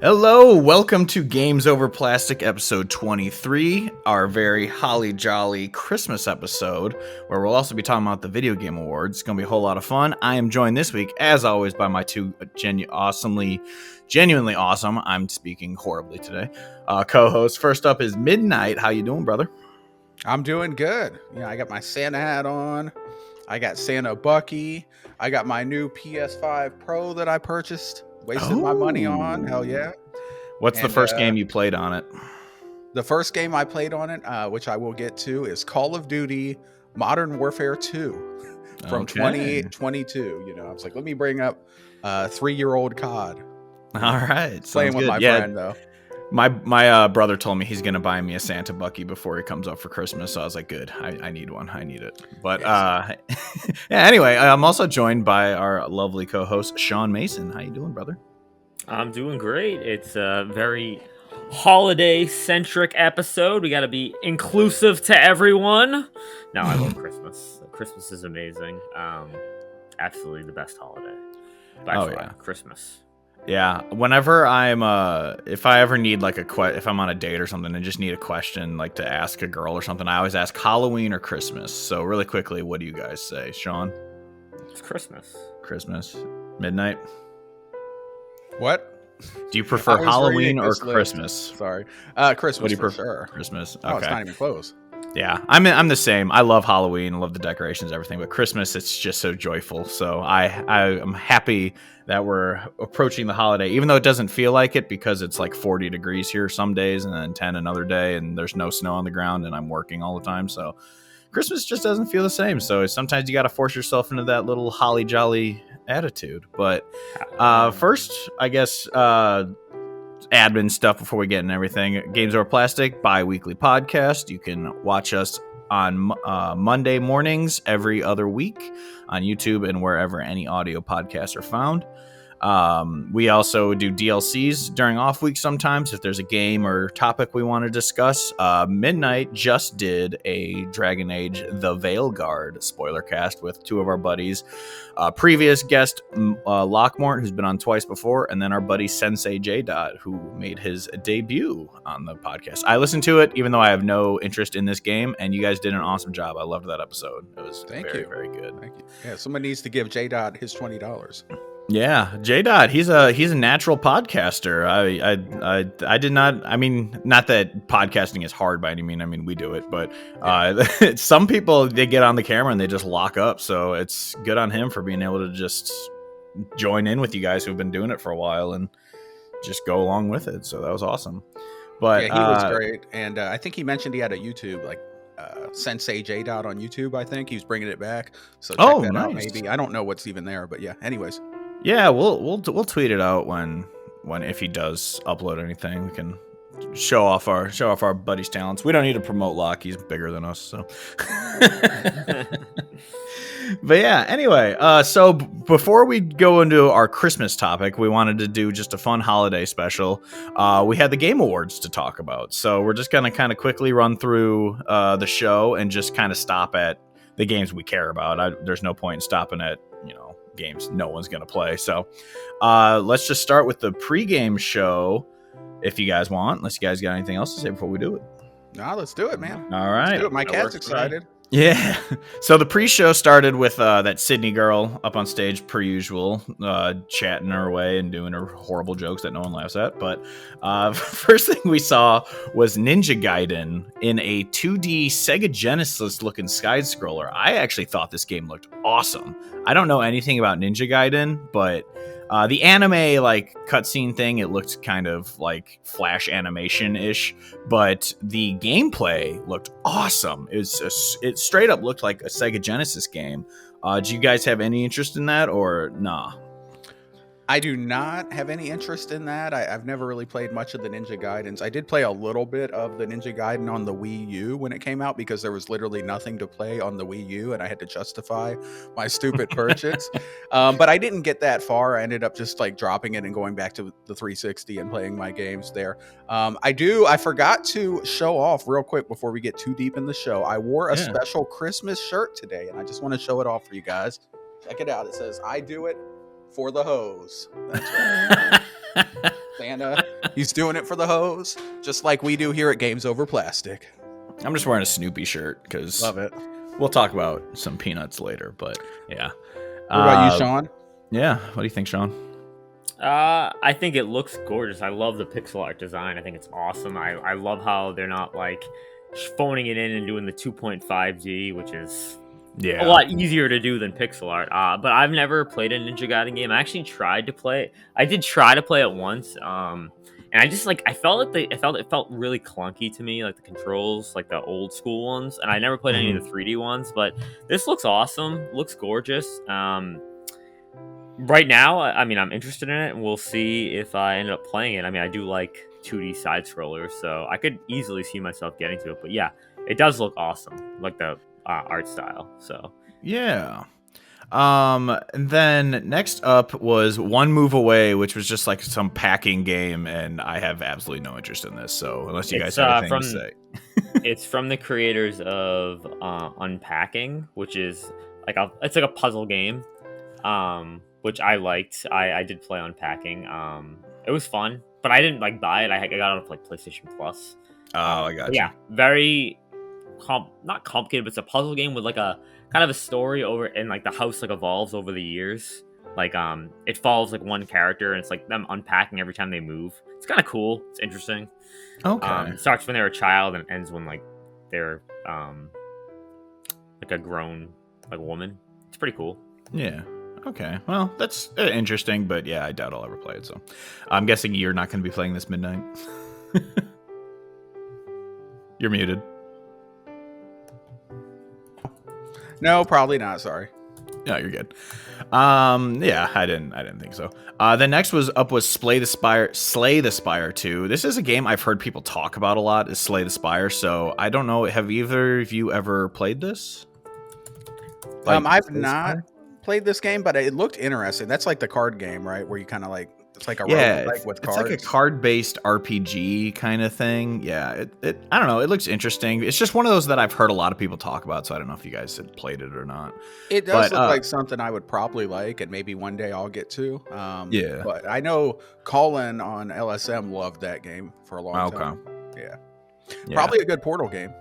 Hello, welcome to Gamesoverplastic episode 23, our very holly jolly Christmas episode, where we'll also be talking about the video game awards. It's going to be a whole lot of fun. I am joined this week, as always, by my two genuinely awesome, I'm speaking horribly today, co-hosts. First up is Midnight. How you doing, brother? I'm doing good. Yeah, I got my Santa hat on. I got Santa Bucky. I got my new PS5 Pro that I purchased. Wasted my money on. Hell yeah. What's the first game you played on it? The first game I played on it, which I will get to, is Call of Duty Modern Warfare 2 from 2022. You know, I was like, let me bring up 3-year-old COD. All right. Playing with my friend, though. My brother told me he's going to buy me a Santa Bucky before he comes up for Christmas. So I was like, good. I need one. I need it. But yeah, anyway, I'm also joined by our lovely co-host, Sean Mason. How you doing, brother? I'm doing great. It's a very holiday-centric episode. We got to be inclusive to everyone. No, I love Christmas. Christmas is amazing. Absolutely the best holiday. By far, yeah. Christmas. Yeah, whenever I'm if I ever need like if I'm on a date or something and just need a question like to ask a girl or something, I always ask Halloween or Christmas. So really quickly, what do you guys say, Sean? It's Christmas. Christmas. Midnight. What? Do you prefer Halloween or Christmas? Sorry, Christmas. What do you prefer? Sure. Christmas. Okay. Oh, it's not even close. Yeah, I'm the same. I love Halloween, I love the decorations, everything, but Christmas, it's just so joyful. So I'm happy that we're approaching the holiday, even though it doesn't feel like it because it's like 40 degrees here some days and then 10 another day, and there's no snow on the ground, and I'm working all the time. So Christmas just doesn't feel the same. So sometimes you got to force yourself into that little holly jolly attitude. But first, I guess, admin stuff before we get into everything. Gamesoverplastic, bi-weekly podcast. You can watch us on Monday mornings every other week on YouTube and wherever any audio podcasts are found. We also do DLCs during off weeks sometimes if there's a game or topic we want to discuss. Midnight just did a Dragon Age The Veilguard spoiler cast with two of our buddies. Previous guest Lockmort, who's been on twice before, and then our buddy Sensei J. who made his debut on the podcast. I listened to it even though I have no interest in this game, and you guys did an awesome job. I loved that episode. It was very good. Thank you. Yeah, someone needs to give J. his $20. Yeah, J. He's a natural podcaster. I did not. I mean, not that podcasting is hard by any means. I mean, we do it, but some people, they get on the camera and they just lock up. So it's good on him for being able to just join in with you guys who've been doing it for a while and just go along with it. So that was awesome. But yeah, he was great, and I think he mentioned he had a YouTube Sensei J. on YouTube. I think he was bringing it back. So check that out. Maybe I don't know what's even there, but yeah. Anyways. Yeah, we'll tweet it out when if he does upload anything, we can show off our buddy's talents. We don't need to promote Locke; he's bigger than us. So, but yeah. Anyway, so before we go into our Christmas topic, we wanted to do just a fun holiday special. We had the Game Awards to talk about, so we're just gonna kind of quickly run through the show and just kind of stop at the games we care about. There's no point in stopping at games no one's gonna play. So let's just start with the pregame show if you guys want, unless you guys got anything else to say before we do it. No, let's do it, man. All right, let's do it. My cat's excited. Yeah. So the pre-show started with that Sydney girl up on stage per usual, chatting her away and doing her horrible jokes that no one laughs at. But first thing we saw was Ninja Gaiden in a 2D Sega Genesis looking side scroller. I actually thought this game looked awesome. I don't know anything about Ninja Gaiden, but the anime like cutscene thing, it looked kind of like Flash animation-ish, but the gameplay looked awesome. It straight up looked like a Sega Genesis game. Do you guys have any interest in that or nah? I do not have any interest in that. I've never really played much of the Ninja Gaidens. I did play a little bit of the Ninja Gaiden on the Wii U when it came out because there was literally nothing to play on the Wii U and I had to justify my stupid purchase. But I didn't get that far. I ended up just like dropping it and going back to the 360 and playing my games there. I forgot to show off real quick before we get too deep in the show. I wore a special Christmas shirt today and I just want to show it off for you guys. Check it out. It says, "I do it for the hose." That's right. Santa. He's doing it for the hose, just like we do here at Gamesoverplastic. I'm just wearing a Snoopy shirt because Love it. we'll talk about some peanuts later. But yeah. What about you, Sean? Yeah. What do you think, Sean? I think it looks gorgeous. I love the pixel art design. I think it's awesome. I love how they're not like phoning it in and doing the 2.5D, which is a lot easier to do than pixel art. But I've never played a Ninja Gaiden game. I actually tried to play it. I did try to play it once. And I just I felt it felt really clunky to me, like the controls, like the old school ones. And I never played any of the 3D ones, but this looks awesome. Looks gorgeous. Right now, I mean, I'm interested in it, and we'll see if I end up playing it. I mean, I do like 2D side scrollers, so I could easily see myself getting to it. But yeah, it does look awesome, like the art style. So yeah. And then next up was One Move Away, which was just like some packing game, and I have absolutely no interest in this. So unless you guys have anything to say, it's from the creators of Unpacking, which is it's like a puzzle game. Which I liked. I did play Unpacking. It was fun, but I didn't buy it. I got it off PlayStation Plus. Oh, I got you. Yeah, very not complicated, but it's a puzzle game with a kind of a story over, and the house evolves over the years. It follows one character, and it's them unpacking every time they move. It's kind of cool. It's interesting. Okay. It starts when they're a child and ends when they're a grown woman. It's pretty cool. Yeah. Okay, well, that's interesting, but yeah, I doubt I'll ever play it, so I'm guessing you're not going to be playing this midnight. You're muted. No, probably not, sorry. No, you're good. Yeah, I didn't think so. Then next was Slay the Spire 2. This is a game I've heard people talk about a lot, is Slay the Spire, so I don't know, have either of you ever played this? I've not played this game, but it looked interesting. That's the card game, right? Where you kind of it's like a roguelike with cards. It's like a card-based RPG kind of thing. Yeah, it I don't know. It looks interesting. It's just one of those that I've heard a lot of people talk about, so I don't know if you guys had played it or not. It does look like something I would probably like, and maybe one day I'll get to. Yeah. But I know Colin on LSM loved that game for a long time. Yeah. Probably a good Portal game.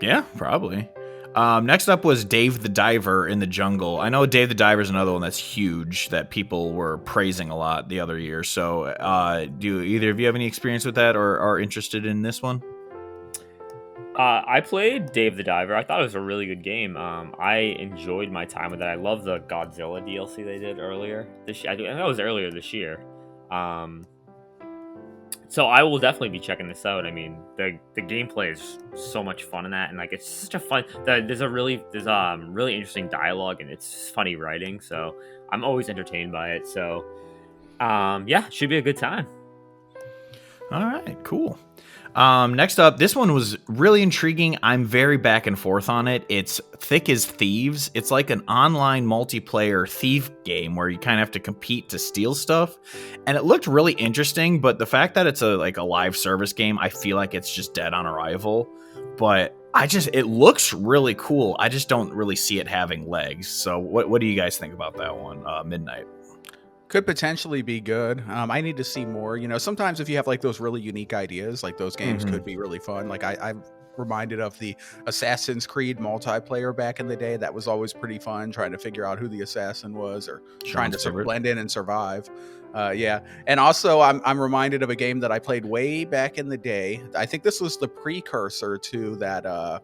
Yeah, probably. Next up was Dave the Diver in the Jungle. I know Dave the Diver is another one that's huge that people were praising a lot the other year. So do either of you have any experience with that or are interested in this one? I played Dave the Diver. I thought it was a really good game. I enjoyed my time with it. I love the Godzilla DLC they did earlier this year. I think it was earlier this year. So I will definitely be checking this out. I mean, the gameplay is so much fun in that, and it's such a fun. There's really interesting dialogue, and it's funny writing. So I'm always entertained by it. So yeah, should be a good time. All right, cool. Next up, this one was really intriguing. I'm very back and forth on it. It's Thick as Thieves. It's like an online multiplayer thief game where you kind of have to compete to steal stuff. And it looked really interesting, but the fact that it's a live service game, I feel like it's just dead on arrival. But it looks really cool. I just don't really see it having legs. So what do you guys think about that one, Midnight? Could potentially be good. I need to see more. Sometimes if you have those really unique ideas, those games could be really fun. I'm reminded of the Assassin's Creed multiplayer back in the day. That was always pretty fun, trying to figure out who the assassin was or trying to blend in and survive. Yeah. And also I'm reminded of a game that I played way back in the day. I think this was the precursor to that.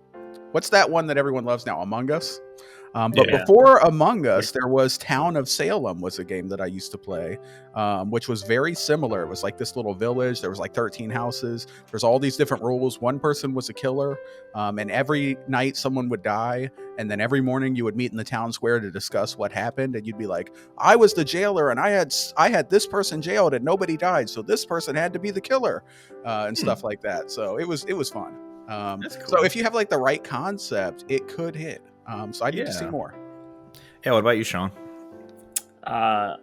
What's that one that everyone loves now? Among Us? But before Among Us, there was Town of Salem was a game that I used to play, which was very similar. It was this little village. There was 13 houses. There's all these different rules. One person was a killer, and every night someone would die. And then every morning you would meet in the town square to discuss what happened. And you'd be like, I was the jailer, and I had this person jailed, and nobody died. So this person had to be the killer, and stuff like that. So it was fun. That's cool. So if you have the right concept, it could hit. So I need to see more. Yeah, what about you, Sean? A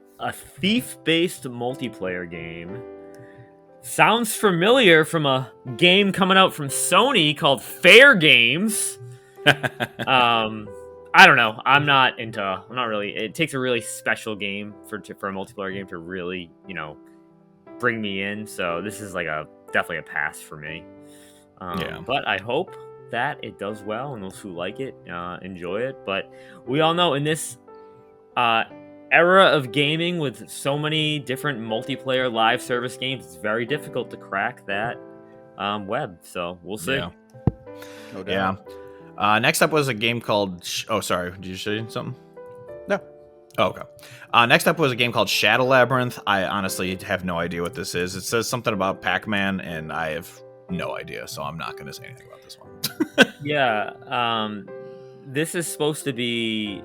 thief-based multiplayer game. Sounds familiar from a game coming out from Sony called Fair Games. I don't know. I'm not really. It takes a really special game for a multiplayer game to really, bring me in. So this is like definitely a pass for me. Yeah. But I hope that it does well and those who like it enjoy it. But we all know in this era of gaming with so many different multiplayer live service games, it's very difficult to crack that web. So we'll see. Yeah. No doubt. Yeah. Next up was a game called. Oh, sorry. Did you say something? No. Oh, okay. Next up was a game called Shadow Labyrinth. I honestly have no idea what this is. It says something about Pac-Man, and I have no idea, so I'm not going to say anything about this one. Yeah. This is supposed to be.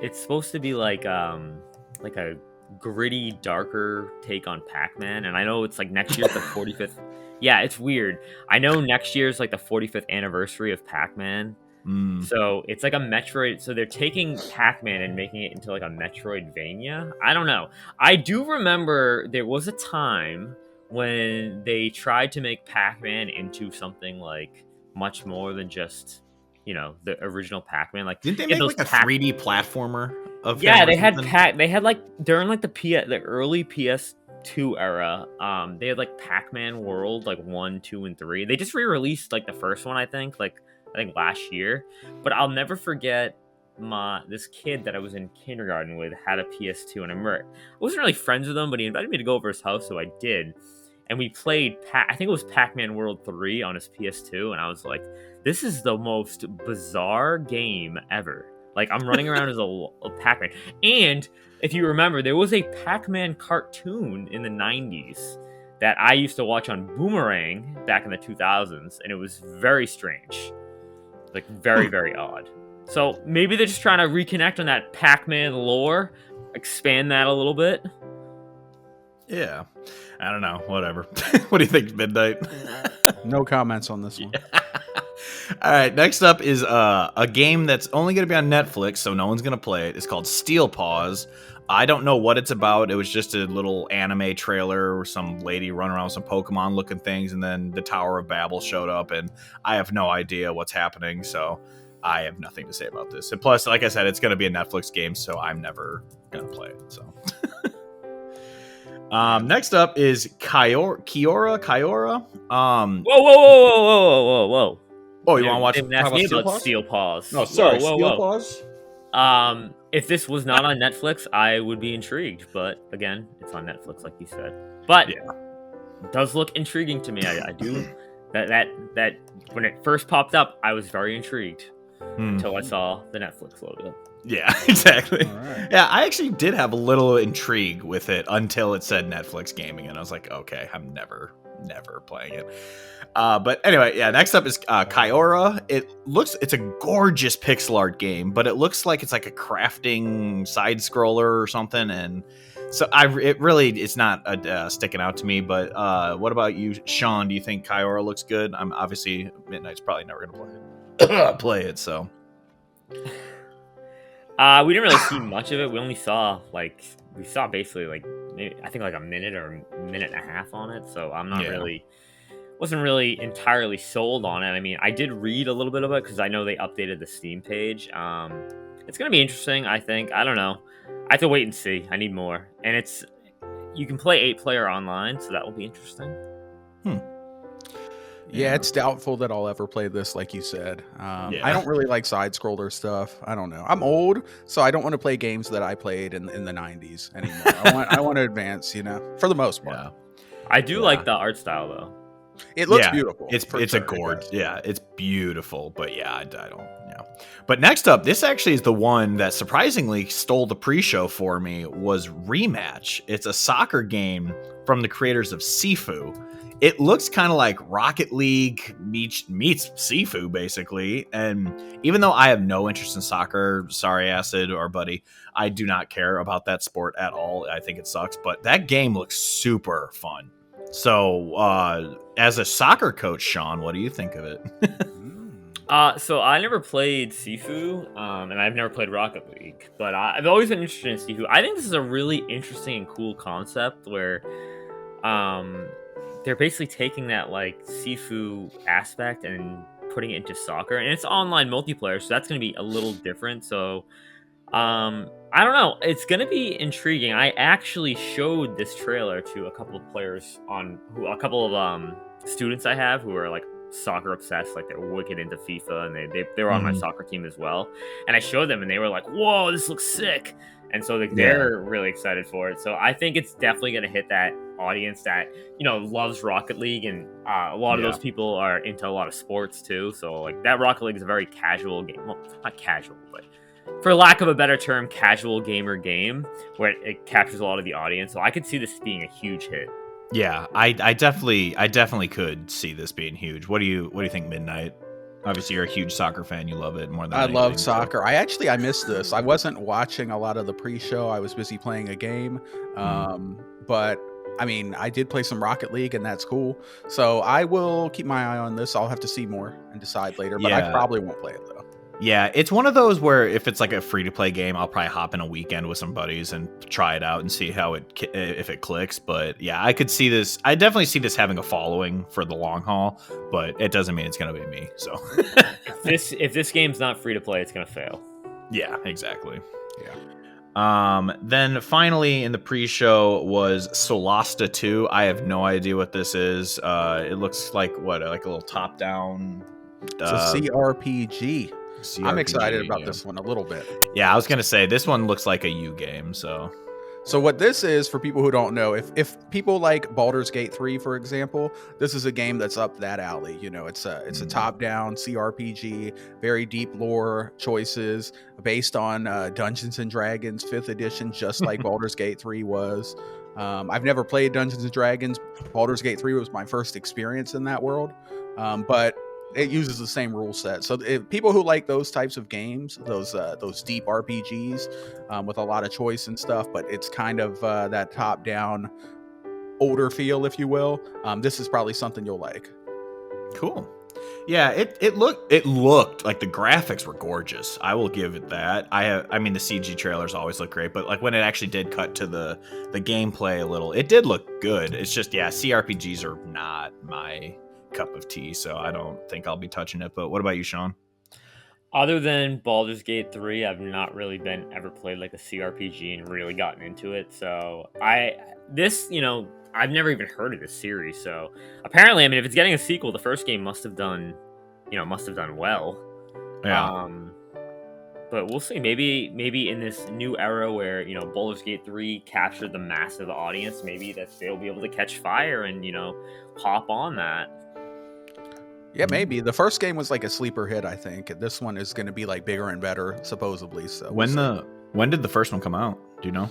It's supposed to be like a gritty, darker take on Pac-Man, and I know it's like next year's the 45th. Yeah, it's weird. I know next year's like the 45th anniversary of Pac-Man. So it's like a Metroid. So they're taking Pac-Man and making it into like a Metroidvania. I don't know. I do remember there was a time when they tried to make Pac-Man into something like much more than just, the original Pac-Man. Like, didn't they make like a 3D platformer of? Yeah, they had They had like during like the early PS2 era. They had like Pac-Man World, like 1, 2, and 3. They just re-released like the first one, I think last year. But I'll never forget this kid that I was in kindergarten with had a PS2, and I wasn't really friends with him, but he invited me to go over his house, so I did. And we played I think it was Pac-Man World 3 on his PS2, and I was like, this is the most bizarre game ever. Like, I'm running around as a Pac-Man. And if you remember, there was a Pac-Man cartoon in the 90s that I used to watch on Boomerang back in the 2000s, and it was very strange. Like, very, very odd. So maybe they're just trying to reconnect on that Pac-Man lore, expand that a little bit. Yeah. I don't know. Whatever. What do you think, Midnight? No comments on this one. All right. Next up is a game that's only going to be on Netflix, so no one's going to play it. It's called Steel Paws. I don't know what it's about. It was just a little anime trailer where some lady running around with some Pokemon looking things, and then the Tower of Babel showed up, and I have no idea what's happening, so I have nothing to say about this. And plus, like I said, it's going to be a Netflix game, so I'm never going to play it. So, next up is Kyora. Whoa. Oh, you want to watch? Ask me about Steel Paws. No, sorry, Steel Paws. If this was not on Netflix, I would be intrigued. But again, it's on Netflix, like you said. But yeah, it does look intriguing to me. I do. That when it first popped up, I was very intrigued until I saw the Netflix logo. Yeah, exactly. Right. Yeah, I actually did have a little intrigue with it until it said Netflix gaming, and I was like, okay, I'm never playing it. But anyway, yeah, next up is Kyora. It's a gorgeous pixel art game, but it looks like it's like a crafting side scroller or something, and so it's not sticking out to me. But what about you, Sean? Do you think Kyora looks good? I'm obviously Midnight's probably never gonna play it, so. We didn't really see much of it. We only saw basically like maybe, I think like a minute or a minute and a half on it. So I'm not wasn't really entirely sold on it. I mean, I did read a little bit of it because I know they updated the Steam page. It's gonna be interesting. I think. I don't know. I have to wait and see. I need more. And you can play 8-player online, so that will be interesting. Yeah, it's doubtful that I'll ever play this, like you said. I don't really like side-scroller stuff. I don't know. I'm old, so I don't want to play games that I played in the 90s anymore. I want to advance, for the most part. Yeah. I do like the art style, though. It looks beautiful. It's a gorge. Yeah, it's beautiful. But yeah, I don't. Yeah. But next up, this actually is the one that surprisingly stole the pre-show for me. Was Rematch. It's a soccer game from the creators of Sifu. It looks kind of like Rocket League meets Sifu, basically. And even though I have no interest in soccer, sorry, Acid or Buddy, I do not care about that sport at all. I think it sucks. But that game looks super fun. So, as a soccer coach, Sean, what do you think of it? So I never played Sifu, and I've never played Rocket League. But I've always been interested in Sifu. I think this is a really interesting and cool concept where... they're basically taking that like Sifu aspect and putting it into soccer, and it's online multiplayer, so that's going to be a little different. So I don't know. It's gonna be intriguing. I actually showed this trailer to a couple of players a couple of students I have who are like soccer obsessed, like they're wicked into FIFA, and they were on my soccer team as well. And I showed them, and they were like, "Whoa, this looks sick!" And so like, they're really excited for it. So I think it's definitely gonna hit that audience that loves Rocket League, and a lot of those people are into a lot of sports too. So like that Rocket League is a very casual game. Well, not casual, but for lack of a better term, casual gamer game where it captures a lot of the audience. So I could see this being a huge hit. Yeah, I definitely could see this being huge. What do you think, Midnight? Obviously, you're a huge soccer fan. You love it more than anything. Love soccer. So. I missed this. I wasn't watching a lot of the pre-show. I was busy playing a game. But I mean, I did play some Rocket League, and that's cool. So I will keep my eye on this. I'll have to see more and decide later. But I probably won't play it though. Yeah, it's one of those where if it's like a free-to-play game, I'll probably hop in a weekend with some buddies and try it out and see if it clicks. But yeah, I could see this. I definitely see this having a following for the long haul, but it doesn't mean it's going to be me. So if this game's not free-to-play, it's going to fail. Yeah, exactly. Yeah. Then finally in the pre-show was Solasta 2. I have no idea what this is. It looks like a little top-down. It's a CRPG. I'm excited about this one a little bit. Yeah, I was gonna say this one looks like a U game. So what this is, for people who don't know, if people like Baldur's Gate 3, for example, this is a game that's up that alley. It's a top-down CRPG, very deep lore choices based on Dungeons and Dragons 5th edition, just like Baldur's Gate 3 was. I've never played Dungeons and Dragons. Baldur's Gate 3 was my first experience in that world, but it uses the same rule set. So if people who like those types of games, those deep RPGs with a lot of choice and stuff, but it's kind of that top-down, older feel, if you will, this is probably something you'll like. Cool. Yeah, it looked like the graphics were gorgeous. I will give it that. I mean the CG trailers always look great, but like when it actually did cut to the gameplay a little, it did look good. It's just CRPGs are not my cup of tea, so I don't think I'll be touching it. But what about you, Sean? Other than Baldur's Gate 3, I've not really ever played like a CRPG and really gotten into it. So I've never even heard of this series. So apparently, I mean, if it's getting a sequel, the first game must have done well. Yeah. But we'll see. Maybe in this new era where Baldur's Gate 3 captured the massive audience, maybe that they'll be able to catch fire and hop on that. Yeah, maybe. The first game was like a sleeper hit, I think. This one is going to be like bigger and better, supposedly. So when did the first one come out? Do you know?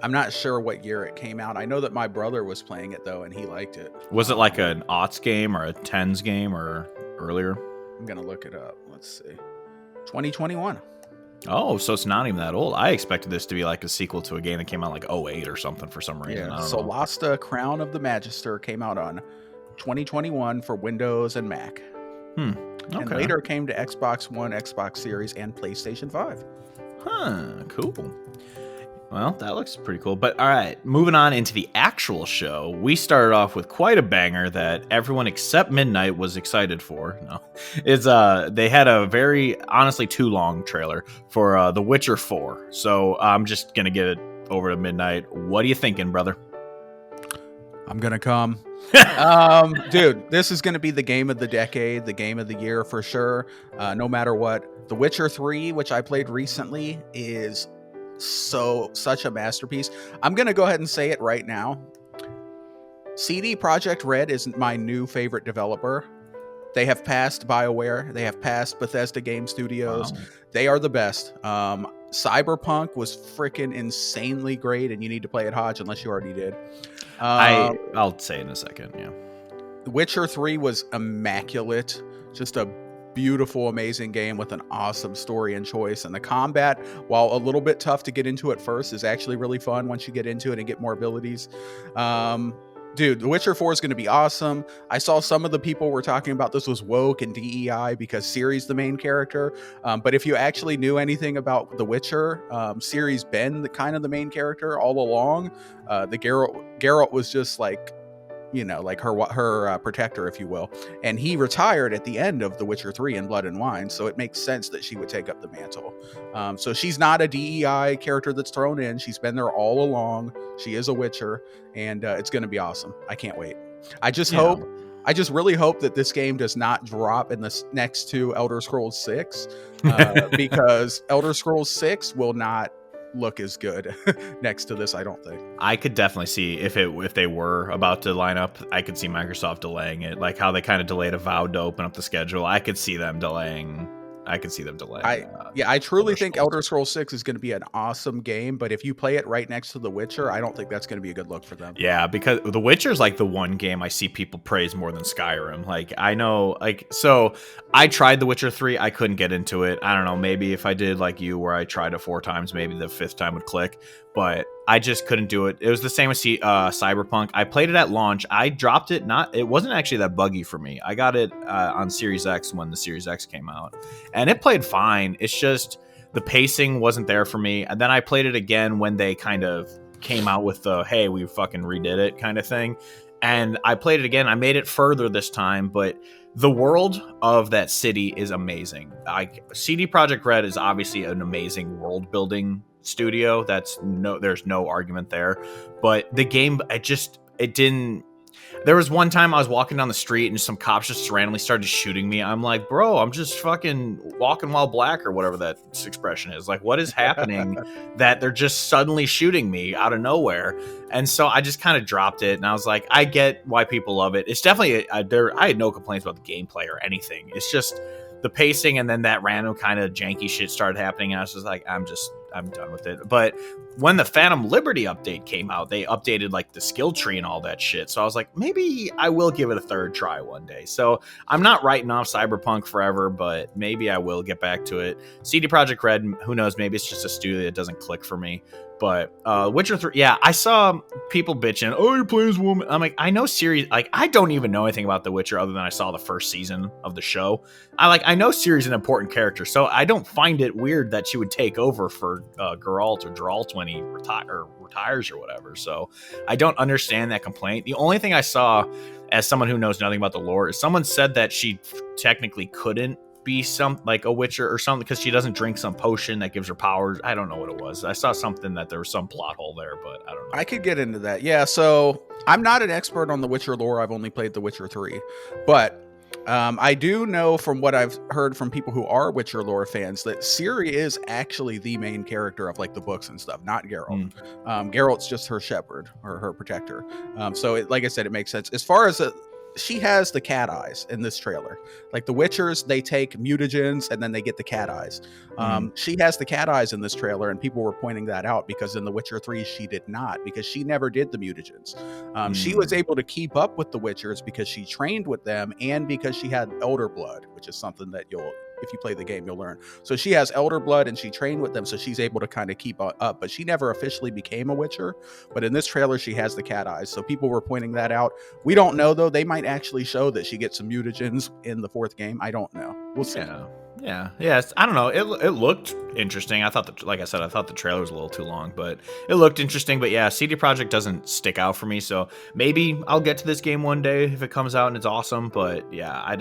I'm not sure what year it came out. I know that my brother was playing it though, and he liked it. Was it like an aughts game or a tens game or earlier? I'm gonna look it up. Let's see. 2021. Oh, so it's not even that old. I expected this to be like a sequel to a game that came out like 2008 or something for some reason. Yeah, Solasta Crown of the Magister came out on 2021 for Windows and Mac. Okay. And later came to Xbox One, Xbox Series, and PlayStation 5. Cool. Well, that looks pretty cool. But all right, moving on into the actual show, we started off with quite a banger that everyone except Midnight was excited for. They had a very, honestly, too long trailer for The Witcher 4. So I'm just gonna give it over to Midnight. What are you thinking, brother? I'm gonna come. Dude, this is gonna be the game of the decade, the game of the year for sure. No matter what. The Witcher 3, which I played recently, is such a masterpiece. I'm gonna go ahead and say it right now. CD Projekt Red is my new favorite developer. They have passed BioWare. They have passed Bethesda Game Studios. Wow. They are the best. Cyberpunk was freaking insanely great, and you need to play it, Hodge, unless you already did. I'll say in a second. Yeah. Witcher 3 was immaculate. Just a beautiful, amazing game with an awesome story and choice. And the combat, while a little bit tough to get into at first, is actually really fun once you get into it and get more abilities. Dude, The Witcher 4 is going to be awesome. I saw some of the people were talking about this was woke and DEI because Ciri's the main character. But if you actually knew anything about The Witcher, Ciri's been the main character all along. The Geralt was just like like her protector, if you will. And he retired at the end of The Witcher 3 in Blood and Wine, so it makes sense that she would take up the mantle. So she's not a DEI character that's thrown in. She's been there all along. She is a Witcher, and it's going to be awesome. I can't wait. I just really hope that this game does not drop in the next to Elder Scrolls 6, because Elder Scrolls 6 will not look as good next to this, I don't think. I could definitely see if they were about to line up, I could see Microsoft delaying it, like how they kind of delayed Avowed to open up the schedule. I could see them delaying. I truly think Elder Scrolls 6 is going to be an awesome game, but if you play it right next to The Witcher, I don't think that's going to be a good look for them. Yeah, because The Witcher is like the one game I see people praise more than Skyrim. Like, I know, like, so I tried The Witcher 3, I couldn't get into it. I don't know, maybe if I did like you, where I tried it 4 times, maybe the 5th time would click, but I just couldn't do it. It was the same with Cyberpunk. I played it at launch. I dropped it. It wasn't actually that buggy for me. I got it on Series X when the Series X came out, and it played fine. It's just the pacing wasn't there for me. And then I played it again when they kind of came out with the, hey, we fucking redid it kind of thing. And I played it again. I made it further this time, but the world of that city is amazing. CD Projekt Red is obviously an amazing world building studio. There's no argument there. But the game, it didn't. There was one time I was walking down the street and some cops just randomly started shooting me. I'm like, bro, I'm just fucking walking while black, or whatever that expression is. Like, what is happening that they're just suddenly shooting me out of nowhere? And so I just kind of dropped it, and I was like, I get why people love it. It's definitely I had no complaints about the gameplay or anything. It's just the pacing, and then that random kind of janky shit started happening, and I was just like, I'm done with it. But when the Phantom Liberty update came out, they updated like the skill tree and all that shit. So I was like, maybe I will give it a third try one day. So I'm not writing off Cyberpunk forever, but maybe I will get back to it. CD Projekt Red, who knows? Maybe it's just a studio that doesn't click for me. But Witcher 3, yeah, I saw people bitching, oh, you're playing as a woman. I'm like, I know Ciri, like, I don't even know anything about The Witcher other than I saw the first season of the show. I know Ciri's an important character, so I don't find it weird that she would take over for Geralt when he retires or whatever. So I don't understand that complaint. The only thing I saw, as someone who knows nothing about the lore, is someone said that she technically couldn't be like a Witcher or something because she doesn't drink some potion that gives her powers. I don't know what it was. I saw something that there was some plot hole there, but I don't know. I could get into that. Yeah, so I'm not an expert on the Witcher lore. I've only played The Witcher 3, but I do know from what I've heard from people who are Witcher lore fans that Ciri is actually the main character of like the books and stuff, not Geralt. Geralt's just her shepherd or her protector. So like I said, it makes sense. As far as she has the cat eyes in this trailer. Like the Witchers, they take mutagens and then they get the cat eyes. She has the cat eyes in this trailer, and people were pointing that out because in The Witcher 3 she did not, because she never did the mutagens. She was able to keep up with the Witchers because she trained with them and because she had elder blood, which is something that if you play the game, you'll learn. So she has elder blood and she trained with them, so she's able to kind of keep up, but she never officially became a Witcher. But in this trailer, she has the cat eyes. So people were pointing that out. We don't know, though. They might actually show that she gets some mutagens in the 4th game. I don't know. We'll see. Yeah. I don't know. It looked interesting. I thought like I said, I thought the trailer was a little too long, but it looked interesting. But yeah, CD Projekt doesn't stick out for me, so maybe I'll get to this game one day if it comes out and it's awesome. But yeah,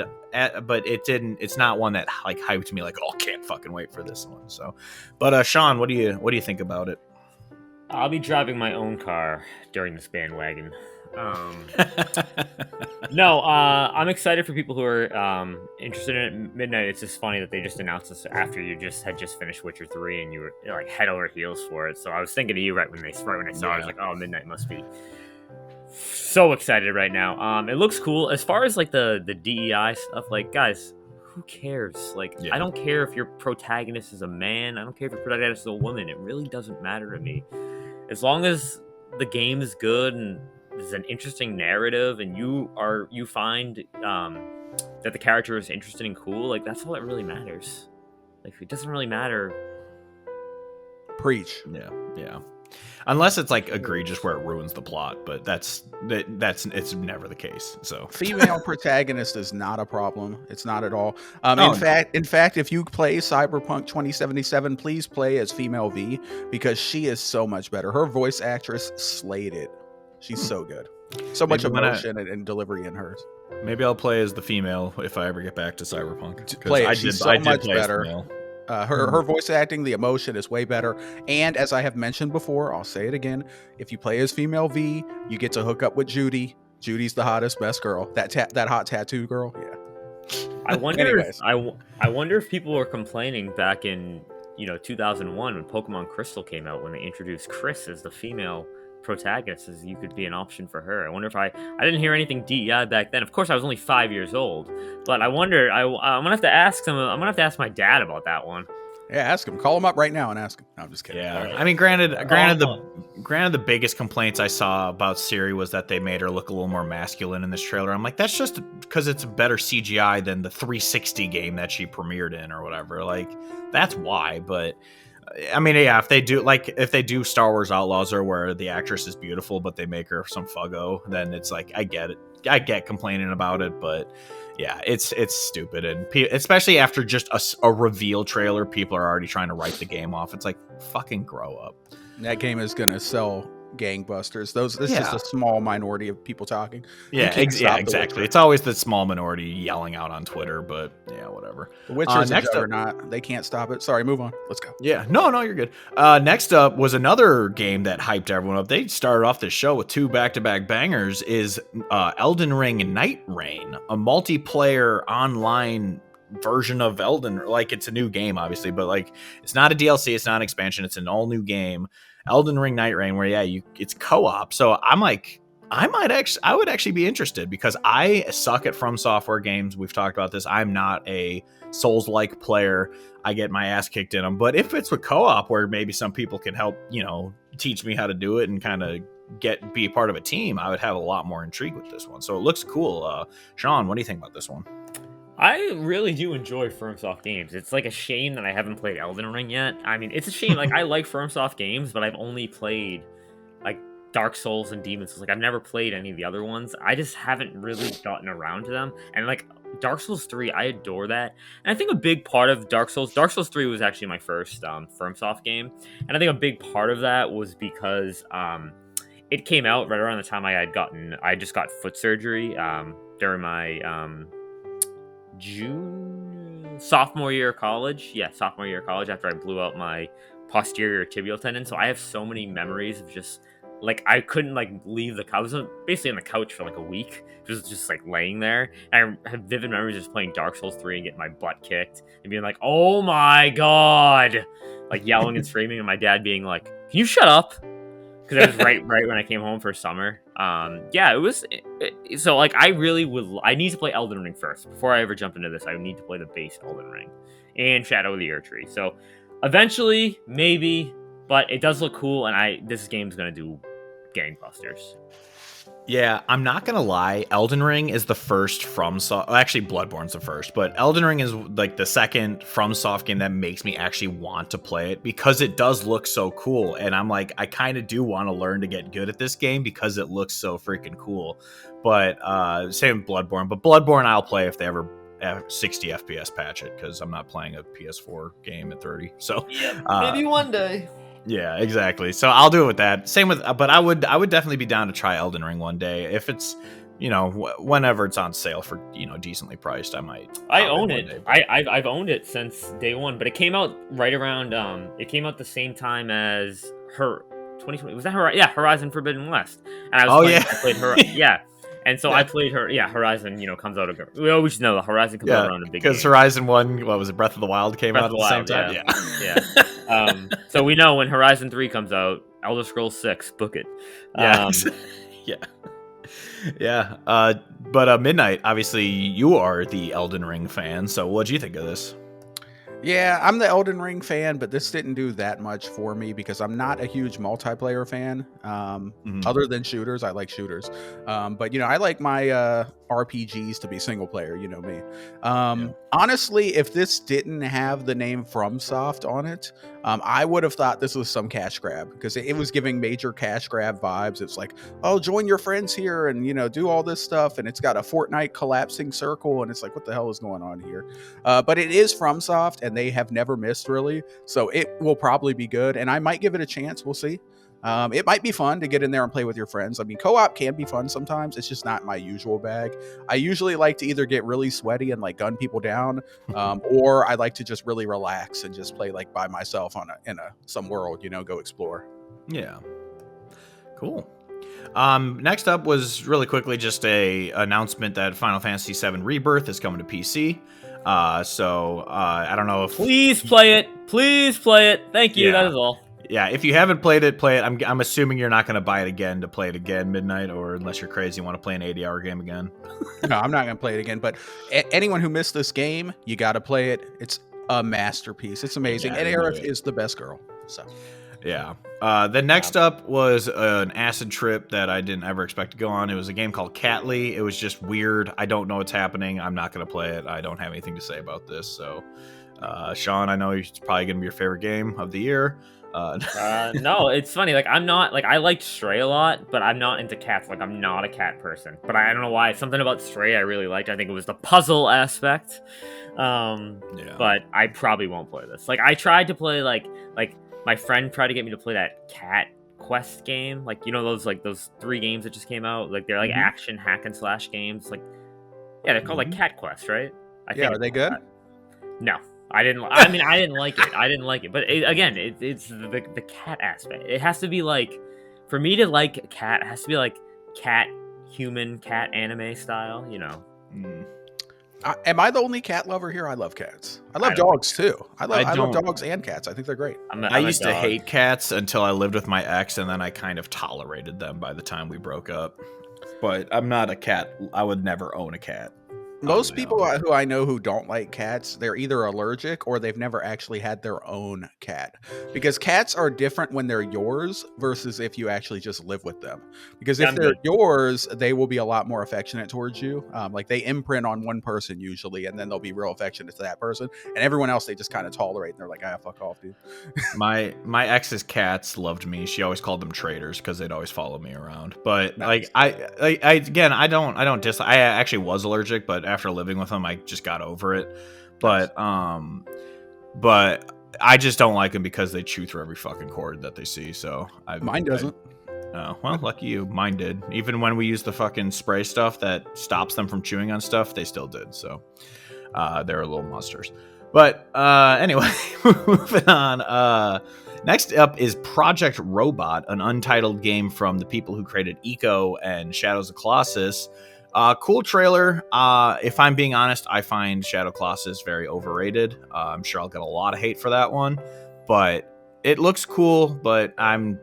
but it didn't. It's not one that like hyped me like, oh, can't fucking wait for this one. So, but Sean, what do you think about it? I'll be driving my own car during this bandwagon. No, I'm excited for people who are interested in it. Midnight, it's just funny that they just announced this after you had just finished Witcher 3 and you were like head over heels for it. So I was thinking of you right when I saw it. I was like, oh, Midnight must be so excited right now. It looks cool. As far as like the DEI stuff, like, guys, who cares? Like, I don't care if your protagonist is a man. I don't care if your protagonist is a woman. It really doesn't matter to me. As long as the game is good and there's an interesting narrative and you find that the character is interesting and cool, like, that's all that really matters. Like, it doesn't really matter. Preach. Yeah. Unless it's like egregious where it ruins the plot, but that's it's never the case. So female protagonist is not a problem. It's not at all. In fact, if you play Cyberpunk 2077, please play as female V, because she is so much better. Her voice actress slayed it. She's so good. So much Maybe when emotion and delivery in hers. Maybe I'll play as the female if I ever get back to Cyberpunk. Play it. I She's did, so I did much play as better. female. Her voice acting, the emotion is way better. And as I have mentioned before, I'll say it again. If you play as female V, you get to hook up with Judy. Judy's the hottest, best girl. That hot tattoo girl. Yeah. I wonder. Anyways. I wonder if people were complaining back in 2001 when Pokemon Crystal came out, when they introduced Chris as the female protagonist, as you could be an option for her. I wonder if I didn't hear anything DEI back then. Of course, I was only 5 years old, but I wonder. I'm gonna have to ask some. I'm gonna have to ask my dad about that one. Yeah, ask him. Call him up right now and ask him. No, I'm just kidding. Yeah, Right. I mean, granted, the biggest complaints I saw about Siri was that they made her look a little more masculine in this trailer. I'm like, that's just because it's better CGI than the 360 game that she premiered in or whatever. Like, that's why. But I mean, yeah, if they do Star Wars Outlaws or where the actress is beautiful but they make her some fuggo, then it's like, I get it. I get complaining about it, but yeah, it's stupid, and especially after just a reveal trailer, people are already trying to write the game off. It's like, fucking grow up. That game is gonna sell gangbusters. This is just a small minority of people talking. Yeah, exactly. It's always the small minority yelling out on Twitter, but yeah, whatever. The Witcher's a juggernaut. They can't stop it. Sorry, move on. Let's go. Yeah, no, you're good. Next up was another game that hyped everyone up. They started off the show with 2 back-to-back bangers. Is Elden Ring and Nightreign, a multiplayer online version of Elden. Like, it's a new game, obviously, but like, it's not a DLC, it's not an expansion, it's an all new game. Elden Ring Nightreign, where it's co-op. So I'm like, I would actually be interested, because I suck at From Software games. We've talked about this. I'm not a Souls-like player. I get my ass kicked in them. But if it's with co-op, where maybe some people can help, teach me how to do it and kind of be a part of a team, I would have a lot more intrigue with this one. So it looks cool. Sean, what do you think about this one? I really do enjoy FromSoft games. It's like a shame that I haven't played Elden Ring yet. I mean, it's a shame. Like, I like FromSoft games, but I've only played like Dark Souls and Demon's Souls. Like, I've never played any of the other ones. I just haven't really gotten around to them. And like Dark Souls 3, I adore that. And I think a big part of Dark Souls 3 was actually my first FromSoft game. And I think a big part of that was because it came out right around the time I just got foot surgery during my sophomore year of college after I blew out my posterior tibial tendon. So I have so many memories of just like, I couldn't like leave the couch. I was basically on the couch for like a week, just like laying there. And I have vivid memories of just playing Dark Souls 3 and getting my butt kicked and being like, oh my god, like yelling and screaming, and my dad being like, can you shut up? Because it was right when I came home for summer. Yeah, it was. So like, I need to play Elden Ring first before I ever jump into this. I need to play the base Elden Ring and Shadow of the Erdtree. So eventually, maybe, but it does look cool, and this game's gonna do gangbusters. Yeah, I'm not gonna lie. Elden Ring is the first FromSoft. Actually, Bloodborne's the first, but Elden Ring is like the second FromSoft game that makes me actually want to play it, because it does look so cool. And I'm like, I kind of do want to learn to get good at this game because it looks so freaking cool. But same with Bloodborne. But Bloodborne, I'll play if they ever 60 FPS patch it, because I'm not playing a PS4 game at 30. So maybe one day. Yeah, exactly. So I'll do it with that. Same with, but I would definitely be down to try Elden Ring one day if it's, whenever it's on sale for, decently priced. I might. I own it. I've owned it since day one, but it came out right around. It came out the same time as 2020. Was that Horizon Forbidden West? And I played her. Yeah. And so I played her. Yeah, Horizon, comes out. We always know the Horizon comes out around a big game. Because Horizon 1, what was it? Breath of the Wild came out at the same time. Yeah. So we know when Horizon 3 comes out, Elder Scrolls 6, book it. Yeah. But Midnight, obviously, you are the Elden Ring fan. So what do you think of this? Yeah, I'm the Elden Ring fan, but this didn't do that much for me because I'm not a huge multiplayer fan. Other than shooters, I like shooters. But I like my RPGs to be single player. You know me. Honestly, if this didn't have the name FromSoft on it, I would have thought this was some cash grab, because it was giving major cash grab vibes. It's like, oh, join your friends here and do all this stuff, and it's got a Fortnite collapsing circle, and it's like, what the hell is going on here? But it is FromSoft, and they have never missed really, so it will probably be good, and I might give it a chance. We'll see. It might be fun to get in there and play with your friends. I mean, co-op can be fun sometimes. It's just not my usual bag. I usually like to either get really sweaty and like gun people down, or I like to just really relax and just play like by myself in some world, go explore. Yeah. Cool. Next up was really quickly just a announcement that Final Fantasy VII Rebirth is coming to PC. So I don't know if please play it. Thank you. Yeah. That is all. Yeah, if you haven't played it, play it. I'm assuming you're not going to buy it again to play it again midnight, or unless you're crazy and want to play an 80-hour game again. No, I'm not going to play it again. But anyone who missed this game, you got to play it. It's a masterpiece. It's amazing. And Aerith is the best girl. So. Yeah. Then next up was an acid trip that I didn't ever expect to go on. It was a game called Catly. It was just weird. I don't know what's happening. I'm not going to play it. I don't have anything to say about this. So, Sean, I know it's probably going to be your favorite game of the year. No, it's funny. Like, I'm not like I liked Stray a lot, but I'm not into cats. Like, I'm not a cat person. But I don't know why. Something about Stray I really liked. I think it was the puzzle aspect. But I probably won't play this. Like, I tried to play like my friend tried to get me to play that cat quest game. Like, those 3 games that just came out. Like, they're like action hack and slash games. Like, yeah, they're called like Cat Quest, right? I think are they good? No. I didn't like it. But it's the cat aspect. It has to be like, for me to like a cat, it has to be like human cat anime style, Am I the only cat lover here? I love cats. I love dogs too. I love dogs and cats. I think they're great. I used to hate cats until I lived with my ex, and then I kind of tolerated them by the time we broke up. But I'm not a cat. I would never own a cat. Most people who I know who don't like cats, they're either allergic or they've never actually had their own cat. Because cats are different when they're yours versus if you actually just live with them. Because if they're yours, they will be a lot more affectionate towards you. Like, they imprint on one person usually, and then they'll be real affectionate to that person. And everyone else, they just kind of tolerate, and they're like, fuck off, dude. My ex's cats loved me. She always called them traitors because they'd always follow me around. But nice. I don't dislike. I actually was allergic, but after living with them, I just got over it. But I just don't like them because they chew through every fucking cord that they see. So mine doesn't. Oh, well, lucky you. Mine did. Even when we used the fucking spray stuff that stops them from chewing on stuff, they still did. So they're little monsters. But anyway, moving on. Next up is Project Robot, an untitled game from the people who created Eco and Shadows of Colossus. Cool trailer. If I'm being honest, I find Shadow Colossus very overrated. I'm sure I'll get a lot of hate for that one, but it looks cool. But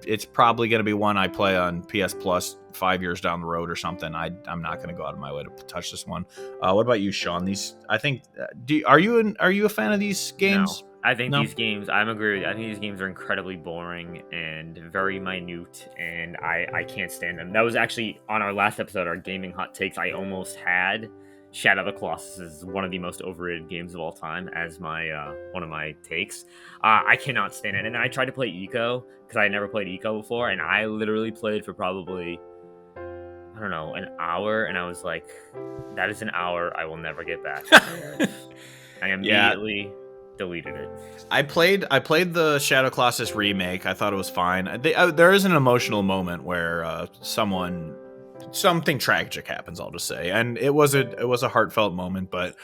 it's probably going to be one I play on PS Plus 5 years down the road or something. I'm not going to go out of my way to touch this one. What about you, Sean? I think. Are you a fan of these games? No. I think these games, I'm agree with you. I think these games are incredibly boring and very minute, and I can't stand them. That was actually on our last episode, our gaming hot takes. I almost had Shadow of the Colossus is one of the most overrated games of all time as my one of my takes. I cannot stand it. And then I tried to play Eco because I had never played Eco before, and I literally played for probably, I don't know, an hour, and I was like, that is an hour I will never get back. I immediately deleted it. I played the Shadow Colossus remake. I thought it was fine. There is an emotional moment where something tragic happens, I'll just say, and it was a heartfelt moment. But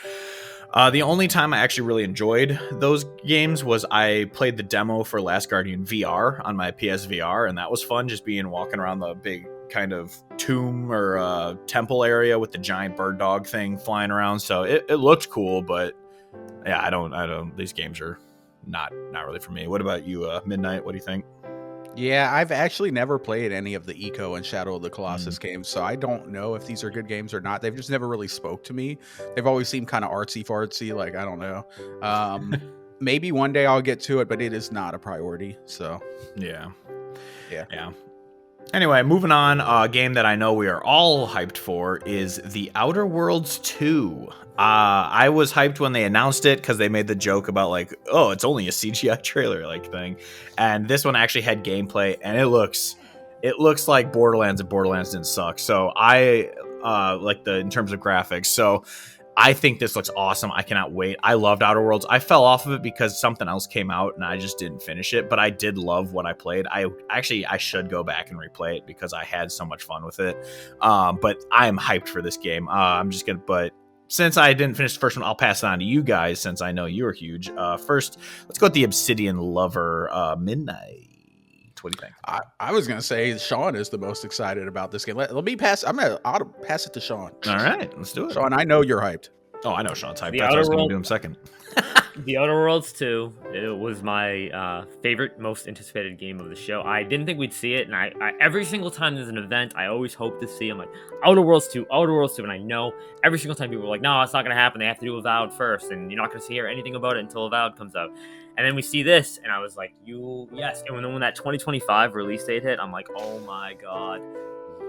the only time I actually really enjoyed those games was I played the demo for Last Guardian VR on my PSVR, and that was fun, just walking around the big kind of tomb or temple area with the giant bird dog thing flying around. So it looked cool, but yeah, I don't. These games are not really for me. What about you, Midnight? What do you think? Yeah, I've actually never played any of the Eco and Shadow of the Colossus games, so I don't know if these are good games or not. They've just never really spoke to me. They've always seemed kind of artsy fartsy. Like, I don't know. Maybe one day I'll get to it, but it is not a priority. So yeah. Anyway, moving on, a game that I know we are all hyped for is The Outer Worlds 2. I was hyped when they announced it because they made the joke about like, oh, it's only a CGI trailer like thing. And this one actually had gameplay, and it looks like Borderlands, and Borderlands didn't suck. So I like in terms of graphics. So I think this looks awesome. I cannot wait. I loved Outer Worlds. I fell off of it because something else came out and I just didn't finish it, but I did love what I played. I should go back and replay it because I had so much fun with it. But I am hyped for this game. But since I didn't finish the first one, I'll pass it on to you guys since I know you're huge. First, let's go with the Obsidian Lover, Midnight. What do you think? I was gonna say Sean is the most excited about this game. Let me pass. I'll pass it to Sean. All right, let's do it. Sean, I know you're hyped. Oh, I know Sean's hyped. The That's why I was Outer going to do him second. The Outer Worlds 2, it was my favorite, most anticipated game of the show. I didn't think we'd see it, and I every single time there's an event, I always hope to see. I'm like, Outer Worlds 2, Outer Worlds 2, and I know every single time people are like, no, it's not going to happen. They have to do Avowed first, and you're not going to hear anything about it until Avowed comes out. And then we see this, and I was like, yes. And when that 2025 release date hit, I'm like, oh my god,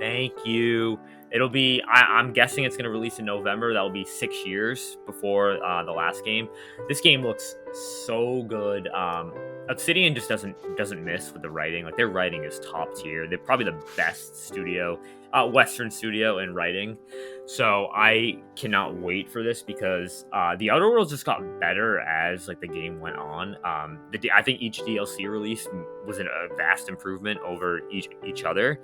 thank you. It'll be, I'm guessing it's going to release in November. That'll be 6 years before the last game. This game looks so good. Obsidian just doesn't miss with the writing. Like, their writing is top tier. They're probably the best studio, Western studio in writing. So I cannot wait for this because the Outer Worlds just got better as like the game went on. I think each DLC release was a vast improvement over each other.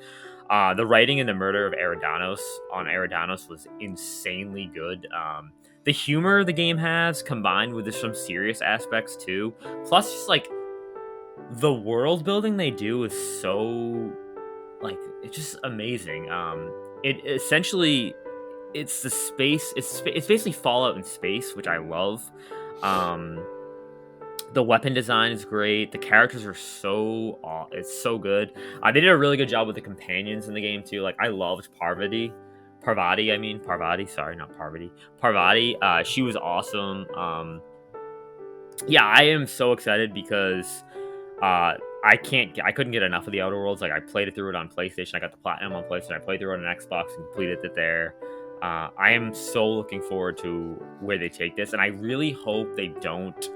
The writing and the murder of Eridanos was insanely good. The humor the game has, combined with some serious aspects too. Plus, just like the world building they do is so, like, it's just amazing. It essentially, it's the space. It's basically Fallout in space, which I love. The weapon design is great. The characters are it's so good. They did a really good job with the companions in the game too. Like, I loved Parvati. Sorry, not Parvati. Parvati. She was awesome. Yeah, I am so excited because I couldn't get enough of the Outer Worlds. Like, I played it through it on PlayStation. I got the Platinum on PlayStation. I played through it on Xbox and completed it there. I am so looking forward to where they take this, and I really hope they don't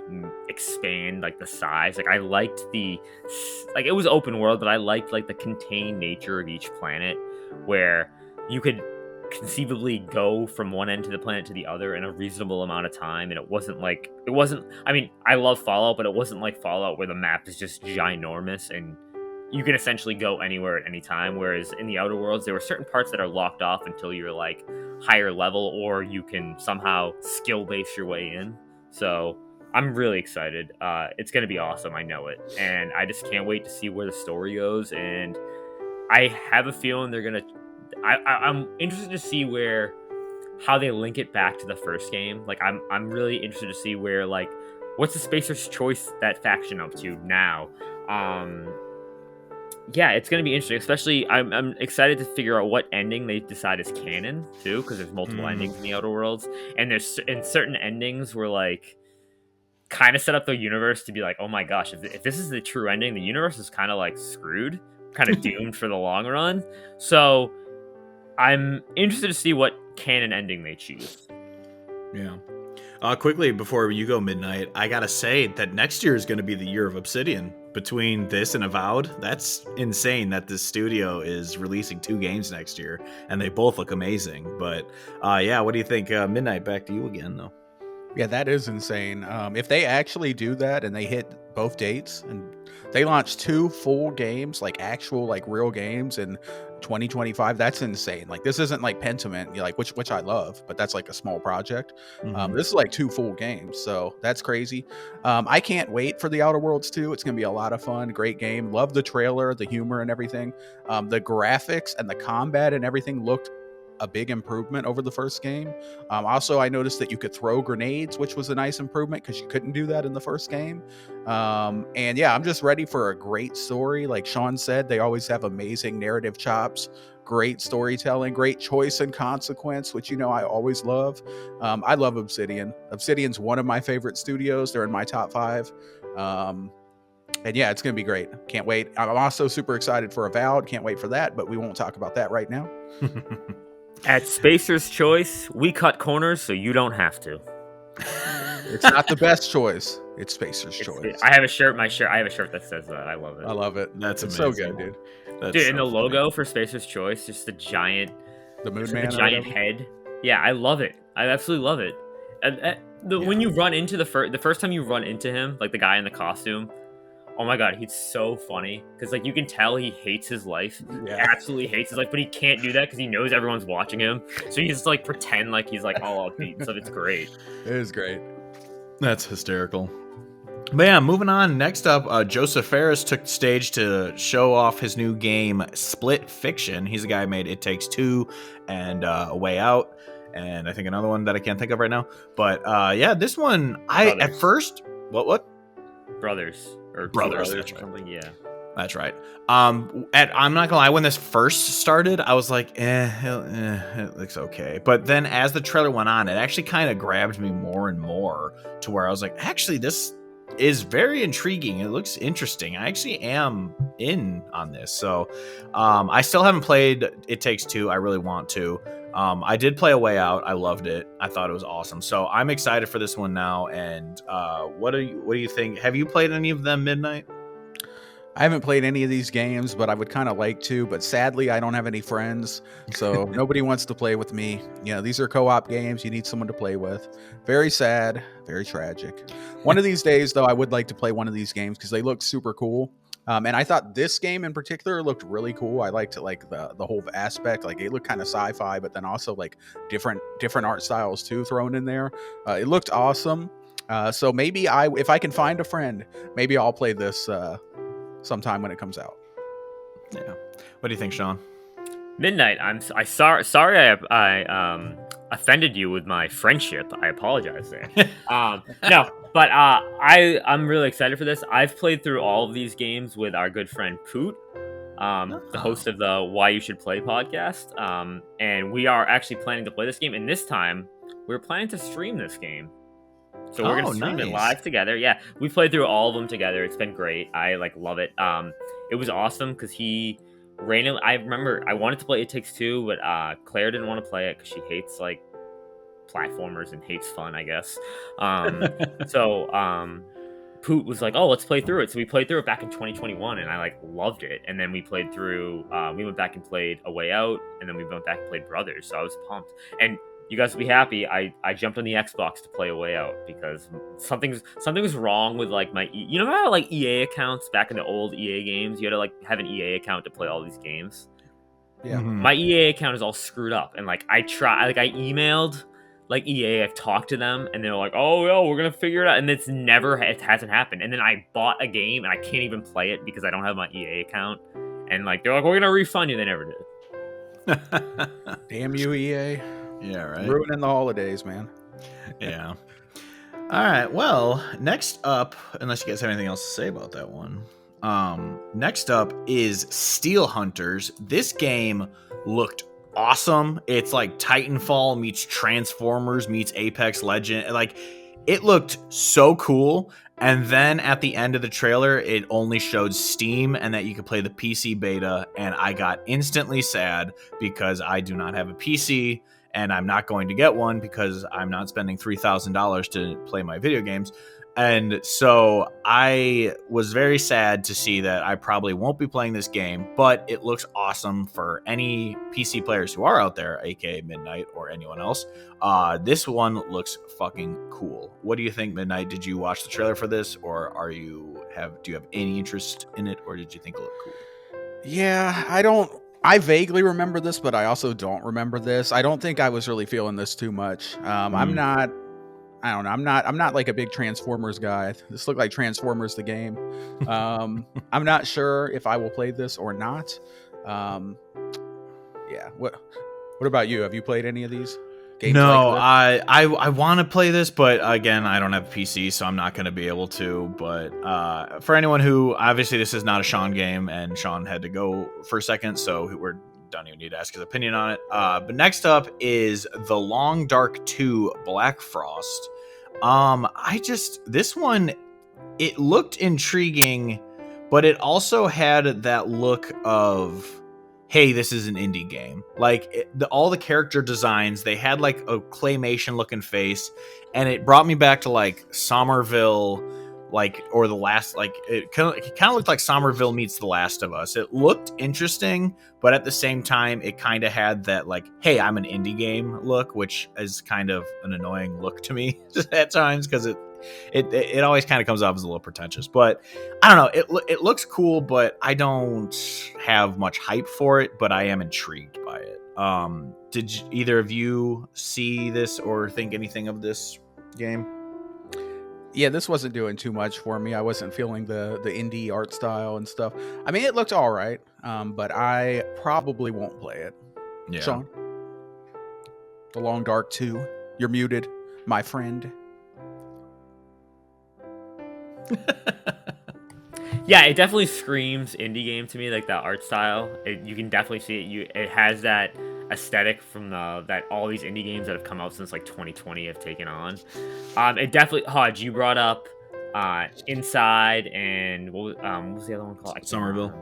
expand like the size. Like, I liked it was open world, but I liked like the contained nature of each planet, where you could conceivably go from one end of the planet to the other in a reasonable amount of time. And it wasn't. I mean, I love Fallout, but it wasn't like Fallout where the map is just ginormous and you can essentially go anywhere at any time. Whereas in the Outer Worlds, there were certain parts that are locked off until you're like higher level, or you can somehow skill base your way in. So I'm really excited. It's going to be awesome. I know it. And I just can't wait to see where the story goes. And I have a feeling they're going to, I'm interested to see how they link it back to the first game. Like, I'm really interested to see where, like, what's the Spacer's Choice, that faction, up to now? Yeah, it's going to be interesting. Especially, I'm excited to figure out what ending they decide is canon too, because there's multiple endings in the Outer Worlds, and there's certain endings where, like, kind of set up the universe to be like, oh my gosh, if this is the true ending, the universe is kind of like screwed, kind of doomed for the long run. So I'm interested to see what canon ending they choose. Yeah. Quickly, before you go, Midnight, I gotta say that next year is going to be the year of Obsidian. Between this and Avowed, that's insane that this studio is releasing 2 games next year, and they both look amazing. But yeah, what do you think? Midnight, back to you again, though. Yeah, that is insane. If they actually do that and they hit both dates and they launch 2 full games, like actual, like real games in 2025, that's insane. Like, this isn't like Pentiment, like which I love, but that's like a small project. This is like 2 full games, so that's crazy. I can't wait for the Outer Worlds 2. It's gonna be a lot of fun. Great game. Love the trailer, the humor and everything. The graphics and the combat and everything looked a big improvement over the first game. Also, I noticed that you could throw grenades, which was a nice improvement because you couldn't do that in the first game. And yeah, I'm just ready for a great story. Like Sean said, they always have amazing narrative chops, great storytelling, great choice and consequence, which, you know, I always love. I love Obsidian. Obsidian's one of my favorite studios. They're in my top 5. And yeah, it's going to be great. Can't wait. I'm also super excited for Avowed. Can't wait for that, but we won't talk about that right now. At Spacer's Choice, we cut corners so you don't have to. It's not the best choice. It's Spacer's Choice. I have a shirt. I have a shirt that says that. I love it. I love it. That's it's amazing. So good, dude. Dude, and the logo for Spacer's Choice, just the moon man, giant head. Yeah, I love it. I absolutely love it. When you run into the first time you run into him, like the guy in the costume, oh my god, he's so funny because like you can tell he hates his life. He Yeah, absolutely hates his life, but he can't do that because he knows everyone's watching him. So he just like pretend like he's like all upbeat and stuff. It's great. it is great. That's hysterical. But yeah, moving on. Next up, Joseph Ferris took the stage to show off his new game, Split Fiction. He's the guy who made It Takes Two and A Way Out, and I think another one that I can't think of right now. But yeah, this one, Brothers. at first, what? Brothers or Brothers, Two that's or right. something. Yeah. That's right. I'm not gonna lie. When this first started, I was like, it looks okay. But then, as the trailer went on, it actually kind of grabbed me more and more to where I was like, actually, this is very intriguing. It looks interesting. I actually am in on this. So, I still haven't played It Takes Two. I really want to. I did play A Way Out. I loved it. I thought it was awesome. So I'm excited for this one now. And what do you think? Have you played any of them, Midnight? I haven't played any of these games, but I would kind of like to. But sadly, I don't have any friends, so nobody wants to play with me. You know, these are co-op games. You need someone to play with. Very sad, very tragic. One of these days, though, I would like to play one of these games because they look super cool. And I thought this game in particular looked really cool. I liked like the whole aspect. Like it looked kind of sci-fi, but then also like different art styles too thrown in there. It looked awesome. So maybe if I can find a friend, maybe I'll play this sometime when it comes out. Yeah. What do you think, Sean? Midnight. Sorry I offended you with my friendship. I apologize there. No, but I'm really excited for this. I've played through all of these games with our good friend Poot, the host of the Why You Should Play podcast. And we are actually planning to play this game. And this time, we're planning to stream this game. So we're gonna stream it live together. Yeah, we played through all of them together. It's been great. I love it. It was awesome because he randomly. I remember I wanted to play It Takes Two, but Claire didn't want to play it because she hates like platformers and hates fun, I guess. So Poot was like, "Oh, let's play through it." So we played through it back in 2021, and I loved it. And then we played through. We went back and played A Way Out, and then we went back and played Brothers. So I was pumped. And you guys will be happy. I jumped on the Xbox to play A Way Out because something was wrong with like my you know how like EA accounts back in the old EA games, you had to like have an EA account to play all these games. Yeah. Mm-hmm. My EA account is all screwed up, and like I emailed like EA, I've talked to them, and they're like, "Oh, yeah, we're gonna figure it out," and it hasn't happened. And then I bought a game, and I can't even play it because I don't have my EA account. And like they're like, "We're gonna refund you." They never did. Damn you, EA. Yeah, right. Ruining the holidays, man. Yeah. All right. Well, next up, unless you guys have anything else to say about that one, next up is Steel Hunters. This game looked awesome. It's like Titanfall meets Transformers meets Apex Legend. Like, it looked so cool. And then at the end of the trailer, it only showed Steam and that you could play the PC beta. And I got instantly sad because I do not have a PC. And I'm not going to get one because I'm not spending $3,000 to play my video games. And so I was very sad to see that I probably won't be playing this game, but it looks awesome for any PC players who are out there, aka Midnight or anyone else. This one looks fucking cool. What do you think, Midnight? Did you watch the trailer for this, or do you have any interest in it, or did you think it looked cool? Yeah, I vaguely remember this, but I also don't remember this. I don't think I was really feeling this too much. I'm not like a big Transformers guy. This looked like Transformers the game. I'm not sure if I will play this or not. Yeah. What about you? Have you played any of these games? No, like I want to play this, but again, I don't have a PC, so I'm not going to be able to. But for anyone who, obviously this is not a Sean game, and Sean had to go for a second, so don't even need to ask his opinion on it. But next up is The Long Dark 2 Black Frost. This one, it looked intriguing, but it also had that look of, hey, this is an indie game. Like, all the character designs, they had like a claymation looking face, and it brought me back to like Somerville, or the last, like it kind of looked like Somerville meets The Last of Us. It looked interesting, but at the same time, it kind of had that like, hey, I'm an indie game look, which is kind of an annoying look to me at times because it always kind of comes off as a little pretentious. But I don't know, it looks cool, but I don't have much hype for it. But I am intrigued by it. Did either of you see this or think anything of this game? Yeah, this wasn't doing too much for me. I wasn't feeling the indie art style and stuff. I mean, it looked all right, but I probably won't play it. Yeah. Sean? The Long Dark 2. You're muted, my friend. Yeah, it definitely screams indie game to me, like that art style. You can definitely see it. It has that aesthetic from that all these indie games that have come out since like 2020 have taken on. It definitely, Hodge, you brought up Inside and what was the other one called? Somerville.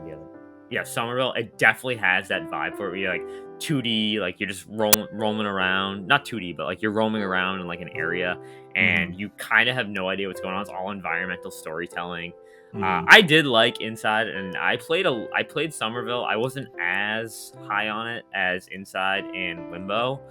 Yeah, Somerville. It definitely has that vibe for it. Where you're like 2D, like you're just roaming around. Not 2D, but like you're roaming around in like an area, and you kind of have no idea what's going on. It's all environmental storytelling. I did like Inside, and I played Somerville. I wasn't as high on it as Inside and Limbo,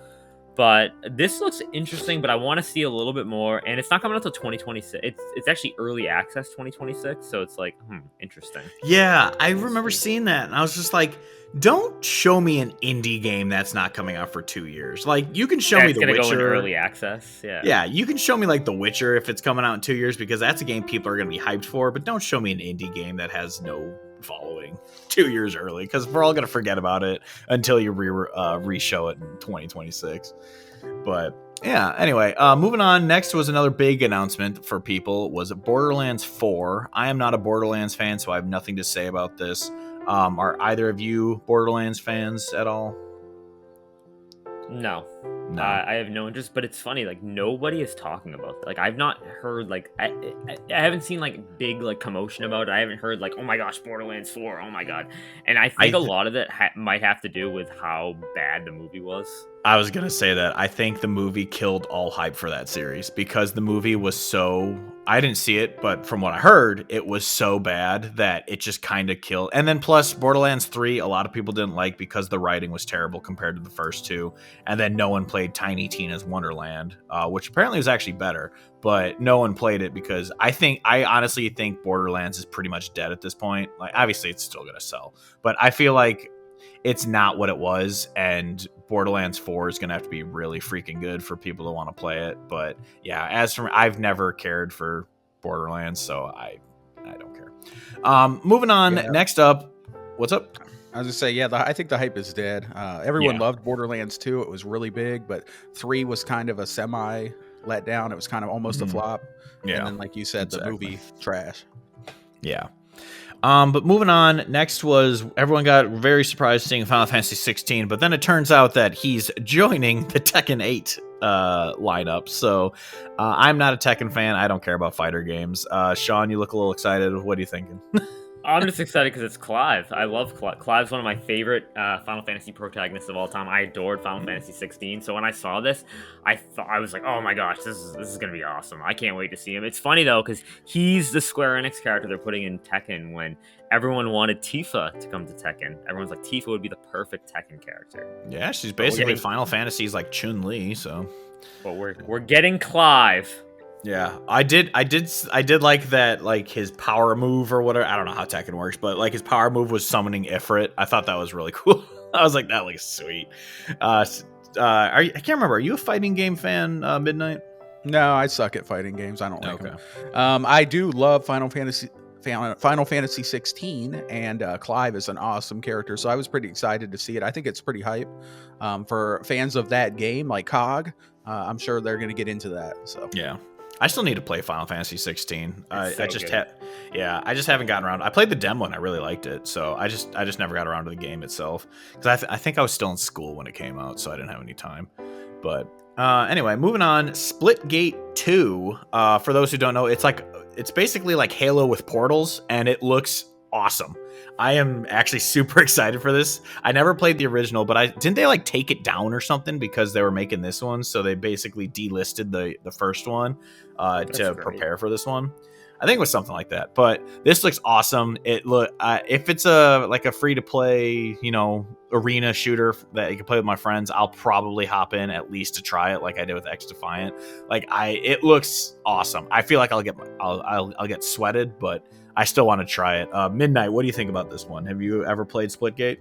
but this looks interesting. But I want to see a little bit more, and it's not coming out till 2026. It's actually early access 2026, so it's like interesting. Yeah, I remember seeing that, and I was just like, don't show me an indie game that's not coming out for 2 years. Like, you can show me The Witcher. Go in early access. Yeah, you can show me like The Witcher if it's coming out in 2 years, because that's a game people are going to be hyped for. But don't show me an indie game that has no following 2 years early, because we're all going to forget about it until you re-show it in 2026. But yeah, anyway, moving on. Next was another big announcement for people, was Borderlands 4. I am not a Borderlands fan, so I have nothing to say about this. Are either of you Borderlands fans at all? No. I have no interest, but it's funny, like nobody is talking about it. Like I've not heard, like I haven't seen like big like commotion about it. I haven't heard like, oh my gosh, Borderlands 4, oh my god. And I think a lot of it might have to do with how bad the movie was. I was gonna say that I think the movie killed all hype for that series, because the movie was so, I didn't see it, but from what I heard, it was so bad that it just kind of killed. And then plus Borderlands 3, a lot of people didn't like because the writing was terrible compared to the first two. And then no one played Tiny Tina's Wonderland, which apparently was actually better, but no one played it because I honestly think Borderlands is pretty much dead at this point. Like, obviously it's still gonna sell, but I feel like it's not what it was, and Borderlands 4 is going to have to be really freaking good for people to want to play it. But yeah, as for me, I've never cared for Borderlands, so I don't care. Moving on, next up, what's up? I was going to say, yeah, I think the hype is dead. Everyone loved Borderlands 2. It was really big, but 3 was kind of a semi letdown. It was kind of almost a flop. Yeah. And then, like you said, the movie, trash. Yeah. But moving on, next was, everyone got very surprised seeing Final Fantasy 16, but then it turns out that he's joining the Tekken 8 lineup. So I'm not a Tekken fan. I don't care about fighter games. Sean, you look a little excited. What are you thinking? I'm just excited because it's Clive. I love Clive. Clive's one of my favorite Final Fantasy protagonists of all time. I adored Final Fantasy 16. So when I saw this, I was like, oh my gosh, this is gonna be awesome. I can't wait to see him. It's funny though, because he's the Square Enix character they're putting in Tekken when everyone wanted Tifa to come to Tekken. Everyone's like, Tifa would be the perfect Tekken character. Yeah, she's basically Final Fantasy's like Chun-Li. So, but we're getting Clive. Yeah, I did like that, like his power move or whatever. I don't know how Tekken works, but like his power move was summoning Ifrit. I thought that was really cool. I was like, that looks sweet. I can't remember. Are you a fighting game fan, Midnight? No, I suck at fighting games. I don't like them. I do love Final Fantasy 16, and Clive is an awesome character, so I was pretty excited to see it. I think it's pretty hype for fans of that game, like COG. I'm sure they're going to get into that. So yeah. I still need to play Final Fantasy 16. I just haven't gotten around. I played the demo and I really liked it, so I just never got around to the game itself, because I think I was still in school when it came out, so I didn't have any time. But anyway, moving on. Splitgate 2. For those who don't know, it's basically like Halo with portals, and it looks awesome. I am actually super excited for this. I never played the original, but didn't they like take it down or something because they were making this one? So they basically delisted the first one to prepare for this one. I think it was something like that. But this looks awesome. If it's a free to play, arena shooter that you can play with my friends, I'll probably hop in at least to try it, like I did with X Defiant. It looks awesome. I feel like I'll get sweated, but I still want to try it. Midnight, what do you think about this one? Have you ever played Splitgate?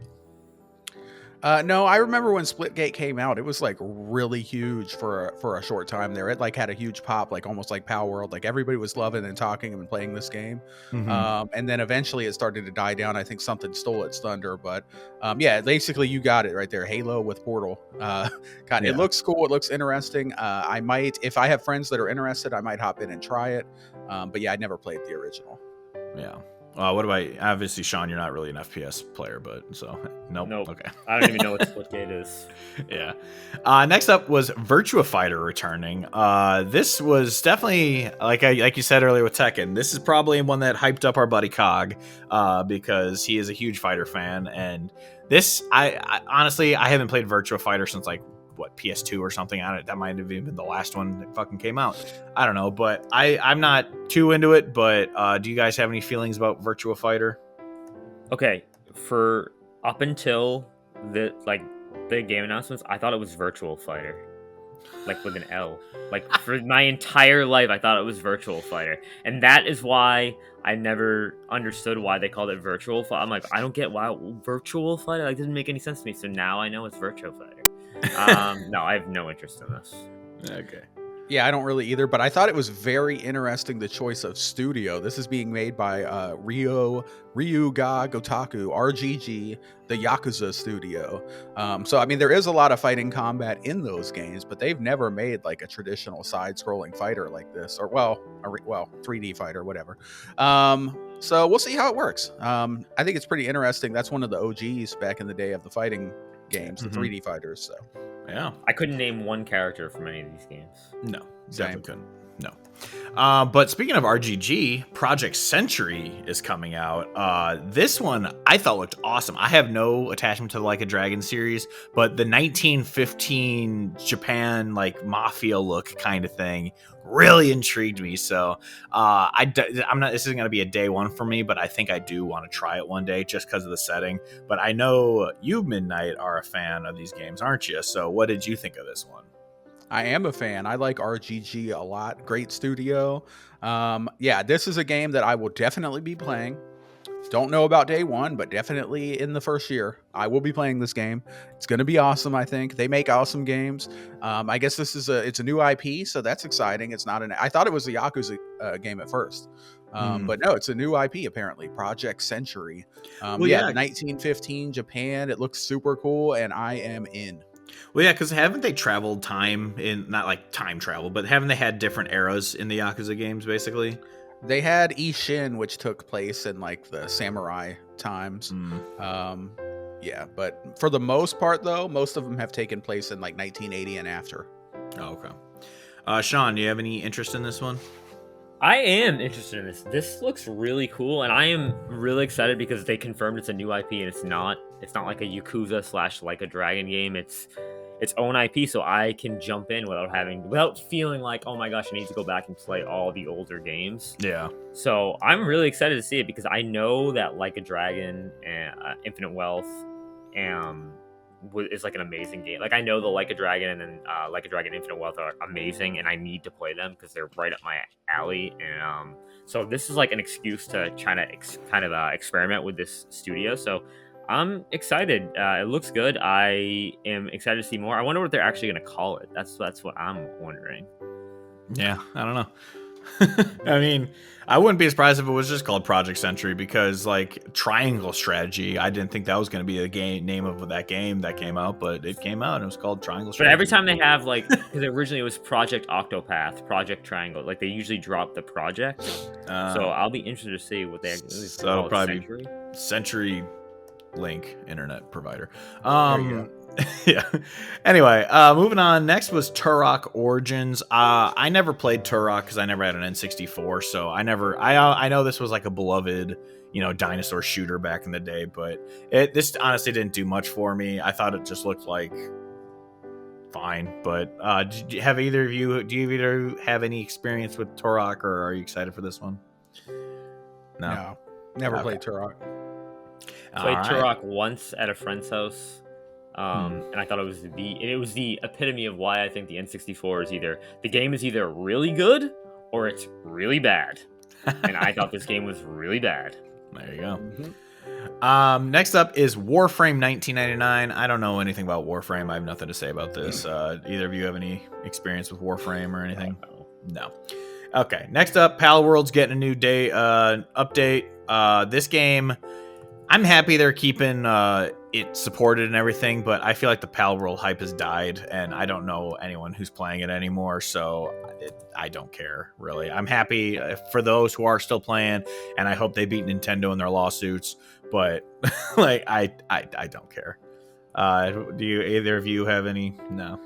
No, I remember when Splitgate came out, it was like really huge for a short time there. It like had a huge pop, like almost like Palworld. Like everybody was loving and talking and playing this game. Mm-hmm. And then eventually it started to die down. I think something stole its thunder, but yeah, basically you got it right there. Halo with Portal. It looks cool. It looks interesting. I might, if I have friends that are interested, I might hop in and try it. But yeah, I never played the original. Yeah. What about, obviously, Sean, you're not really an FPS player, but so, nope. Okay. I don't even know what Splitgate is. Yeah. Next up was Virtua Fighter returning. This was definitely, like you said earlier with Tekken, this is probably one that hyped up our buddy Cog, because he is a huge fighter fan, and this, I honestly, I haven't played Virtua Fighter since PS2 or something. That might have even been the last one that fucking came out. I don't know, but I'm not too into it. But do you guys have any feelings about Virtua Fighter? Okay, for up until the game announcements, I thought it was Virtual Fighter, like with an L. Like for my entire life, I thought it was Virtual Fighter, and that is why I never understood why they called it Virtual Fighter. I'm like, I don't get why Virtual Fighter. Like, doesn't make any sense to me. So now I know it's Virtual Fighter. No, I have no interest in this. Okay. Yeah, I don't really either, but I thought it was very interesting, the choice of studio. This is being made by Ryuga Gotoku, RGG, the Yakuza studio. So, I mean, there is a lot of fighting combat in those games, but they've never made like a traditional side-scrolling fighter like this, or 3D fighter, whatever. So we'll see how it works. I think it's pretty interesting. That's one of the OGs back in the day of the fighting games, the 3D fighters. So yeah, I couldn't name one character from any of these games. No, definitely couldn't. No. But speaking of RGG, Project Century is coming out. This one I thought looked awesome. I have no attachment to the Like a Dragon series, but the 1915 Japan mafia look kind of thing really intrigued me. So I'm not. This isn't going to be a day one for me, but I think I do want to try it one day just because of the setting. But I know you, Midnight, are a fan of these games, aren't you? So what did you think of this one? I am a fan. I like RGG a lot. Great studio. Yeah, this is a game that I will definitely be playing. Don't know about day one, but definitely in the first year, I will be playing this game. It's going to be awesome, I think. They make awesome games. I guess it's a new IP, so that's exciting. It's not I thought it was a Yakuza game at first. But no, it's a new IP, apparently. Project Century. The 1915 Japan. It looks super cool, and I am in. Well, yeah, because haven't they traveled time not like time travel, but haven't they had different eras in the Yakuza games, basically? They had Ishin, which took place in the samurai times. Yeah, but for the most part, though, most of them have taken place in 1980 and after. Oh, okay. Sean, do you have any interest in this one? I am interested in this. This looks really cool, and I am really excited because they confirmed it's a new IP, and it's not like a Yakuza / Like a Dragon game. It's its own IP, so I can jump in without feeling like, oh my gosh, I need to go back and play all the older games. Yeah. So I'm really excited to see it because I know that Like a Dragon and Infinite Wealth is an amazing game. I know the Like a Dragon and then Like a Dragon Infinite Wealth are amazing, and I need to play them because they're right up my alley. And so this is an excuse to try to experiment with this studio. So I'm excited. It looks good. I am excited to see more. I wonder what they're actually going to call it. That's what I'm wondering. Yeah, I don't know. I mean, I wouldn't be surprised if it was just called Project Century because Triangle Strategy, I didn't think that was going to be the name of that game that came out, but it came out and it was called Triangle Strategy. But every time they have because originally it was Project Octopath, Project Triangle, they usually drop the project. So I'll be interested to see what they call it. Probably Century. Century Link internet provider. Yeah. Anyway, moving on. Next was Turok Origins. I never played Turok because I never had an N64, so I know this was a beloved, dinosaur shooter back in the day, but this honestly didn't do much for me. I thought it just looked fine. But do you have any experience with Turok, or are you excited for this one? No, never Okay. played Turok. Played All right. Turok once at a friend's house, and I thought it was the epitome of why I think the N64 is the game is either really good or it's really bad, and I thought this game was really bad. There you go. Mm-hmm. Next up is Warframe 1999. I don't know anything about Warframe. I have nothing to say about this. Either of you have any experience with Warframe or anything? No. Okay. Next up, Palworld's getting a new day update. This game, I'm happy they're keeping it supported and everything, but I feel like the Palworld hype has died, and I don't know anyone who's playing it anymore, so I don't care, really. I'm happy for those who are still playing, and I hope they beat Nintendo in their lawsuits, but like I don't care. Do either of you have any? No.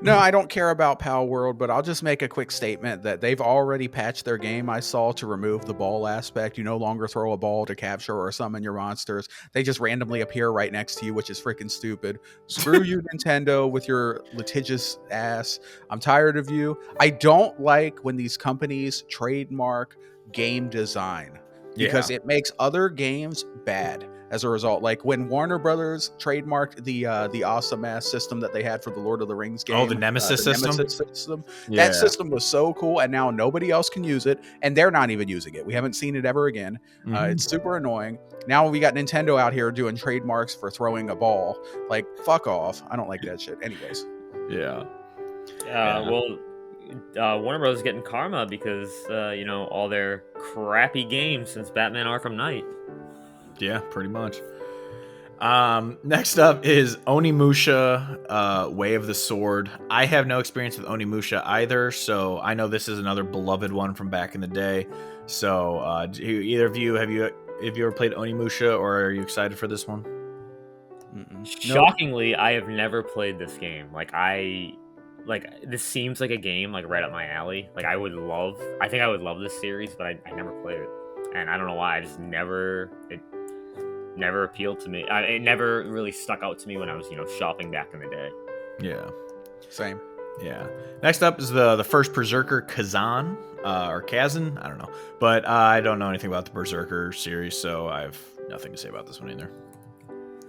No, I don't care about Palworld, but I'll just make a quick statement that they've already patched their game, I saw, to remove the ball aspect. You no longer throw a ball to capture or summon your monsters. They just randomly appear right next to you, which is freaking stupid. Screw you, Nintendo, with your litigious ass. I'm tired of you. I don't like when these companies trademark game design because it makes other games bad. As a result, like when Warner Brothers trademarked the awesome ass system that they had for the Lord of the Rings game, Oh, the Nemesis system. Nemesis system. That system was so cool, and now nobody else can use it, and they're not even using it. We haven't seen it ever again. It's super annoying. Now we got Nintendo out here doing trademarks for throwing a ball. Like, fuck off. I don't like that shit. Anyways. Well, Warner Bros. Is getting karma because all their crappy games since Batman Arkham Knight. Yeah, pretty much. Next up is Onimusha, Way of the Sword. I have no experience with Onimusha either, so I know this is another beloved one from back in the day. So, either of you have you ever played Onimusha, or are you excited for this one? Shockingly, I have never played this game. This seems like a game like right up my alley. Like I think I would love this series, but I never played it, and I don't know why. It never appealed to me. It never really stuck out to me when I was shopping back in the day. Yeah, same. Yeah. Next up is the first Berserker, Khazan or Khazan. I don't know, but I don't know anything about the Berserker series, so I have nothing to say about this one either.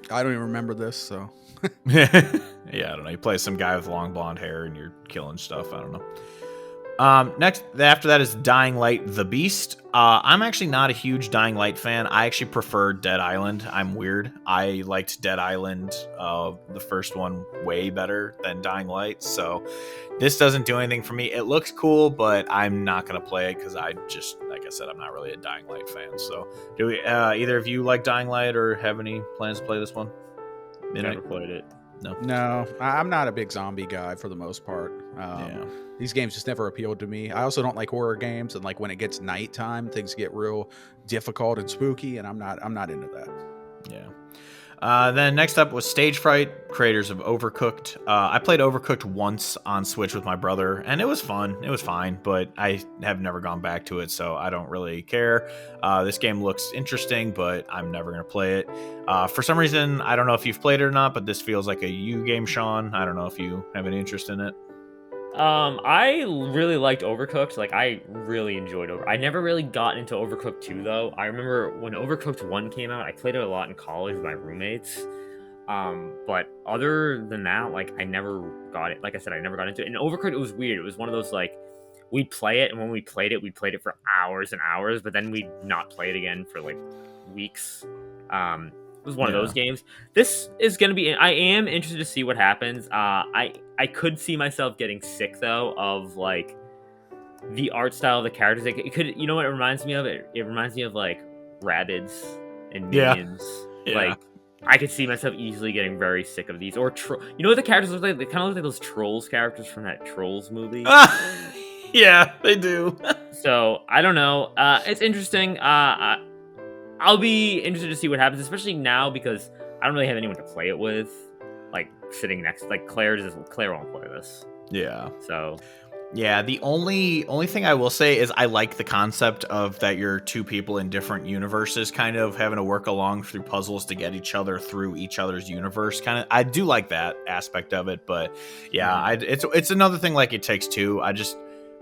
I don't even remember this, so. Yeah, I don't know. You play some guy with long blonde hair and you're killing stuff. I don't know. Next, after that is Dying Light: The Beast. I'm actually not a huge Dying Light fan. I actually prefer Dead Island. I'm weird. I liked Dead Island, the first one, way better than Dying Light. So this doesn't do anything for me. It looks cool, but I'm not going to play it because I just, like I said, I'm not really a Dying Light fan. So do we, either of you like Dying Light or have any plans to play this one? Never played it. No, I'm not a big zombie guy for the most part. These games just never appealed to me. I also don't like horror games, and like when it gets nighttime, things get real difficult and spooky, and I'm not into that. Yeah. Then next up was Stage Fright, creators of Overcooked. I played Overcooked once on Switch with my brother, and it was fun. It was fine, but I have never gone back to it, so I don't really care. This game looks interesting, but I'm never going to play it. For some reason, I don't know if you've played it or not, but this feels like a you game, Sean. I don't know if you have any interest in it. I really liked Overcooked. Like, I really enjoyed I never really got into Overcooked 2, though. I remember when Overcooked 1 came out, I played it a lot in college with my roommates. But other than that, like, I never got it. Like I said, I never got into it. And Overcooked, it was weird. It was one of those, like, we'd play it, and when we played it for hours and hours, but then we'd not play it again for, like, weeks. It was one of those games. This is going to be... I am interested to see what happens. I could see myself getting sick, though, of, like, the art style of the characters. Like, it could... You know what it reminds me of? It reminds me of, like, Rabbids and Minions. Yeah. Like, I could see myself easily getting very sick of these. Or... You know what the characters look like? They kind of look like those Trolls characters from that Trolls movie. Yeah, they do. So, I don't know. It's interesting. I'll be interested to see what happens, especially now because I don't really have anyone to play it with. Like, sitting next, like, Claire won't play this. Yeah. So, yeah, the only thing I will say is I like the concept of that you're two people in different universes kind of having to work along through puzzles to get each other through each other's universe. Kind of, I do like that aspect of it, but yeah, it's another thing like It Takes Two.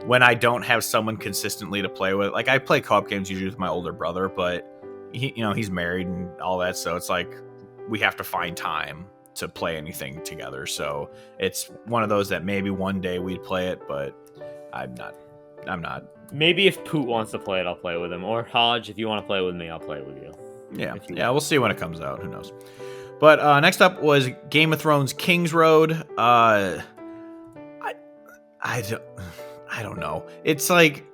when I don't have someone consistently to play with. Like I play co-op games usually with my older brother, but he's married and all that, so it's like we have to find time to play anything together. So it's one of those that maybe one day we'd play it, but I'm not. Maybe if Poot wants to play it, I'll play with him. Or Hodge, if you want to play with me, I'll play with you. Yeah, we'll see when it comes out. Who knows? But next up was Game of Thrones Kingsroad. I don't know. It's like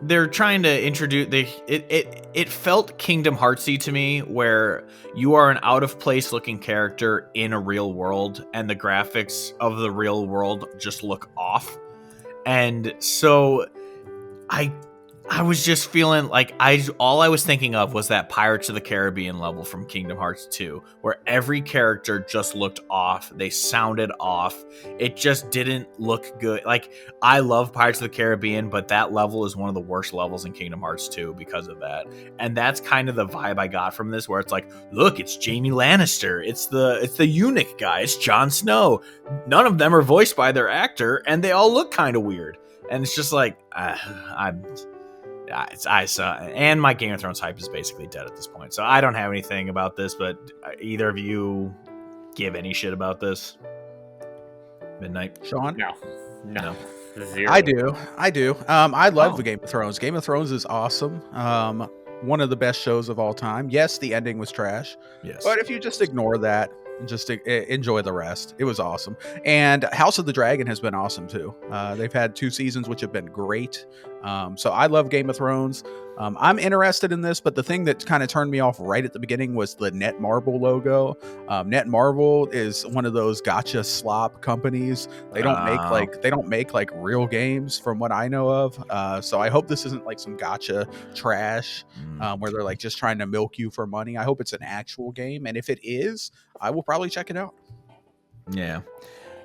they're trying to introduce it felt Kingdom Heartsy to me, where you are an out of place looking character in a real world and the graphics of the real world just look off. And so I was just feeling like all I was thinking of was that Pirates of the Caribbean level from Kingdom Hearts 2, where every character just looked off. They sounded off. It just didn't look good. Like, I love Pirates of the Caribbean, but that level is one of the worst levels in Kingdom Hearts 2 because of that. And that's kind of the vibe I got from this, where it's like, look, it's Jaime Lannister. It's the eunuch guy. It's Jon Snow. None of them are voiced by their actor, and they all look kind of weird. And it's just like, and my Game of Thrones hype is basically dead at this point. So I don't have anything about this, but either of you give any shit about this? Midnight? Sean? No. Zero. I do. I love the Game of Thrones. Game of Thrones is awesome. One of the best shows of all time. Yes, the ending was trash. Yes. But if you just ignore that and just enjoy the rest, it was awesome. And House of the Dragon has been awesome too. They've had 2 seasons which have been great. So I love Game of Thrones. I'm interested in this, but the thing that kind of turned me off right at the beginning was the Netmarble logo. Netmarble is one of those gotcha slop companies. They don't make like real games from what I know of. So I hope this isn't like some gotcha trash where they're like just trying to milk you for money. I hope it's an actual game, and if it is, I will probably check it out. Yeah,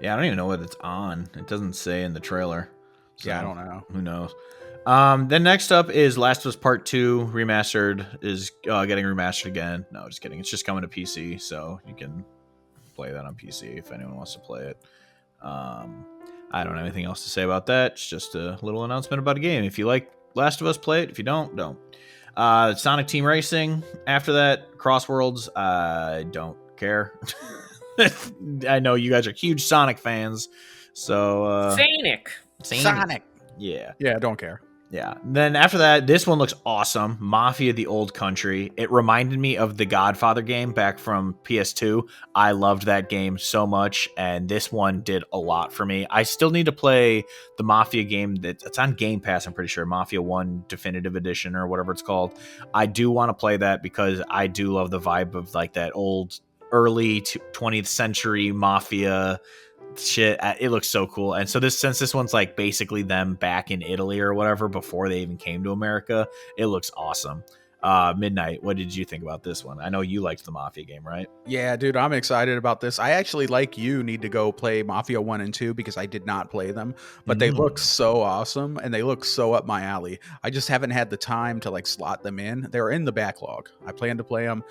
I don't even know what it's on. It doesn't say in the trailer. So yeah, I don't know. Who knows? Then next up is Last of Us Part 2 Remastered is getting remastered again. No, just kidding. It's just coming to PC, so you can play that on PC if anyone wants to play it. I don't have anything else to say about that. It's just a little announcement about a game. If you like Last of Us, play it. If you don't. Sonic Team Racing. After that, Crossworlds. I don't care. I know you guys are huge Sonic fans, so Sonic. Yeah, I don't care. Yeah. Then after that, this one looks awesome. Mafia: The Old Country. It reminded me of the Godfather game back from PS2. I loved that game so much, and this one did a lot for me. I still need to play the Mafia game it's on Game Pass, I'm pretty sure. Mafia 1 Definitive Edition or whatever it's called. I do want to play that because I do love the vibe of like that old early 20th century Mafia shit. It looks so cool. And so since this one's like basically them back in Italy or whatever before they even came to America, it looks awesome. Midnight, what did you think about this one? I know you liked the Mafia game, right? Yeah, dude, I'm excited about this. I actually, like you, need to go play Mafia 1 and 2 because I did not play them, but they look so awesome and they look so up my alley. I just haven't had the time to like slot them in. They're in the backlog. I plan to play them.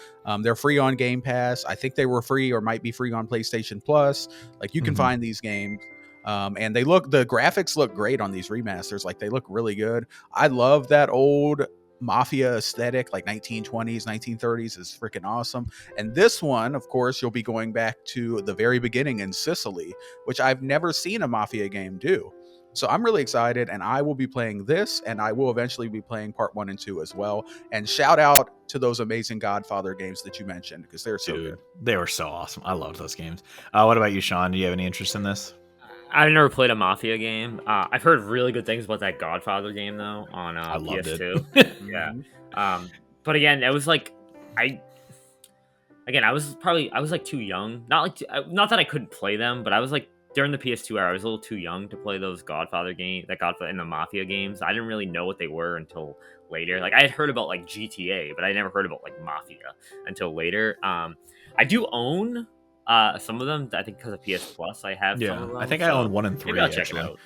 They're free on Game Pass. I think they were free or might be free on PlayStation Plus. Like you can find these games. And the graphics look great on these remasters. Like they look really good. I love that old Mafia aesthetic, like 1920s, 1930s is freaking awesome. And this one, of course, you'll be going back to the very beginning in Sicily, which I've never seen a Mafia game do. So I'm really excited, and I will be playing this, and I will eventually be playing part 1 and 2 as well. And shout out to those amazing Godfather games that you mentioned, because they're so good. They were so awesome. I loved those games. What about you, Sean? Do you have any interest in this? I've never played a Mafia game. I've heard really good things about that Godfather game though on PS2. Yeah. But again, it was like I was like too young. Not that I couldn't play them, but I was like during the PS2 era, I was a little too young to play those Godfather games, and the Mafia games. I didn't really know what they were until later. Like I had heard about like GTA, but I never heard about like Mafia until later. I do own some of them, I think, because of PS Plus. I have some of them. I think I own 1 and 3. I'll check it out.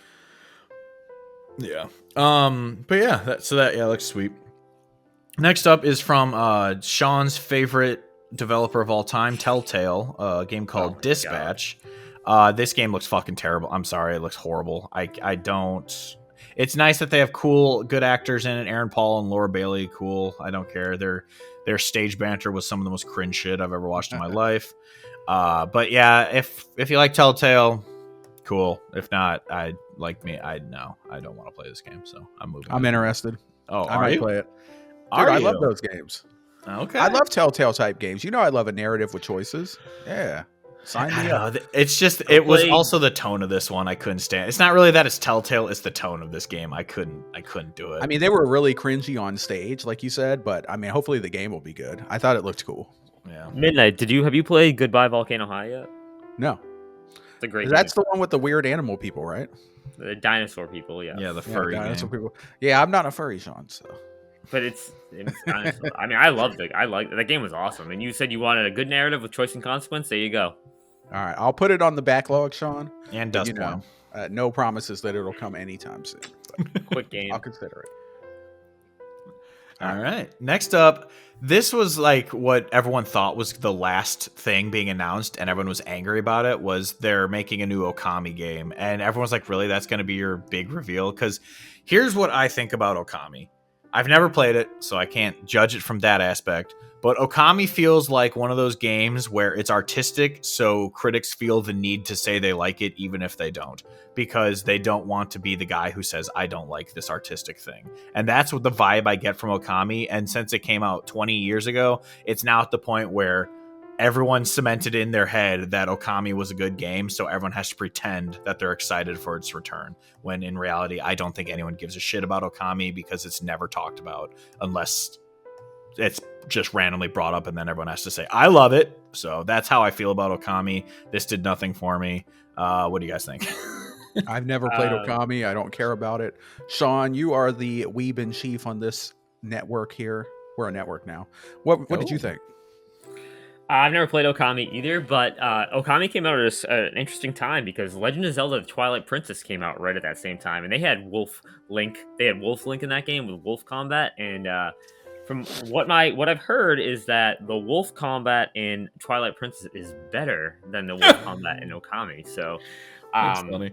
Yeah. But yeah, that looks sweet. Next up is from Sean's favorite developer of all time, Telltale, a game called Dispatch. This game looks fucking terrible. I'm sorry, it looks horrible. it's nice that they have cool, good actors in it. Aaron Paul and Laura Bailey, cool. I don't care. Their stage banter was some of the most cringe shit I've ever watched in my life. But yeah, if you like Telltale, cool. If not, I don't want to play this game, so I'm moving. I'm interested. Oh, I might play it. Dude, I love those games. Okay. I love Telltale type games. You know, I love a narrative with choices. Yeah. Sign me up. It's just, it was also the tone of this one I couldn't stand. It's not really that it's Telltale, it's the tone of this game. I couldn't do it. I mean, they were really cringy on stage, like you said, but I mean, hopefully the game will be good. I thought it looked cool. Yeah. Midnight, have you played Goodbye Volcano High yet? No. It's a great That's game. the one with the weird animal people, right? The dinosaur people, yeah. Yeah, the furry dinosaur game. people. Yeah, I'm not a furry, Sean, so. But it's dinosaur. I mean, I loved it. That game was awesome. And you said you wanted a good narrative with choice and consequence. There you go. All right, I'll put it on the backlog, Sean. And but, Dustborn. No promises that it'll come anytime soon. Quick game. I'll consider it. All right. Next up, this was like what everyone thought was the last thing being announced, and everyone was angry about it, was they're making a new Okami game. And everyone's like, really? That's going to be your big reveal? Because here's what I think about Okami. I've never played it, so I can't judge it from that aspect. But Okami feels like one of those games where it's artistic, so critics feel the need to say they like it even if they don't, because they don't want to be the guy who says, I don't like this artistic thing. And that's what the vibe I get from Okami. And since it came out 20 years ago, it's now at the point where everyone cemented in their head that Okami was a good game, so everyone has to pretend that they're excited for its return, when in reality, I don't think anyone gives a shit about Okami because it's never talked about unless it's just randomly brought up and then everyone has to say, I love it. So that's how I feel about Okami. This did nothing for me. What do you guys think? I've never played Okami. I don't care about it. Sean, you are the weeb in chief on this network here. We're a network now. What did you think? I've never played Okami either, but Okami came out at an interesting time because Legend of Zelda: The Twilight Princess came out right at that same time, and they had Wolf Link. They had Wolf Link in that game with wolf combat, and from what I've heard is that the wolf combat in Twilight Princess is better than the wolf combat in Okami. So, That's funny.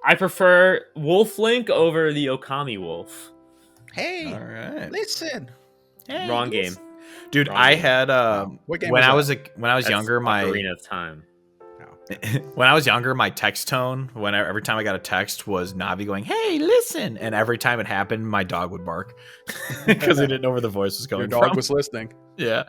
I prefer Wolf Link over the Okami Wolf. Hey, all right. Listen. Hey, wrong game. Dude, I had what game when I was That's younger, my Ocarina of Time. when I was younger, my text tone, every time I got a text, was Navi going, "Hey, listen!" And every time it happened, my dog would bark because I didn't know where the voice was coming Your dog from. was listening. Yeah,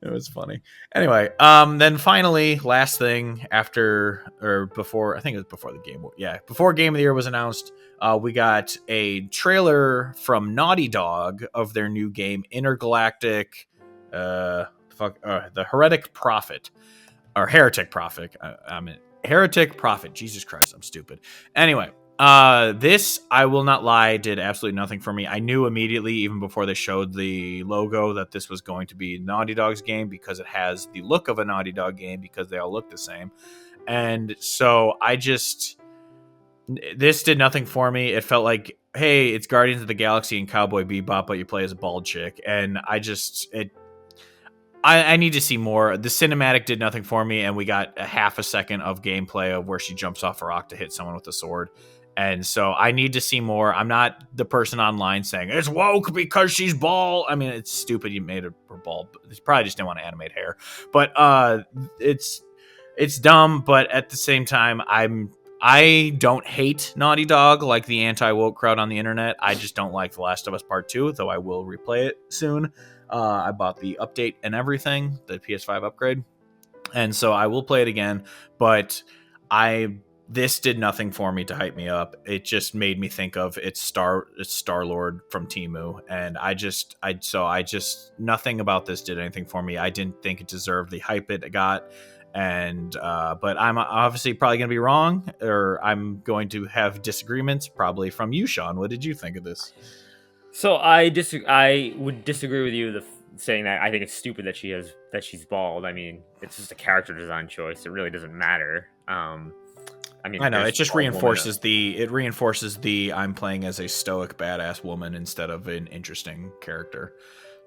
it was funny. Anyway, then finally, last thing after or before, I think it was before the game. Yeah, before Game of the Year was announced, we got a trailer from Naughty Dog of their new game, Intergalactic. The Heretic Prophet. Or Heretic Prophet. Heretic Prophet. Jesus Christ, I'm stupid. Anyway, this, I will not lie, did absolutely nothing for me. I knew immediately, even before they showed the logo, that this was going to be Naughty Dog's game because it has the look of a Naughty Dog game because they all look the same. And so this did nothing for me. It felt like, hey, it's Guardians of the Galaxy and Cowboy Bebop, but you play as a bald chick. And I need to see more. The cinematic did nothing for me, and we got a half a second of gameplay of where she jumps off a rock to hit someone with a sword. And so I need to see more. I'm not the person online saying, it's woke because she's bald. I mean, it's stupid you made her bald. They probably just didn't want to animate hair. But it's dumb, but at the same time, I don't hate Naughty Dog like the anti-woke crowd on the internet. I just don't like The Last of Us Part 2, though I will replay it soon. I bought the update and everything, the PS5 upgrade, and so I will play it again. But this did nothing for me to hype me up. It just made me think of it's Star-Lord from Temu, and I just nothing about this did anything for me. I didn't think it deserved the hype it got, and but I'm obviously probably going to be wrong, or I'm going to have disagreements probably from you, Sean. What did you think of this? So I would disagree with you saying that I think it's stupid that she's bald. I mean, it's just a character design choice. It really doesn't matter. I know it just reinforces the I'm playing as a stoic badass woman instead of an interesting character.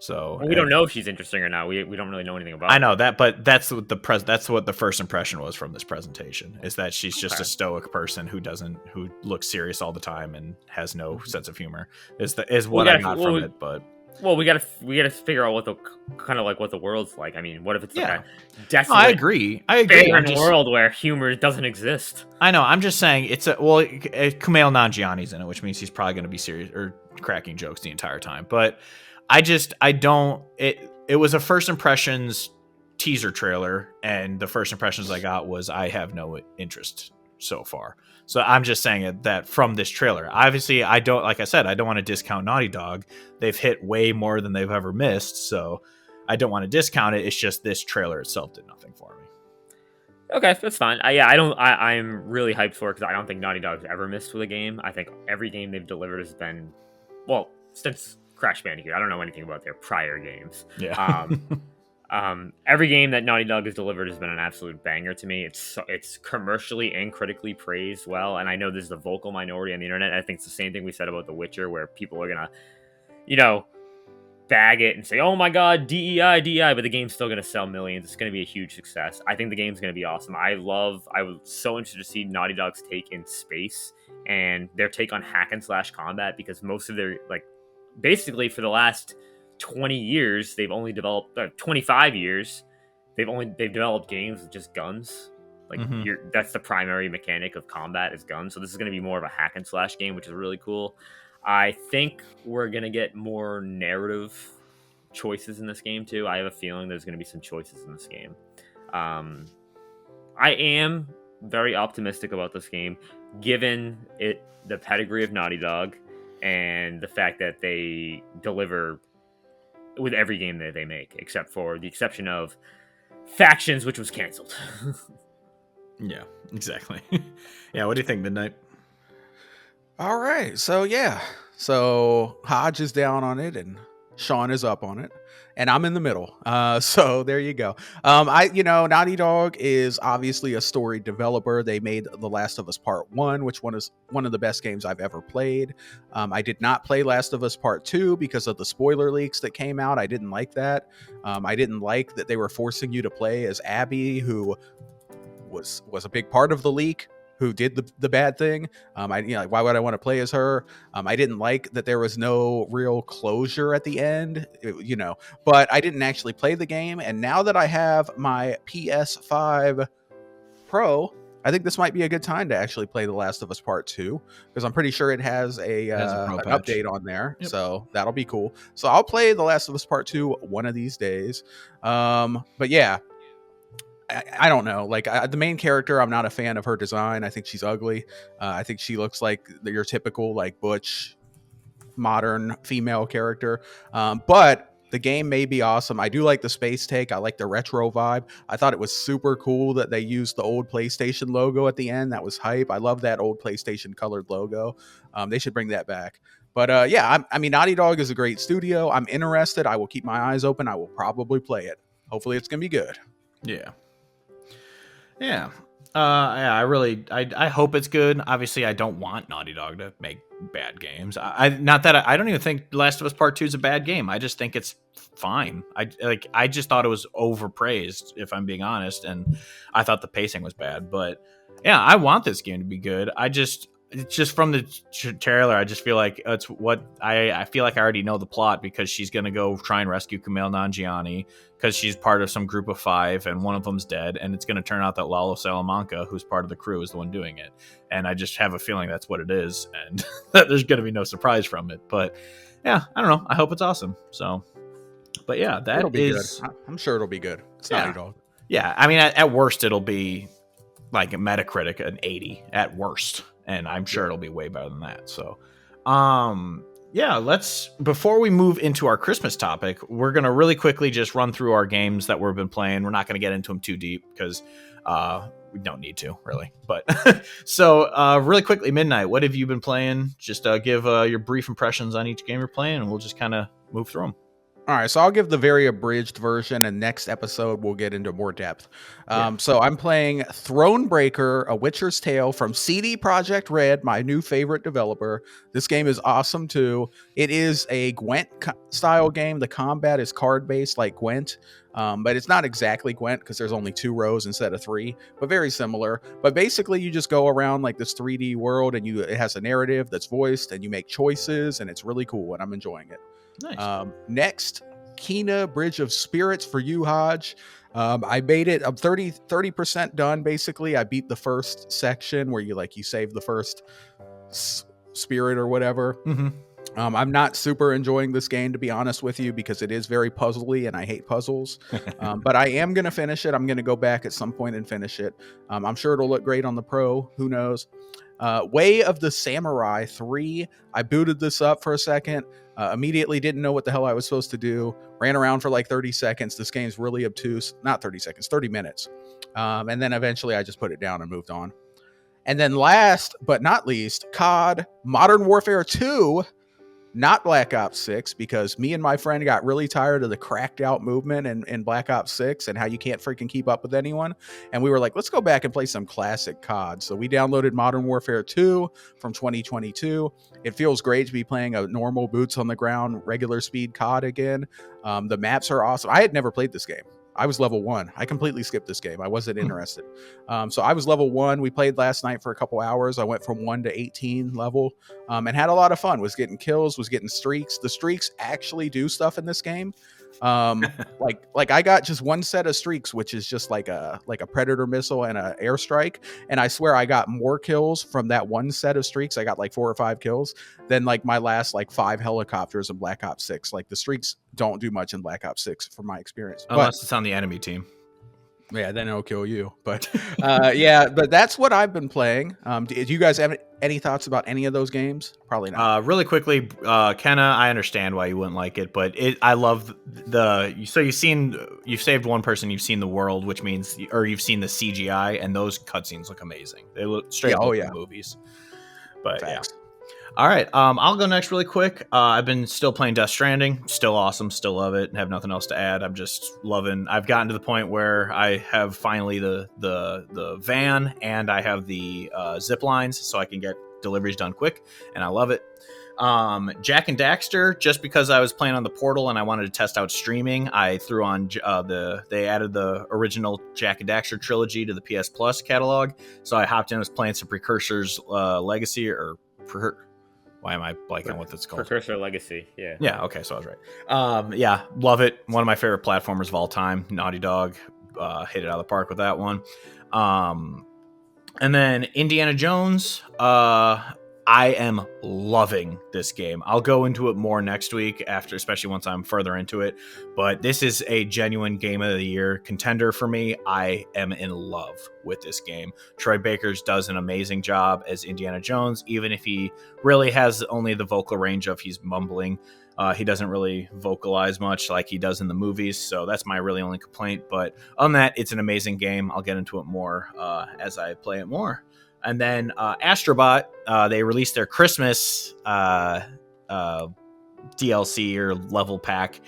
So Well, we don't know if she's interesting or not. We don't really know anything about I her. know that, but that's what the first impression was from this presentation, is that she's just a stoic person who looks serious all the time and has no sense of humor. Is what I got from it. But we gotta figure out what the kind of like what the world's like. I mean, what if it's like a desolate, I agree. barren world where humor doesn't exist? I know. I'm just saying Kumail Nanjiani's in it, which means he's probably going to be serious or cracking jokes the entire time. But it was a first impressions teaser trailer, and the first impressions I got was I have no interest so far. So I'm just saying that from this trailer. Obviously, like I said, I don't want to discount Naughty Dog. They've hit way more than they've ever missed, so I don't want to discount it. It's just this trailer itself did nothing for me. Okay, that's fine. I'm really hyped for it because I don't think Naughty Dog's ever missed with a game. I think every game they've delivered has been, well, since Crash Bandicoot. I don't know anything about their prior games. Yeah. Every game that Naughty Dog has delivered has been an absolute banger to me. It's commercially and critically praised well, and I know this is the vocal minority on the internet. I think it's the same thing we said about The Witcher, where people are gonna, bag it and say, "Oh my God, DEI, DEI," but the game's still gonna sell millions. It's gonna be a huge success. I think the game's gonna be awesome. I was so interested to see Naughty Dog's take in space and their take on hack and slash combat, because most of their basically for the last 20 years they've only developed 25 years they've developed games with just guns. That's the primary mechanic of combat is guns. So this is going to be more of a hack and slash game, which is really cool. I think we're going to get more narrative choices in this game too. I have a feeling there's going to be some choices in this game. I am very optimistic about this game, given the pedigree of Naughty Dog and the fact that they deliver with every game that they make, except for the exception of Factions, which was canceled. Yeah, exactly. Yeah, what do you think, Midnight? All right, so Hodge is down on it and Sean is up on it, and I'm in the middle. So there you go. Naughty Dog is obviously a story developer. They made The Last of Us Part 1, which is one of the best games I've ever played. I did not play Last of Us Part 2 because of the spoiler leaks that came out. I didn't like that. I didn't like that they were forcing you to play as Abby, who was a big part of the leak, who did the bad thing. Why would I want to play as her? I didn't like that there was no real closure at the end, but I didn't actually play the game. And now that I have my PS5 Pro, I think this might be a good time to actually play The Last of Us Part 2, because I'm pretty sure it has an update on there. Yep. So that'll be cool. So I'll play The Last of Us Part 2 one of these days. But yeah, I don't know. The main character, I'm not a fan of her design. I think she's ugly. I think she looks like your typical butch modern female character. But the game may be awesome. I do like the space take. I like the retro vibe. I thought it was super cool that they used the old PlayStation logo at the end. That was hype. I love that old PlayStation colored logo. They should bring that back. But Naughty Dog is a great studio. I'm interested. I will keep my eyes open. I will probably play it. Hopefully it's going to be good. Yeah. Yeah. I hope it's good. Obviously, I don't want Naughty Dog to make bad games. I don't even think Last of Us Part 2 is a bad game. I just think it's fine. I just thought it was overpraised, if I'm being honest, and I thought the pacing was bad. But yeah, I want this game to be good. It's just from the trailer, I just feel like it's what I feel like I already know the plot, because she's going to go try and rescue Kumail Nanjiani because she's part of some group of 5 and one of them's dead. And it's going to turn out that Lalo Salamanca, who's part of the crew, is the one doing it. And I just have a feeling that's what it is, and that there's going to be no surprise from it. But yeah, I don't know. I hope it's awesome. So, but yeah, it'll be good. I'm sure it'll be good. It's Naughty Dog. Yeah. I mean, at worst, it'll be like a Metacritic, an 80 at worst. And I'm sure it'll be way better than that. So, before we move into our Christmas topic, we're going to really quickly just run through our games that we've been playing. We're not going to get into them too deep because we don't need to, really. But so really quickly, Midnight, what have you been playing? Just give your brief impressions on each game you're playing, and we'll just kind of move through them. All right, so I'll give the very abridged version, and next episode we'll get into more depth. Yeah. So I'm playing Thronebreaker: A Witcher's Tale from CD Projekt Red, my new favorite developer. This game is awesome too. It is a Gwent style game. The combat is card based like Gwent, but it's not exactly Gwent because there's only 2 rows instead of 3, but very similar. But basically, you just go around like this 3D world, and it has a narrative that's voiced, and you make choices, and it's really cool, and I'm enjoying it. Nice. Next, Kena Bridge of Spirits for you, Hodge. I made it. I'm 30% done. Basically, I beat the first section where you save the first spirit or whatever. Mm-hmm. I'm not super enjoying this game, to be honest with you, because it is very puzzly and I hate puzzles. But I am going to finish it. I'm going to go back at some point and finish it. I'm sure it'll look great on the Pro. Who knows? Way of the Samurai 3. I booted this up for a second. Immediately didn't know what the hell I was supposed to do. Ran around for like 30 seconds. This game's really obtuse. Not 30 seconds, 30 minutes. And then eventually I just put it down and moved on. And then last but not least, COD Modern Warfare 2. Not Black Ops 6, because me and my friend got really tired of the cracked out movement in Black Ops 6 and how you can't freaking keep up with anyone. And we were like, let's go back and play some classic COD. So we downloaded Modern Warfare 2 from 2022. It feels great to be playing a normal boots on the ground, regular speed COD again. The maps are awesome. I had never played this game. I was level 1. I completely skipped this game. I wasn't interested. So I was level 1. We played last night for a couple hours. I went from 1 to 18 level and had a lot of fun. Was getting kills, was getting streaks. The streaks actually do stuff in this game. Like I got just one set of streaks, which is just like a predator missile and an airstrike. And I swear I got more kills from that one set of streaks. I got like 4 or 5 kills than like my last like 5 helicopters in Black Ops 6. Like the streaks don't do much in Black Ops 6 from my experience. Unless it's on the enemy team. Yeah, then it'll kill you. But yeah, but that's what I've been playing. Do you guys have any thoughts about any of those games? Probably not. Really quickly, Kenna, I understand why you wouldn't like it, but I love so you've saved one person, you've seen the world, which means, or you've seen the CGI, and those cutscenes look amazing. They look straight up like movies. But Facts. Yeah. All right, I'll go next really quick. I've been still playing Death Stranding, still awesome, still love it, have nothing else to add. I'm just loving. I've gotten to the point where I have finally the van, and I have the zip lines, so I can get deliveries done quick, and I love it. Jack and Daxter, just because I was playing on the Portal and I wanted to test out streaming, I threw on they added the original Jack and Daxter trilogy to the PS Plus catalog, so I hopped in, was playing some Precursors Legacy or. Why am I blanking on what it's called? Precursor Legacy, yeah. Yeah, okay, so I was right. Yeah, love it. One of my favorite platformers of all time. Naughty Dog hit it out of the park with that one. And then Indiana Jones. I am loving this game. I'll go into it more next week, especially once I'm further into it. But this is a genuine Game of the Year contender for me. I am in love with this game. Troy Baker does an amazing job as Indiana Jones, even if he really has only the vocal range of he's mumbling. He doesn't really vocalize much like he does in the movies, so that's my really only complaint. But on that, it's an amazing game. I'll get into it more as I play it more. And then Astrobot, they released their Christmas DLC or level pack.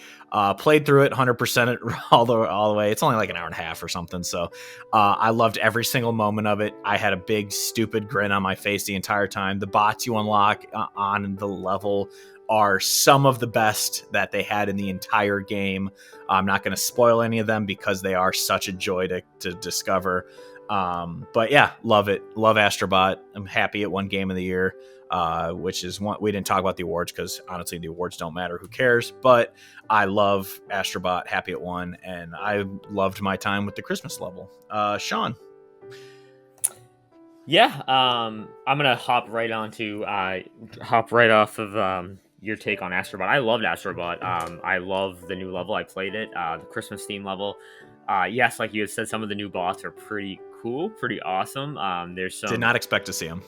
Played through it 100% all the way. It's only like an hour and a half or something. So I loved every single moment of it. I had a big stupid grin on my face the entire time. The bots you unlock on the level are some of the best that they had in the entire game. I'm not going to spoil any of them because they are such a joy to discover. But yeah, love it. Love Astrobot. I'm happy it won Game of the Year, which is one. We didn't talk about the awards because honestly, the awards don't matter. Who cares? But I love Astrobot. Happy it won, and I loved my time with the Christmas level. Sean. Yeah, I'm gonna hop right off of your take on Astrobot. I loved Astrobot. I love the new level. I played it, the Christmas theme level. Yes, like you had said, some of the new bots are pretty cool, pretty awesome. There's some. Did not expect to see them.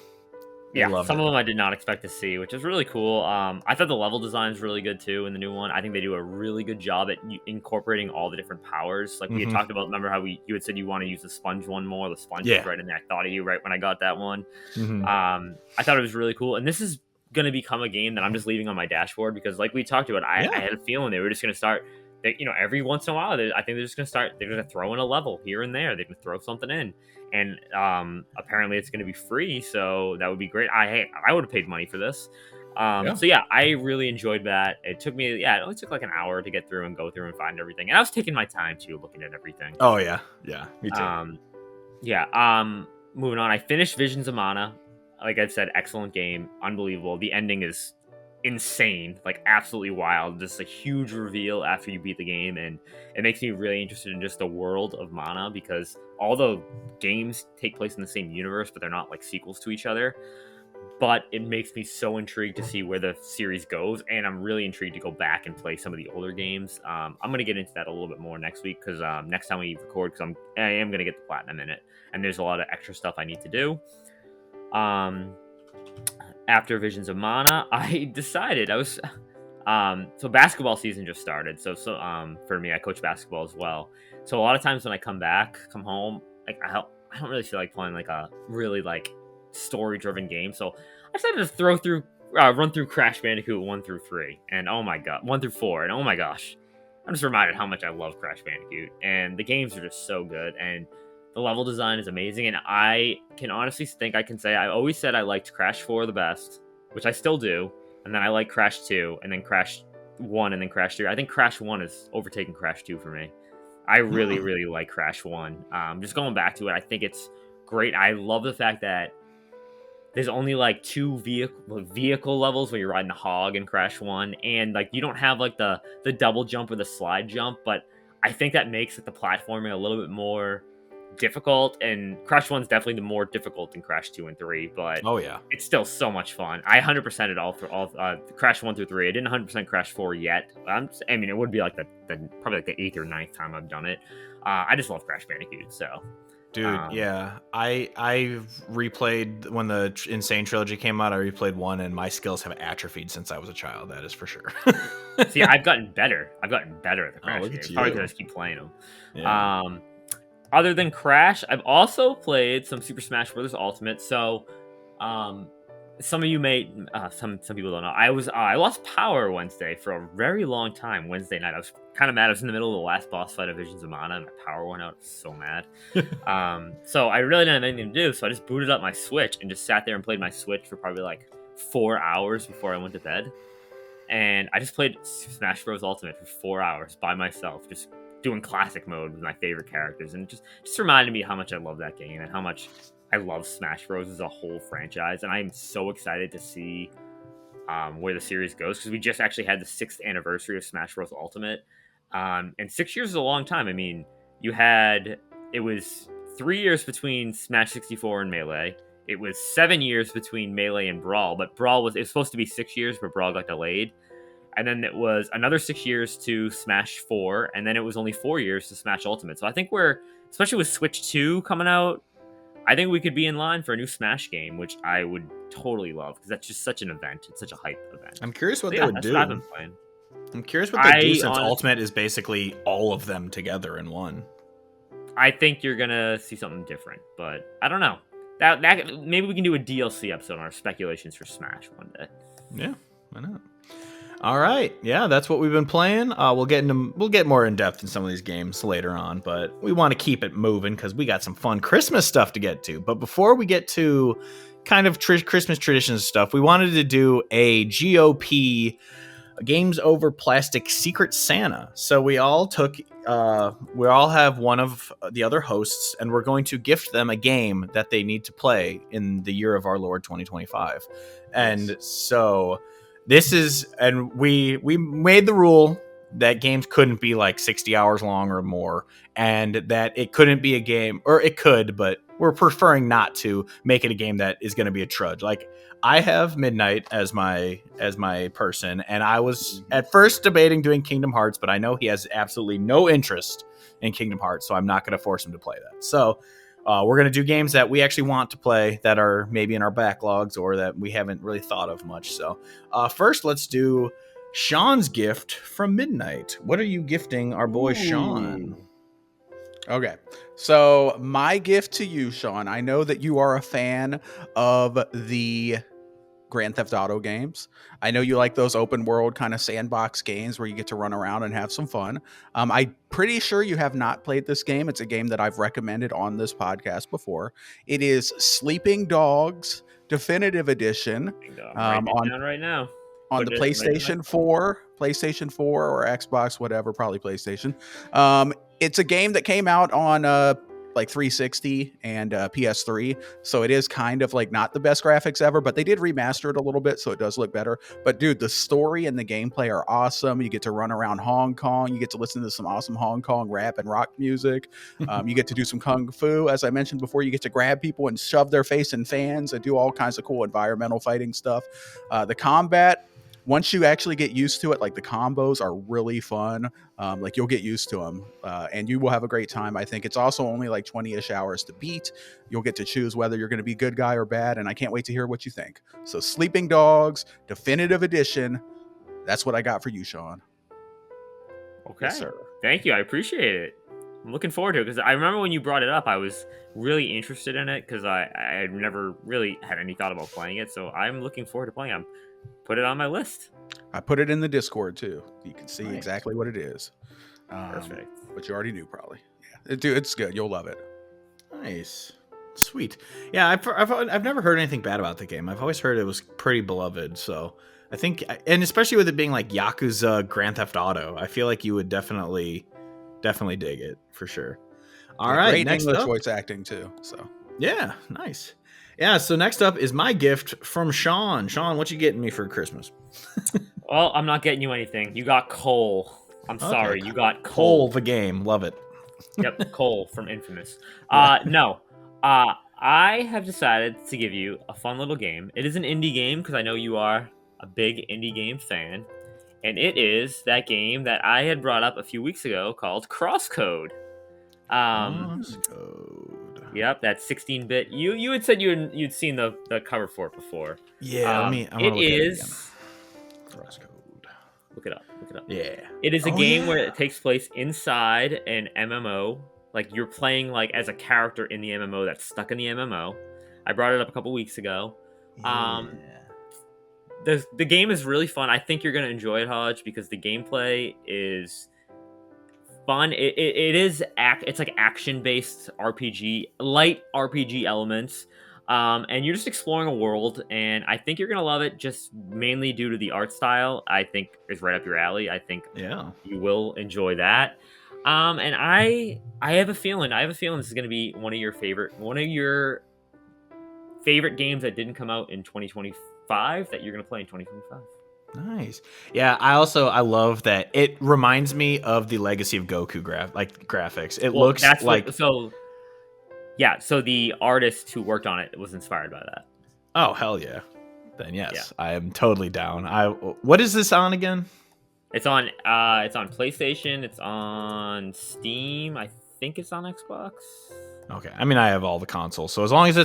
Yeah, some of them I did not expect to see, which is really cool. I thought the level design is really good too in the new one. I think they do a really good job at incorporating all the different powers. Like we had talked about, remember how you had said you want to use the sponge one more? The sponge was right in there. I thought of you right when I got that one. I thought it was really cool. And this is gonna become a game that I'm just leaving on my dashboard because, like we talked about, I had a feeling they were just gonna start. You know, every once in a while, I think they're just gonna start. They're gonna throw in a level here and there. They're gonna throw something in, and apparently it's gonna be free, so that would be great. I would have paid money for this. So yeah, I really enjoyed that. It took me, it only took like an hour to get through and go through and find everything, and I was taking my time too, looking at everything. Oh yeah, me too. Moving on, I finished Visions of Mana. Like I said, excellent game, unbelievable. The ending is insane, like absolutely wild. Just a huge reveal after you beat the game, and it makes me really interested in just the world of Mana because all the games take place in the same universe, but they're not like sequels to each other. But it makes me so intrigued to see where the series goes, and I'm really intrigued to go back and play some of the older games. I'm going to get into that a little bit more next week, because next time we record, because I am going to get the Platinum in it, and there's a lot of extra stuff I need to do. After Visions of Mana, I decided so basketball season just started, so for me, I coach basketball as well. So a lot of times when I come home, like I don't really feel like playing like a really like story-driven game, so I decided to run through Crash Bandicoot 1 through 3, and 1 through 4, and oh my gosh, I'm just reminded how much I love Crash Bandicoot, and the games are just so good, and the level design is amazing, and I can honestly think I can say I always said I liked Crash 4 the best, which I still do, and then I like Crash 2, and then Crash 1, and then Crash 3. I think Crash 1 is overtaking Crash 2 for me. I really, really like Crash 1. Just going back to it, I think it's great. I love the fact that there's only like 2 vehicle levels where you're riding a hog in Crash 1, and like you don't have like the double jump or the slide jump, but I think that makes like the platforming a little bit more difficult, and Crash 1's definitely the more difficult than Crash 2 and 3, but it's still so much fun. I 100% it all Crash 1 through 3. I didn't 100% Crash 4 yet. I mean, it would be like the probably like the 8th or 9th time I've done it. I just love Crash Bandicoot, so. Dude, I replayed when the Insane Trilogy came out. I replayed 1, and my skills have atrophied since I was a child. That is for sure. See, I've gotten better. I've gotten better at the Crash games. Probably because I just keep playing them. Yeah. Other than Crash, I've also played some Super Smash Bros. Ultimate. So, some of you may, some people don't know. I lost power Wednesday for a very long time. Wednesday night, I was kind of mad. I was in the middle of the last boss fight of Visions of Mana, and my power went out. I was so mad. So I really didn't have anything to do. So I just booted up my Switch and just sat there and played my Switch for probably like 4 hours before I went to bed. And I just played Smash Bros. Ultimate for 4 hours by myself, just doing classic mode with my favorite characters, and it just reminded me how much I love that game and how much I love Smash Bros. As a whole franchise, and I'm so excited to see where the series goes, because we just actually had the 6th anniversary of Smash Bros. Ultimate, and 6 years is a long time. I mean, it was 3 years between Smash 64 and Melee. It was 7 years between Melee and Brawl, but it was supposed to be 6 years, but Brawl got delayed. And then it was another 6 years to Smash 4, and then it was only 4 years to Smash Ultimate. So I think especially with Switch 2 coming out, I think we could be in line for a new Smash game, which I would totally love, because that's just such an event. It's such a hype event. I'm curious what they would do. What I've been playing. I'm curious what they do, since Ultimate is basically all of them together in one. I think you're going to see something different, but I don't know. That maybe we can do a DLC episode on our speculations for Smash one day. Yeah, why not? All right, yeah, that's what we've been playing. We'll get more in depth in some of these games later on, but we want to keep it moving because we got some fun Christmas stuff to get to. But before we get to kind of Christmas traditions stuff, we wanted to do a GOP Gamesoverplastic Secret Santa. So we all have one of the other hosts, and we're going to gift them a game that they need to play in the year of our Lord 2025. And so we made the rule that games couldn't be like 60 hours long or more, and that it couldn't be a game, or it could, but we're preferring not to make it a game that is going to be a trudge. Like, I have Midnight as my person, and I was at first debating doing Kingdom Hearts, but I know he has absolutely no interest in Kingdom Hearts, so I'm not going to force him to play that. So we're going to do games that we actually want to play that are maybe in our backlogs or that we haven't really thought of much. So first, let's do Sean's gift from Midnight. What are you gifting our boy Sean? Okay, so my gift to you, Sean, I know that you are a fan of the Grand Theft Auto games. I know you like those open world kind of sandbox games where you get to run around and have some fun. I'm pretty sure you have not played this game. It's a game that I've recommended on this podcast before. It is Sleeping Dogs Definitive Edition I'm writing it down right now. on the PlayStation 4, or Xbox, whatever, probably PlayStation. It's a game that came out on like 360 and PS3, so it is kind of like not the best graphics ever, but they did remaster it a little bit, so it does look better. But dude, the story and the gameplay are awesome. You get to run around Hong Kong. You get to listen to some awesome Hong Kong rap and rock music. You get to do some kung fu, as I mentioned before. You get to grab people and shove their face in fans and do all kinds of cool environmental fighting stuff. The combat, once you actually get used to it, like the combos are really fun. Like you'll get used to them and you will have a great time. I think it's also only like 20-ish hours to beat. You'll get to choose whether you're going to be good guy or bad. And I can't wait to hear what you think. So Sleeping Dogs Definitive Edition. That's what I got for you, Sean. Okay. Yes, sir. Thank you. I appreciate it. I'm looking forward to it because I remember when you brought it up, I was really interested in it because I had never really had any thought about playing it. So I'm looking forward to playing it. Put it on my list. I put it in the Discord too. You can see exactly what it is. Perfect. But you already knew probably. Yeah, dude, it's good. You'll love it. Nice. Sweet. Yeah, I've never heard anything bad about the game. I've always heard it was pretty beloved. So I think, and especially with it being like Yakuza Grand Theft Auto, I feel like you would definitely dig it for sure. All right, great next English up, voice acting too. So yeah, nice. Yeah, so next up is my gift from Sean. Sean, what you getting me for Christmas? Well, I'm not getting you anything. You got Cole. I'm sorry. You got Cole the game. Love it. Yep, Cole from Infamous. No. I have decided to give you a fun little game. It is an indie game because I know you are a big indie game fan. And it is that game that I had brought up a few weeks ago called Crosscode. Crosscode. Yep, that's 16-bit. You had said you'd seen the cover for it before. Yeah, it is. Crosscode. Look it up. Yeah. It is a game where it takes place inside an MMO. Like you're playing like as a character in the MMO that's stuck in the MMO. I brought it up a couple weeks ago. The game is really fun. I think you're gonna enjoy it, Hodge, because the gameplay is fun. It's like action-based RPG, light RPG elements, and you're just exploring a world. And I think you're gonna love it, just mainly due to the art style. I think is right up your alley. I think you will enjoy that. And I have a feeling this is gonna be one of your favorite games that didn't come out in 2025 that you're gonna play in 2025. Nice. Yeah, I love that it reminds me of the Legacy of Goku graphics. It looks like so the artist who worked on it was inspired by that. Oh, hell yeah. Then yes, I am totally down. What is this on again? It's on PlayStation, it's on Steam, I think it's on Xbox. Okay. I mean, I have all the consoles, so as long as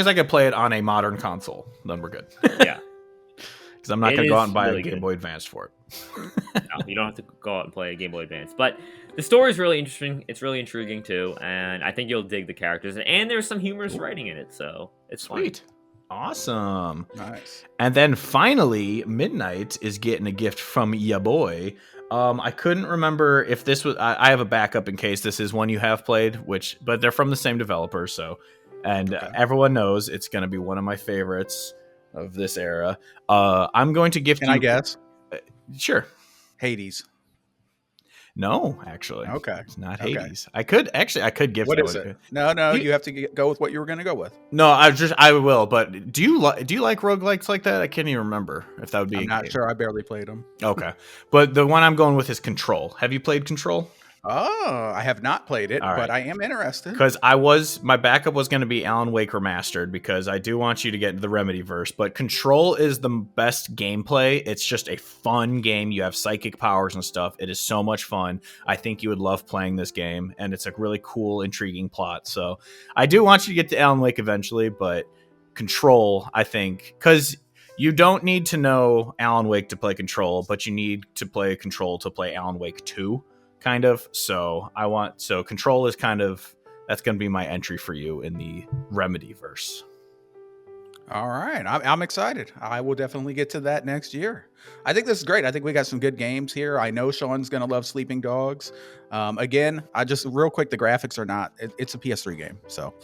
I can play it on a modern console, then we're good. Yeah. Because I'm not going to go out and buy a Game Boy Advance for it. No, you don't have to go out and play a Game Boy Advance. But the story is really interesting. It's really intriguing, too. And I think you'll dig the characters. And there's some humorous writing in it, so it's sweet. Fun. Awesome. Nice. And then finally, Midnight is getting a gift from ya boy. I couldn't remember if this was... I have a backup in case this is one you have played, but they're from the same developer, so... And everyone knows it's going to be one of my favorites of this era. I'm going to gift you... Can I guess? Sure. Hades. No, actually. Okay. It's not Hades. I could gift What is it? No, you have to go with what you were going to go with. No, I will, but do you like roguelikes like that? I can't even remember if that would be I'm not sure. I barely played them. Okay. But the one I'm going with is Control. Have you played Control? Oh, I have not played it, but I am interested. Because my backup was going to be Alan Wake Remastered, because I do want you to get into the Remedy verse. But Control is the best gameplay. It's just a fun game. You have psychic powers and stuff. It is so much fun. I think you would love playing this game, and it's a really cool, intriguing plot. So I do want you to get to Alan Wake eventually, but Control, I think, because you don't need to know Alan Wake to play Control, but you need to play Control to play Alan Wake 2. Kind of. So Control is that's going to be my entry for you in the Remedy verse. All right. I'm excited. I will definitely get to that next year. I think this is great. I think we got some good games here. I know Sean's going to love Sleeping Dogs. Again, I just real quick, the graphics are not, it's a PS3 game. So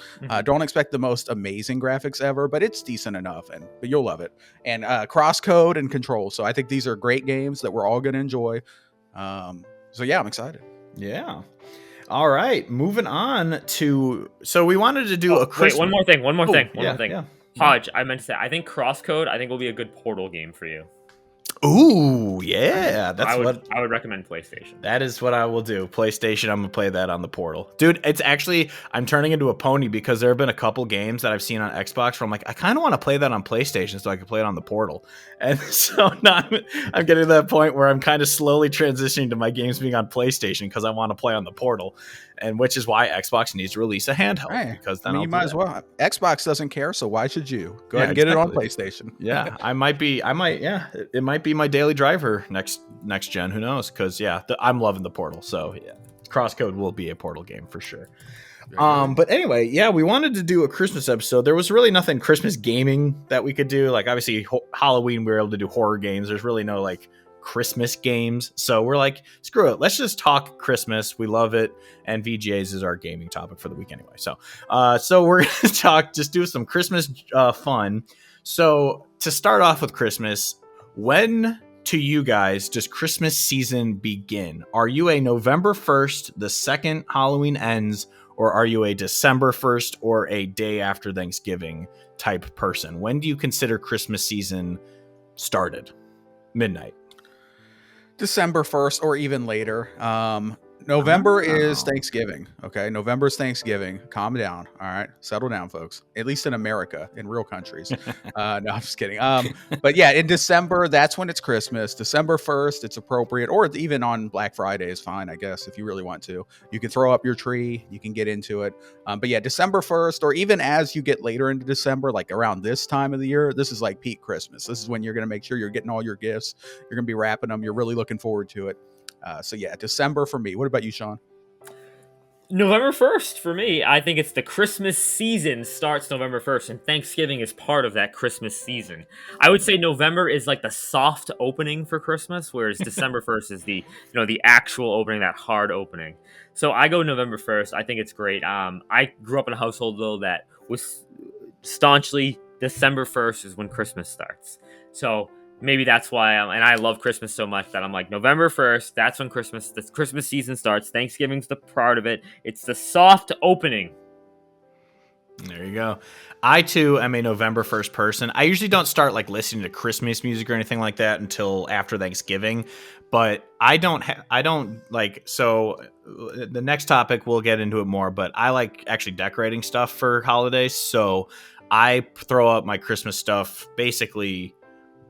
don't expect the most amazing graphics ever, but it's decent enough but you'll love it. And Crosscode and Control. So I think these are great games that we're all going to enjoy. So yeah, I'm excited. Yeah. All right. Moving on to, so we wanted to do a Christmas. Wait, one more thing. Yeah. Hodge, I meant to say, I think Crosscode, I think will be a good Portal game for you. Ooh, yeah. I would recommend PlayStation. That is what I will do. PlayStation, I'm going to play that on the Portal. Dude, it's actually, I'm turning into a pony because there have been a couple games that I've seen on Xbox where I'm like, I kind of want to play that on PlayStation so I can play it on the Portal. And so now I'm getting to that point where I'm kind of slowly transitioning to my games being on PlayStation because I want to play on the Portal. And which is why Xbox needs to release a handheld. Hey, because then you might as well. Xbox doesn't care, so why should you? Go ahead and get it on PlayStation. Yeah, it might be my daily driver next gen. Who knows? Because I'm loving the Portal. So yeah, Crosscode will be a Portal game for sure. But anyway, yeah, we wanted to do a Christmas episode. There was really nothing Christmas gaming that we could do. Like obviously Halloween, we were able to do horror games. There's really no like Christmas games. So we're like, screw it. Let's just talk Christmas. We love it. And VGAs is our gaming topic for the week anyway. So we're going to just do some Christmas fun. So to start off with Christmas, when to you guys does Christmas season begin? Are you a November 1st, the second Halloween ends, or are you a December 1st or a day after Thanksgiving type person? When do you consider Christmas season started? Midnight. December 1st or even later. November is Thanksgiving. Okay. November is Thanksgiving. Calm down. All right. Settle down, folks. At least in America, in real countries. No, I'm just kidding. But yeah, in December, that's when it's Christmas. December 1st, it's appropriate. Or even on Black Friday is fine, I guess, if you really want to. You can throw up your tree. You can get into it. But yeah, December 1st, or even as you get later into December, like around this time of the year, this is like peak Christmas. This is when you're going to make sure you're getting all your gifts. You're going to be wrapping them. You're really looking forward to it. So yeah, December for me. What about you, Sean? November 1st for me. I think it's the Christmas season starts November 1st, and Thanksgiving is part of that Christmas season. I would say November is like the soft opening for Christmas, whereas December 1st is the actual opening, that hard opening. So I go November 1st. I think it's great. I grew up in a household though that was staunchly December 1st is when Christmas starts. So maybe that's why and I love Christmas so much that I'm like November 1st, that's when the Christmas season starts. Thanksgiving's the part of it. It's the soft opening. There you go. I too am a November 1st person. I usually don't start like listening to Christmas music or anything like that until after Thanksgiving, but so the next topic we'll get into it more, but I like actually decorating stuff for holidays. So I throw up my Christmas stuff basically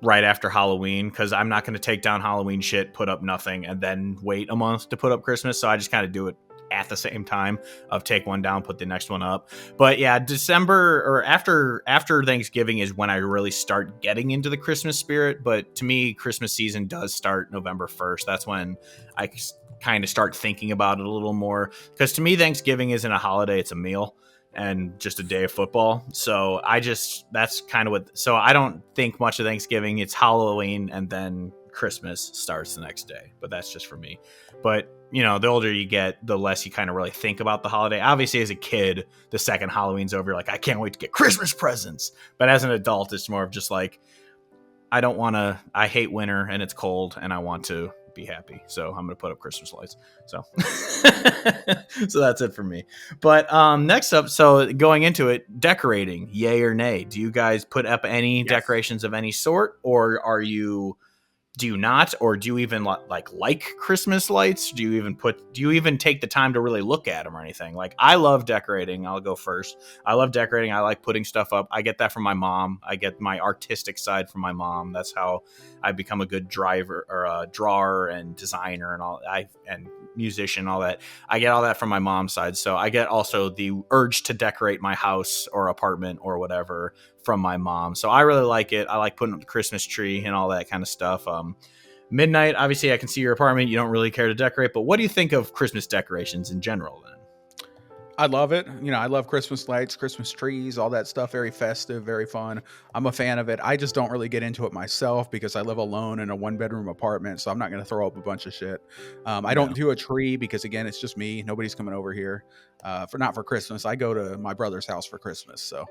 right after Halloween, because I'm not going to take down Halloween shit, put up nothing, and then wait a month to put up Christmas. So I just kind of do it at the same time of take one down, put the next one up. But yeah, December or after Thanksgiving is when I really start getting into the Christmas spirit. But to me, Christmas season does start November 1st. That's when I kind of start thinking about it a little more, because to me, Thanksgiving isn't a holiday, it's a meal and just a day of football. So that's kind of what, so I don't think much of Thanksgiving. It's Halloween and then Christmas starts the next day, but that's just for me. But the older you get, the less you kind of really think about the holiday. Obviously as a kid, the second Halloween's over, you're like, I can't wait to get Christmas presents. But as an adult, it's more of just like, I hate winter and it's cold and I want to be happy, so I'm gonna put up Christmas lights. So so that's it for me. But next up, so going into it, decorating, yay or nay? Do you guys put up any decorations of any sort, or do you not, or do you even like Christmas lights? Do you even take the time to really look at them or anything? Like, I love decorating. I'll go first. I love decorating. I like putting stuff up. I get that from my mom. I get my artistic side from my mom. That's how I become a good drawer and designer and musician and all that. I get all that from my mom's side. So I get also the urge to decorate my house or apartment or whatever from my mom. So I really like it. I like putting up the Christmas tree and all that kind of stuff. Midnight, obviously I can see your apartment. You don't really care to decorate, but what do you think of Christmas decorations in general then? I love it. You know, I love Christmas lights, Christmas trees, all that stuff. Very festive, very fun. I'm a fan of it. I just don't really get into it myself because I live alone in a 1-bedroom apartment, so I'm not going to throw up a bunch of shit. I don't do a tree because, again, it's just me. Nobody's coming over here not for Christmas. I go to my brother's house for Christmas. So,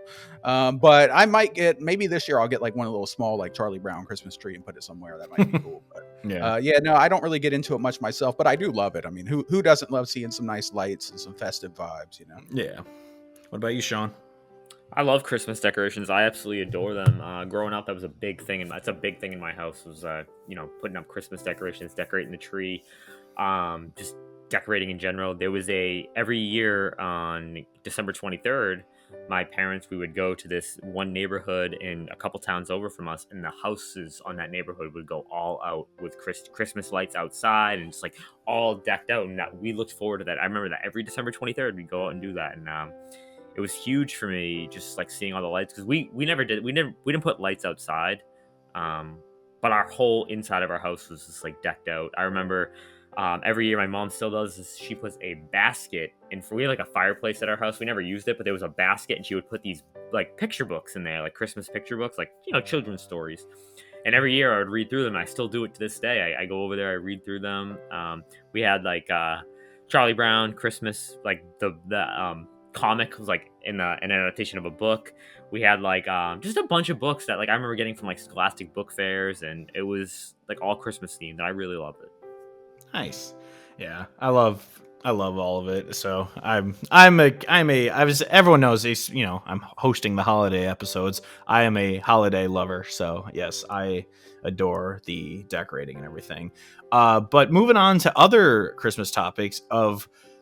but I might get, maybe this year I'll get like one of those small like Charlie Brown Christmas tree and put it somewhere. That might be cool. But yeah, no, I don't really get into it much myself, but I do love it. I mean, who doesn't love seeing some nice lights and some festive vibes, you know? Yeah. What about you, Sean? I love Christmas decorations. I absolutely adore them. Growing up, that was a big thing, and that's a big thing in my house. Was putting up Christmas decorations, decorating the tree, just decorating in general. There was every year on December 23rd, my parents, we would go to this one neighborhood in a couple towns over from us, and the houses on that neighborhood would go all out with Christmas lights outside and just like all decked out. And that we looked forward to that. I remember that every December 23rd we'd go out and do that, and it was huge for me, just like seeing all the lights, because we didn't put lights outside, but our whole inside of our house was just like decked out. I remember every year my mom still does this. She puts a basket in. We had like a fireplace at our house. We never used it, but there was a basket, and she would put these like picture books in there, like Christmas picture books, like children's stories. And every year I would read through them. I still do it to this day. I go over there, I read through them. We had like Charlie Brown Christmas, like the comic was like in an adaptation of a book. We had like just a bunch of books that like I remember getting from like Scholastic book fairs, and it was like all Christmas themed, and I really loved it. Nice. Yeah, I love all of it. So everyone knows I'm hosting the holiday episodes. I am a holiday lover. So yes, I adore the decorating and everything. But moving on to other Christmas topics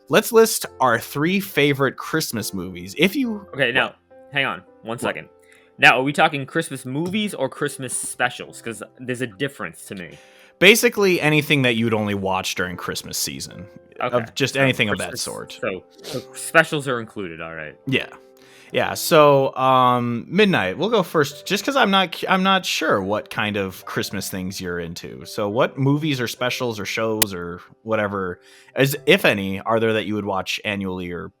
let's list our 3 favorite Christmas movies. Okay, now hang on 1 second. Now, are we talking Christmas movies or Christmas specials? Because there's a difference to me. Basically, anything that you'd only watch during Christmas season. Okay. Of just anything of that sort. So specials are included, all right. Yeah. So, Midnight, we'll go first, just because I'm not sure what kind of Christmas things you're into. So, what movies or specials or shows or whatever, if any, are there that you would watch annually or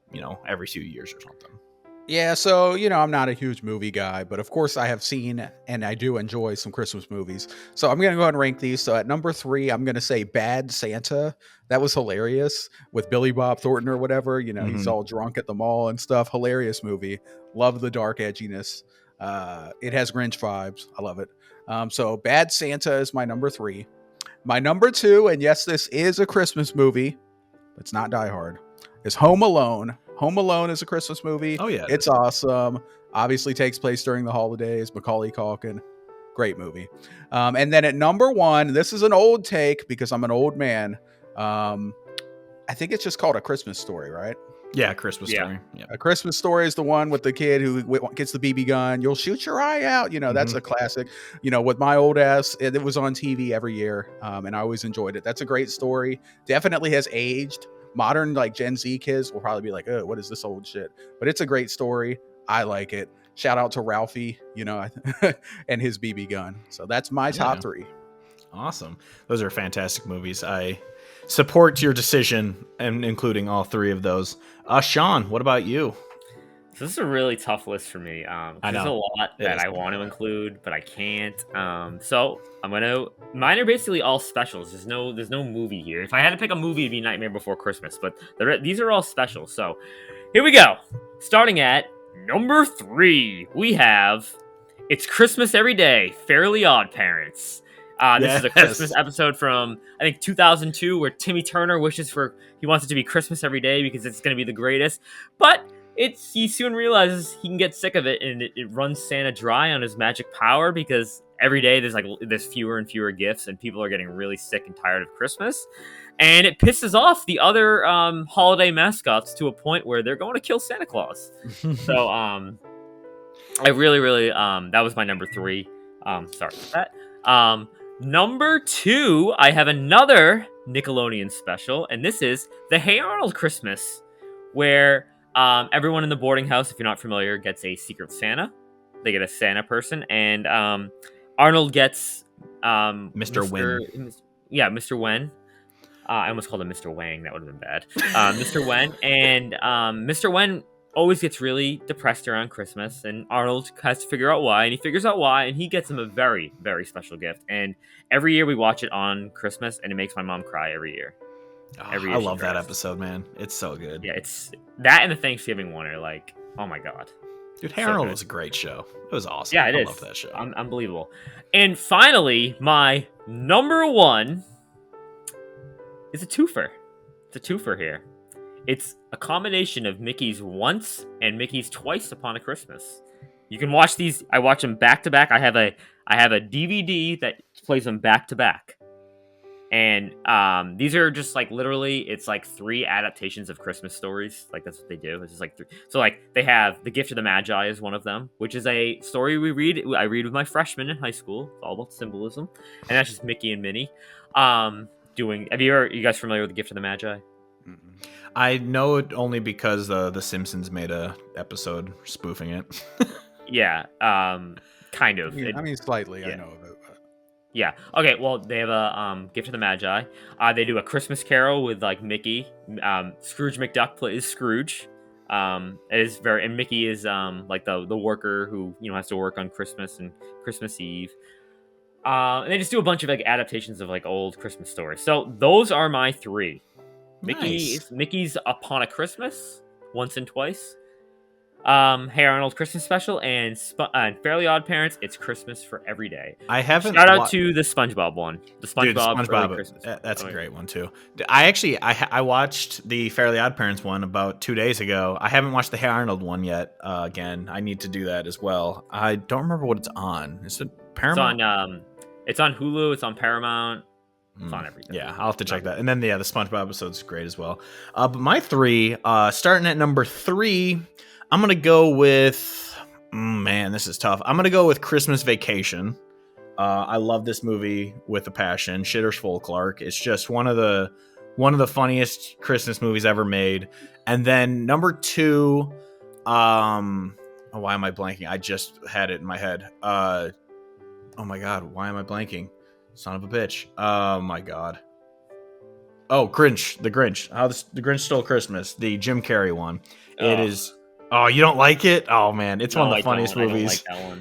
every few years or something? Yeah, so, I'm not a huge movie guy, but of course I have seen and I do enjoy some Christmas movies. So I'm going to go ahead and rank these. So at number 3, I'm going to say Bad Santa. That was hilarious with Billy Bob Thornton or whatever. He's all drunk at the mall and stuff. Hilarious movie. Love the dark edginess. It has Grinch vibes. I love it. So Bad Santa is my number 3. My number 2, and yes, this is a Christmas movie. It's not Die Hard. Is Home Alone. Home Alone is a Christmas movie. Oh, yeah. It's awesome. Obviously takes place during the holidays. Macaulay Culkin. Great movie. And then at number 1, this is an old take because I'm an old man. I think it's just called A Christmas Story, right? Yeah, Christmas Story. Yeah. A Christmas Story is the one with the kid who gets the BB gun. You'll shoot your eye out. That's a classic. With my old ass, it was on TV every year, and I always enjoyed it. That's a great story. Definitely has aged. Modern like Gen Z kids will probably be like, "Oh, what is this old shit?" But it's a great story. I like it. Shout out to Ralphie, and his BB gun. So that's my top 3. Awesome. Those are fantastic movies. I support your decision and including all 3 of those. Sean, what about you? So this is a really tough list for me. There's a lot that I want to include, but I can't. So mine are basically all specials. There's no movie here. If I had to pick a movie, it'd be Nightmare Before Christmas, but these are all specials. So here we go. Starting at number 3, we have It's Christmas Every Day, Fairly Odd Parents. This is a Christmas episode from, I think, 2002, where Timmy Turner he wants it to be Christmas every day because it's going to be the greatest. But he soon realizes he can get sick of it, and it runs Santa dry on his magic power because every day there's fewer and fewer gifts, and people are getting really sick and tired of Christmas. And it pisses off the other holiday mascots to a point where they're going to kill Santa Claus. So I really, really, that was my number 3. Sorry for that. Number 2, I have another Nickelodeon special, and this is the Hey Arnold Christmas, where everyone in the boarding house, if you're not familiar, gets a secret Santa. They get a Santa person, and Arnold gets Mr. Wen. Yeah, Mr. Wen. I almost called him Mr. Wang. That would have been bad. Mr. Wen. And Mr. Wen always gets really depressed around Christmas. And Arnold has to figure out why. And he figures out why. And he gets him a very, very special gift. And every year we watch it on Christmas. And it makes my mom cry every year. Every year I love that episode, man. It's so good. Yeah, it's that and the Thanksgiving one are like, oh my God. Dude, Hey Arnold was a great show. It was awesome. Yeah, it is. I love that show. Unbelievable. And finally, my number one is a twofer. It's a twofer here. It's a combination of Mickey's Once and Mickey's Twice Upon a Christmas. You can watch these. I watch them back to back. I have a DVD that plays them back to back. And these are just like literally, it's like 3 adaptations of Christmas stories. Like that's what they do. It's just like 3. So like they have The Gift of the Magi is one of them, which is a story I read with my freshmen in high school. It's all about symbolism, and that's just Mickey and Minnie. Are you guys familiar with The Gift of the Magi? Mm-mm. I know it only because the Simpsons made a episode spoofing it. Yeah, kind of. I mean, slightly. Yeah. I know of it. But... Yeah. Okay. Well, they have a Gift of the Magi. They do a Christmas Carol with like Mickey. Scrooge McDuck plays Scrooge. It is very, and Mickey is like the worker who has to work on Christmas and Christmas Eve. And they just do a bunch of like adaptations of like old Christmas stories. So those are my 3. Nice. Mickey's Upon a Christmas, Once and Twice. Hey Arnold Christmas Special, and Fairly Odd Parents. It's Christmas for every day. I haven't. Shout out to the SpongeBob one. The SpongeBob, Dude, Early Christmas. That's a great one too. I watched the Fairly Odd Parents one about 2 days ago. I haven't watched the Hey Arnold one yet. Again, I need to do that as well. I don't remember what it's on. Is it Paramount? It's on Hulu. It's on Paramount. It's on everything. Yeah, I'll have to check that. And then the SpongeBob episode's great as well. But my 3, starting at number 3, I'm gonna go with. Man, this is tough. I'm gonna go with Christmas Vacation. I love this movie with a passion. Shitter's Full Clark. It's just one of the funniest Christmas movies ever made. And then number 2, why am I blanking? I just had it in my head. Oh my God, why am I blanking? Son of a bitch. Oh my God. Oh, Grinch. The Grinch. The Grinch Stole Christmas. The Jim Carrey one. It is. Oh, you don't like it? Oh man, it's one of the funniest movies. I don't like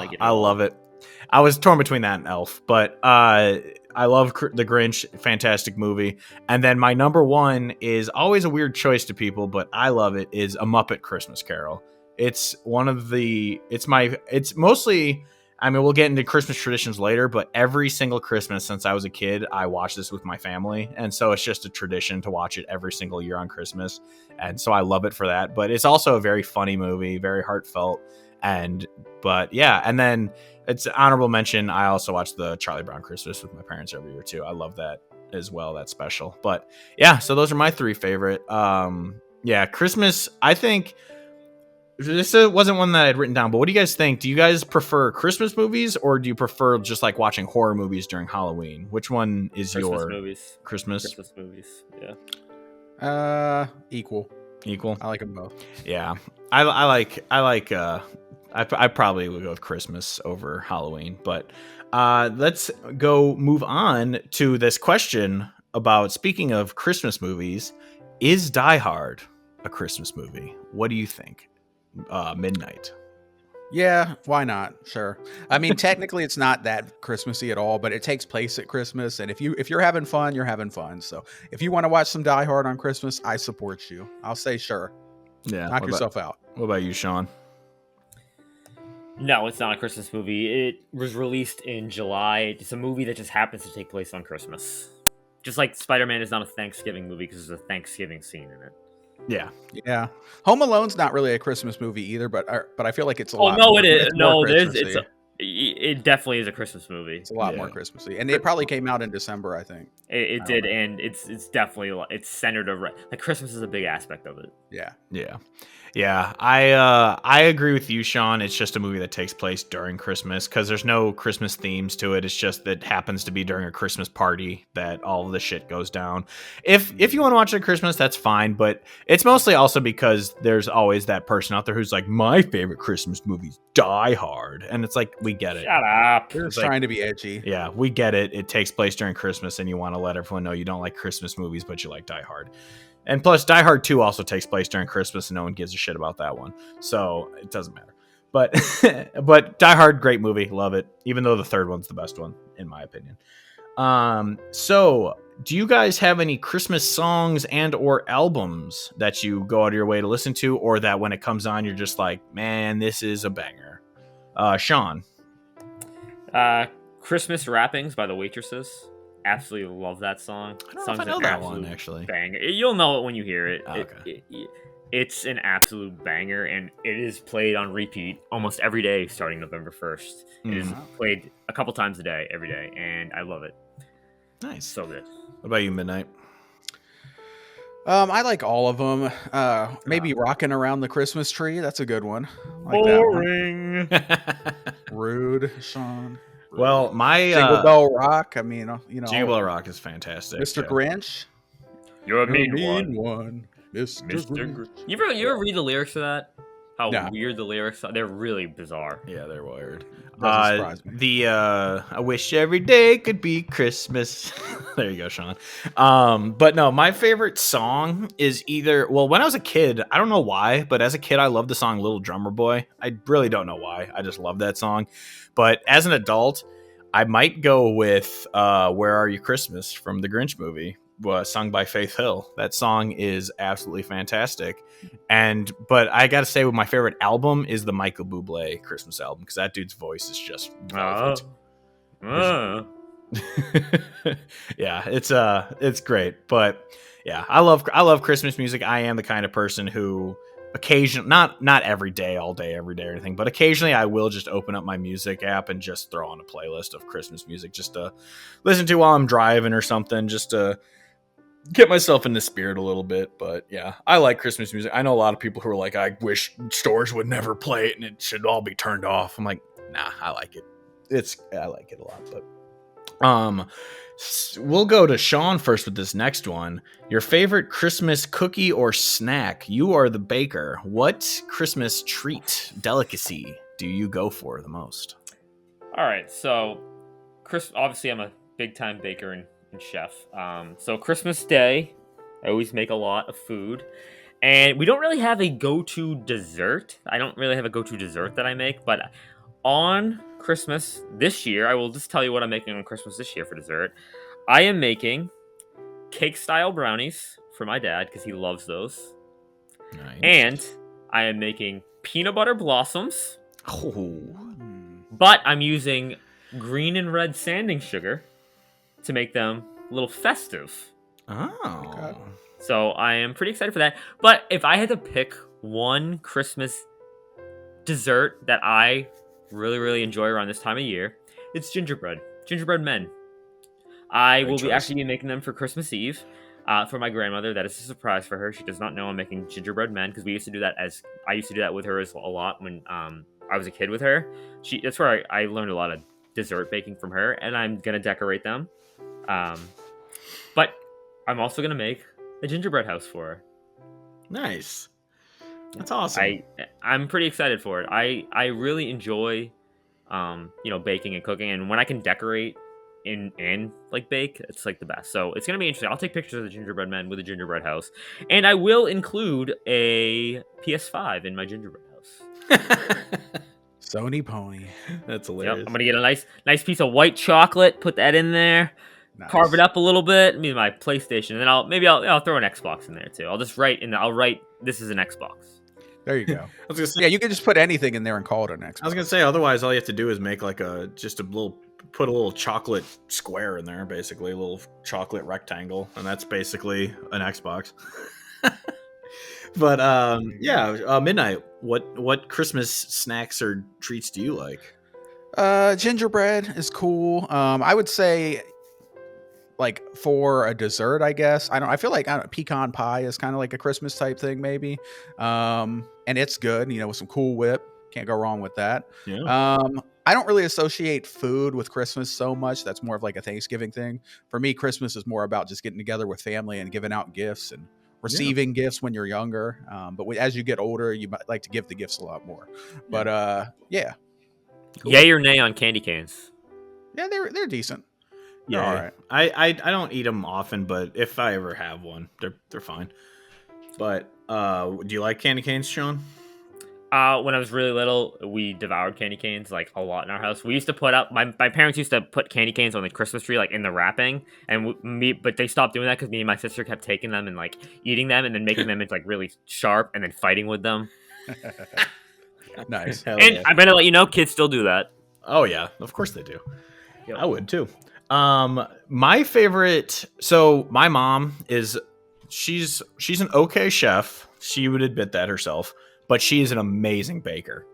that one. I love it. I was torn between that and Elf, but I love The Grinch. Fantastic movie. And then my number 1 is always a weird choice to people, but I love it. Is A Muppet Christmas Carol. It's mostly. I mean, we'll get into Christmas traditions later, but every single Christmas since I was a kid, I watch this with my family. And so it's just a tradition to watch it every single year on Christmas. And so I love it for that. But it's also a very funny movie, very heartfelt. But yeah, and then it's an honorable mention. I also watch the Charlie Brown Christmas with my parents every year too. I love that as well. That's special. But yeah, so those are my 3 favorite. Yeah, Christmas, I think... This wasn't one that I'd written down, but what do you guys think? Do you guys prefer Christmas movies, or do you prefer just like watching horror movies during Halloween? Which one is your movies? Christmas movies? Yeah. Equal. I like them both. Yeah, I probably would go with Christmas over Halloween, but let's move on to this question about, speaking of Christmas movies, is Die Hard a Christmas movie? What do you think? Midnight. Yeah, why not? Sure. I mean, technically it's not that Christmassy at all, but it takes place at Christmas, and if you're having fun, you're having fun. So if you want to watch some Die Hard on Christmas, I support you. I'll say sure. Yeah. Knock yourself out. What about you, Sean? No, it's not a Christmas movie. It was released in July. It's a movie that just happens to take place on Christmas. Just like Spider-Man is not a Thanksgiving movie because there's a Thanksgiving scene in it. Yeah. Home Alone's not really a Christmas movie either, but I feel like it's a lot. Oh no, more, it is. No, Christmassy. It definitely is a Christmas movie. It's a lot more Christmassy, and it probably came out in December, I think. It did, and it's definitely centered around like Christmas is a big aspect of it. Yeah. I agree with you, Sean. It's just a movie that takes place during Christmas because there's no Christmas themes to it. It's just that happens to be during a Christmas party that all of the shit goes down. If you want to watch it at Christmas, that's fine. But it's mostly also because there's always that person out there who's like, my favorite Christmas movie's Die Hard, and it's like, we get it. Shut up. You're trying to be edgy. Yeah, we get it. It takes place during Christmas, and you want to let everyone know you don't like Christmas movies, but you like Die Hard. And plus, Die Hard 2 also takes place during Christmas, and no one gives a shit about that one. So it doesn't matter. But but Die Hard, great movie. Love it. Even though the third one's the best one, in my opinion. So do you guys have any Christmas songs and or albums that you go out of your way to listen to, or that when it comes on, you're just like, man, this is a banger? Sean? Christmas Wrappings by the Waitresses. Absolutely love that song. I don't know if I know that one, actually. Banger. You'll know it when you hear it. Okay. It's an absolute banger, and it is played on repeat almost every day starting November 1st. It is played a couple times a day, every day, and I love it. Nice. So good. What about you, Midnight? I like all of them. Maybe Rocking Around the Christmas Tree. That's a good one. I like Boring. that one. Rude, Sean. Well, my Jingle Bell Rock. I mean, Jingle Bell Rock is fantastic. Mr. Grinch. You're a mean one. Mr. Grinch. You ever read the lyrics to that? How No. weird the lyrics are? They're really bizarre. Yeah, they're weird. Doesn't surprise me. I wish every day could be Christmas. There you go, Sean. But no, my favorite song is when I was a kid, I don't know why, but as a kid, I loved the song Little Drummer Boy. I really don't know why. I just love that song. But as an adult, I might go with Where Are You Christmas from the Grinch movie, sung by Faith Hill. That song is absolutely fantastic. But I gotta say, my favorite album is the Michael Bublé Christmas album, because that dude's voice is just velvet. Yeah, it's great. But yeah, I love Christmas music. I am the kind of person who occasionally, not every day, all day, every day or anything, but occasionally I will just open up my music app and just throw on a playlist of Christmas music just to listen to while I'm driving or something, just to get myself in the spirit a little bit. But yeah, I like Christmas music. I know a lot of people who are like, I wish stores would never play it and it should all be turned off. I'm like, nah, I like it. I like it a lot. But we'll go to Sean first with this next one. Your favorite Christmas cookie or snack? You are the baker. What Christmas treat, delicacy do you go for the most? All right, so obviously I'm a big time baker and chef. So Christmas Day, I always make a lot of food, and we don't really have a go-to dessert. I don't really have a go-to dessert that I make, but on Christmas this year, I will just tell you what I'm making on Christmas this year for dessert. I am making cake-style brownies for my dad because he loves those. Nice. And I am making peanut butter blossoms. Oh. But I'm using green and red sanding sugar to make them a little festive. Oh. Okay. So I am pretty excited for that. But if I had to pick one Christmas dessert that I really, really enjoy around this time of year, it's gingerbread men. I will be actually making them for Christmas Eve for my grandmother. That is a surprise for her. She does not know I'm making gingerbread men because I used to do that with her a lot when I was a kid with her. That's where I learned a lot of dessert baking from her, and I'm gonna decorate them. But I'm also gonna make a gingerbread house for her. Nice. That's awesome. I'm pretty excited for it. I really enjoy baking and cooking, and when I can decorate and like bake, it's like the best. So it's gonna be interesting. I'll take pictures of the gingerbread men with a gingerbread house, and I will include a PS5 in my gingerbread house. Sony Pony. That's hilarious. Yep, I'm gonna get a nice piece of white chocolate, put that in there, Nice. carve it up a little bit, maybe my PlayStation, and then I'll throw an Xbox in there too. I'll write this is an Xbox. There you go. I was gonna say, Yeah, you can just put anything in there and call it an Xbox. I was gonna say, otherwise, all you have to do is make like put a little chocolate square in there, basically a little chocolate rectangle, and that's basically an Xbox. But Midnight, what Christmas snacks or treats do you like? Gingerbread is cool. I would say like for a dessert, I guess. I feel like pecan pie is kind of like a Christmas type thing, maybe. And it's good, with some Cool Whip. Can't go wrong with that. Yeah. I don't really associate food with Christmas so much. That's more of like a Thanksgiving thing. For me, Christmas is more about just getting together with family and giving out gifts and receiving gifts when you're younger. But as you get older, you might like to give the gifts a lot more. But yeah. Cool. Yay or nay on candy canes? Yeah, they're decent. Yeah, all right. I don't eat them often, but if I ever have one, they're fine. But do you like candy canes, Sean? When I was really little, we devoured candy canes like a lot in our house. We used to put up my parents used to put candy canes on the Christmas tree, like in the wrapping, and but they stopped doing that because me and my sister kept taking them and like eating them and then making them into like really sharp and then fighting with them. Nice. And yeah. I'm gonna let you know, kids still do that. Oh yeah, of course they do. Yep. I would too. My favorite. So my mom she's an okay chef. She would admit that herself, but she is an amazing baker.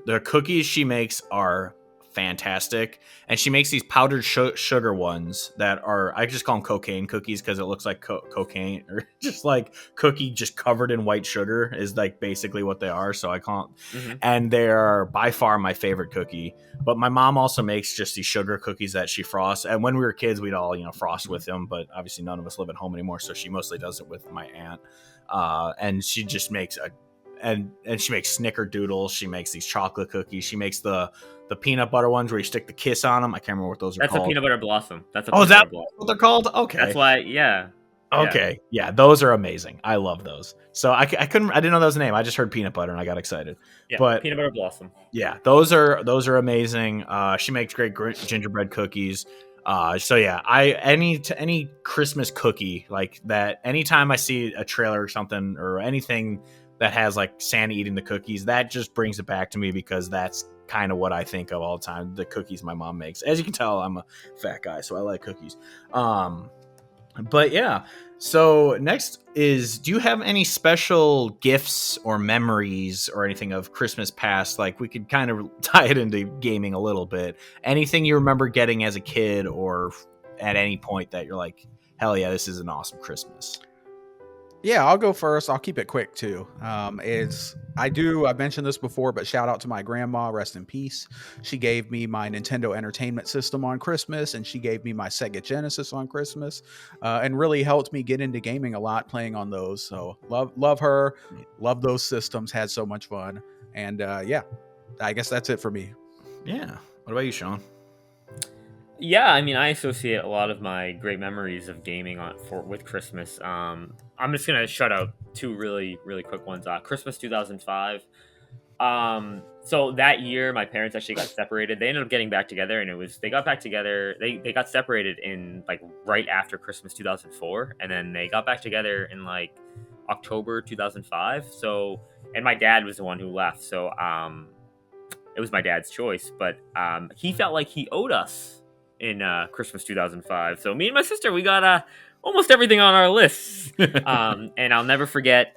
The cookies she makes are fantastic, and she makes these powdered sugar ones that are, I just call them cocaine cookies because it looks like cocaine, or just like cookie just covered in white sugar is like basically what they are. So I call them, and they are by far my favorite cookie. But my mom also makes just these sugar cookies that she frosts, and when we were kids we'd all frost with them, but obviously none of us live at home anymore, so she mostly does it with my aunt. And she just makes and she makes snickerdoodles. She makes these chocolate cookies. She makes the peanut butter ones where you stick the kiss on them. I can't remember what those are called. That's a peanut butter blossom. Is that what they're called? Okay. That's why, yeah. Okay. Yeah, those are amazing. I love those. So I didn't know that was the name. I just heard peanut butter and I got excited. Yeah, but peanut butter blossom. Yeah, those are amazing. She makes great gingerbread cookies. So yeah, any Christmas cookie like that, anytime I see a trailer or something or anything that has like Santa eating the cookies, that just brings it back to me because that's kind of what I think of all the time. The cookies my mom makes. As you can tell, I'm a fat guy, so I like cookies. But yeah, so next is, do you have any special gifts or memories or anything of Christmas past? Like we could kind of tie it into gaming a little bit. Anything you remember getting as a kid or at any point that you're like, hell yeah, this is an awesome Christmas. Yeah, I'll go first. I'll keep it quick too. I've mentioned this before, but shout out to my grandma, rest in peace. She gave me my Nintendo Entertainment System on Christmas, and she gave me my Sega Genesis on Christmas, and really helped me get into gaming a lot playing on those. So love her, love those systems, had so much fun. And yeah, I guess that's it for me. Yeah. What about you, Sean? Yeah, I mean, I associate a lot of my great memories of gaming with Christmas. I'm just gonna shout out two really, really quick ones. Christmas 2005. So that year, my parents actually got separated. They ended up getting back together, and they got back together. They got separated in like right after Christmas 2004, and then they got back together in like October 2005. So, and my dad was the one who left. So, it was my dad's choice, but he felt like he owed us in Christmas 2005. So me and my sister, we got almost everything on our lists. And I'll never forget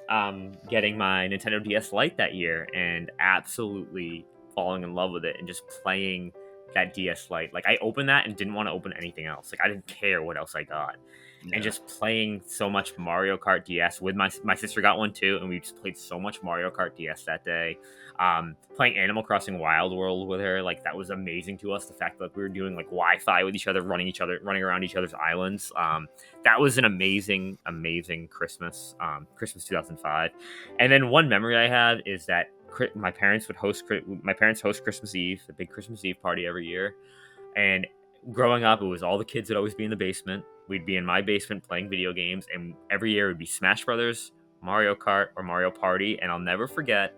getting my Nintendo DS Lite that year and absolutely falling in love with it and just playing that DS Lite. Like I opened that and didn't want to open anything else. Like I didn't care what else I got. Yeah. And just playing so much Mario Kart DS with my sister got one too, and we just played so much Mario Kart DS that day. Playing Animal Crossing Wild World with her, like that was amazing to us. The fact that we were doing like Wi-Fi with each other, running around each other's islands. That was an amazing Christmas. Christmas 2005. And then one memory I have is that my parents host Christmas Eve, the big Christmas Eve party every year. And growing up, it was all the kids would always be in the basement. We'd be in my basement playing video games, and every year it would be Smash Brothers, Mario Kart, or Mario Party. And I'll never forget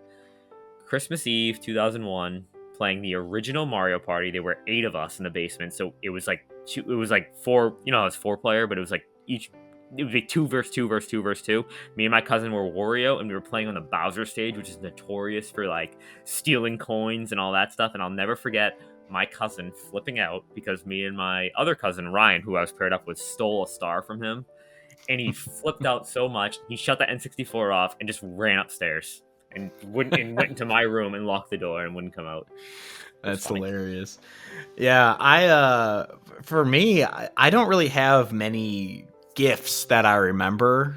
Christmas Eve 2001 playing the original Mario Party. There were 8 of us in the basement, so it was like 4. You know how it's 4-player, but it was like it would be 2 versus 2 versus 2 versus 2. Me and my cousin were Wario, and we were playing on the Bowser stage, which is notorious for like stealing coins and all that stuff. And I'll never forget my cousin flipping out because me and my other cousin Ryan, who I was paired up with, stole a star from him, and he flipped out so much he shut the N64 off and just ran upstairs and went into my room and locked the door and wouldn't come out. That's hilarious. Yeah, for me, I don't really have many gifts that I remember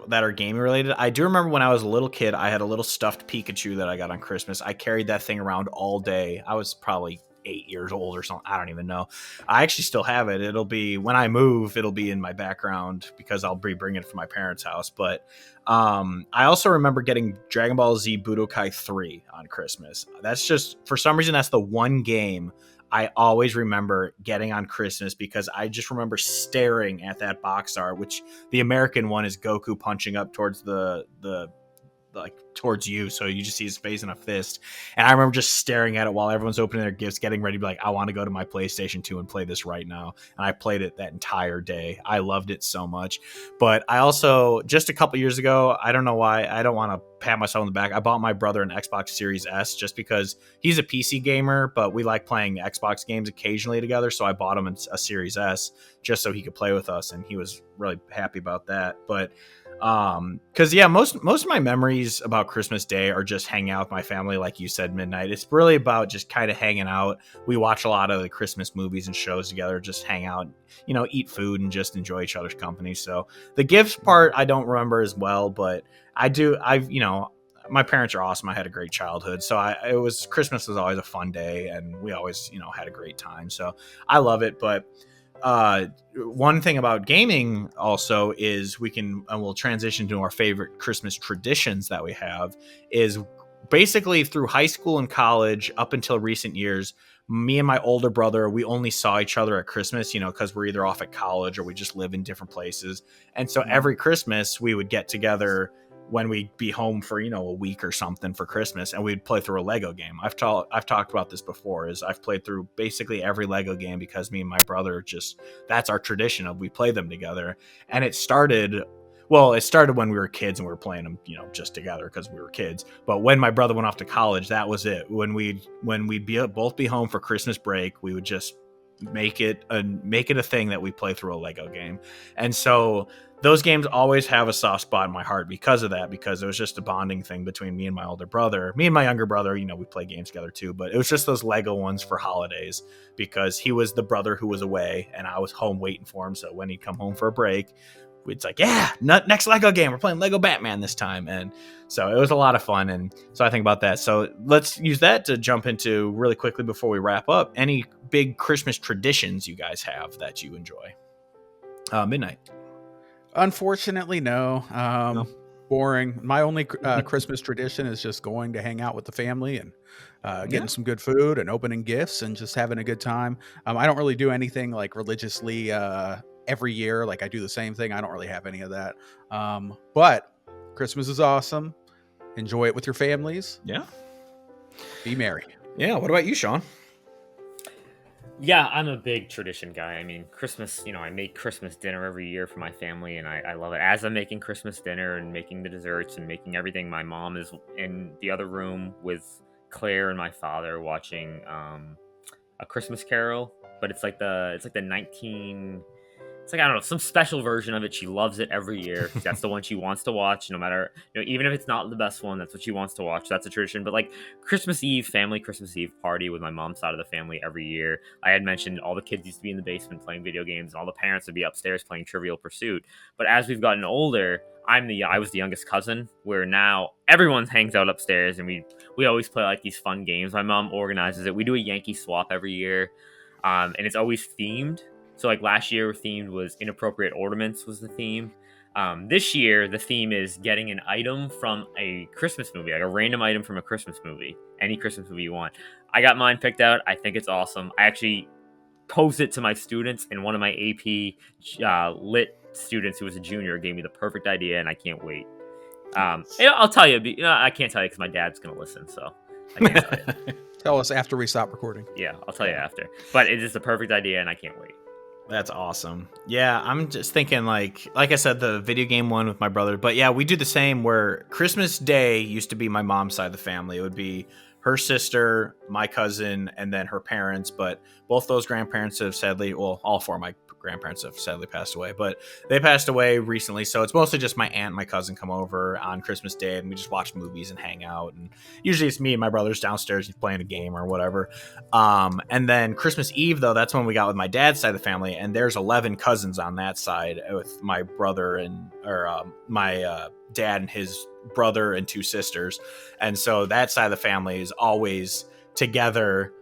that are gaming related. I do remember when I was a little kid, I had a little stuffed Pikachu that I got on Christmas. I carried that thing around all day. I was probably 8 years old or something. I don't even know. I actually still have it. It'll be, when I move, it'll be in my background because I'll be bringing it from my parents' house. But I also remember getting Dragon Ball Z Budokai 3 on Christmas. That's just, for some reason, that's the one game I always remember getting on Christmas because I just remember staring at that box art, which the American one is Goku punching up towards the like towards you, so you just see his face in a fist. And I remember just staring at it while everyone's opening their gifts, getting ready to be like, I want to go to my PlayStation 2 and play this right now. And I played it that entire day. I loved it so much. But I also, just a couple years ago, I don't know why, I don't want to pat myself on the back, I bought my brother an Xbox Series S just because he's a PC gamer, but we like playing Xbox games occasionally together. So I bought him a Series S just so he could play with us, and he was really happy about that. But because most of my memories about Christmas Day are just hanging out with my family, like you said, midnight. It's really about just kind of hanging out. We watch a lot of the Christmas movies and shows together, just hang out, eat food and just enjoy each other's company. So the gifts part I don't remember as well, but my parents are awesome. I had a great childhood, so Christmas was always a fun day, and we always had a great time. So I love it. But one thing about gaming also is we'll transition to our favorite Christmas traditions that we have is basically through high school and college up until recent years. Me and my older brother, we only saw each other at Christmas, because we're either off at college or we just live in different places. And so every Christmas we would get together when we'd be home for, a week or something for Christmas, and we'd play through a Lego game. I've talked about this before, is I've played through basically every Lego game because me and my brother that's our tradition of we play them together. And it started when we were kids and we were playing them, just together because we were kids. But when my brother went off to college, that was it. When we'd both be home for Christmas break, we would just make it a thing that we play through a Lego game. And so those games always have a soft spot in my heart because of that, because it was just a bonding thing between me and my older brother. Me and my younger brother, we play games together too, but it was just those Lego ones for holidays because he was the brother who was away and I was home waiting for him. So when he'd come home for a break, it's like, yeah, next Lego game, we're playing Lego Batman this time. And so it was a lot of fun. And so I think about that. So let's use that to jump into really quickly before we wrap up. Any big Christmas traditions you guys have that you enjoy? Midnight. Unfortunately, no. Boring. My only Christmas tradition is just going to hang out with the family and getting some good food and opening gifts and just having a good time. I don't really do anything like religiously every year. Like I do the same thing. I don't really have any of that. But Christmas is awesome. Enjoy it with your families. Yeah. Be merry. Yeah. What about you, Sean? Yeah, I'm a big tradition guy. I mean, Christmas, I make Christmas dinner every year for my family, and I love it. As I'm making Christmas dinner and making the desserts and making everything, my mom is in the other room with Claire and my father watching A Christmas Carol, but it's like the 19... It's like, I don't know, some special version of it. She loves it every year. That's the one she wants to watch, no matter, even if it's not the best one, that's what she wants to watch. That's a tradition. But like Christmas Eve party with my mom's side of the family every year. I had mentioned all the kids used to be in the basement playing video games, and all the parents would be upstairs playing Trivial Pursuit. But as we've gotten older, I was the youngest cousin, where now everyone hangs out upstairs, and we always play like these fun games. My mom organizes it. We do a Yankee swap every year, and it's always themed. So like last year, themed was inappropriate ornaments was the theme. This year, the theme is getting an item from a Christmas movie, like a random item from a Christmas movie, any Christmas movie you want. I got mine picked out. I think it's awesome. I actually posed it to my students, and one of my AP lit students who was a junior gave me the perfect idea, and I can't wait. I'll tell you, I can't tell you because my dad's going to listen, so I can't tell you. Tell us after we stop recording. Yeah, I'll tell you after. But it is the perfect idea, and I can't wait. That's awesome. Yeah, I'm just thinking like I said, the video game one with my brother. But yeah, we do the same where Christmas Day used to be my mom's side of the family. It would be her sister, my cousin, and then her parents. But both those grandparents have sadly, all four of my grandparents have sadly passed away, but they passed away recently. So it's mostly just my aunt and my cousin come over on Christmas Day, and we just watch movies and hang out. And usually it's me and my brother's downstairs playing a game or whatever. And then Christmas Eve, though, that's when we got with my dad's side of the family, and there's 11 cousins on that side with my brother and my dad and his brother and 2 sisters. And so that side of the family is always together.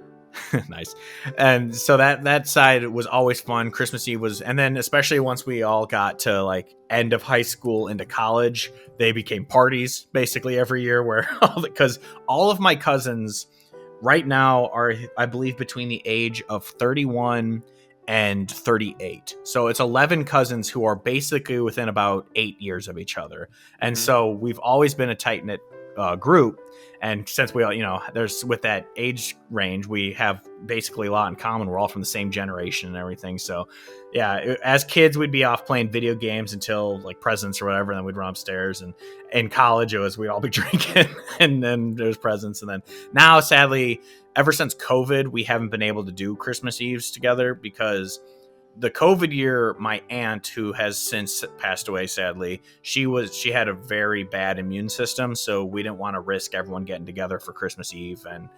Nice. And so that side was always fun. Christmas Eve was, and then especially once we all got to like end of high school into college, they became parties basically every year where because all of my cousins right now are, I believe, between the age of 31 and 38. So it's 11 cousins who are basically within about 8 years of each other. And so we've always been a tight-knit group. And since we all, there's with that age range, we have basically a lot in common. We're all from the same generation and everything. So yeah, as kids, we'd be off playing video games until like presents or whatever. And then we'd run upstairs, and in college it was, we'd all be drinking and then there's presents. And then now, sadly, ever since COVID, we haven't been able to do Christmas Eves together because the COVID year, my aunt, who has since passed away, sadly, she had a very bad immune system. So we didn't want to risk everyone getting together for Christmas Eve and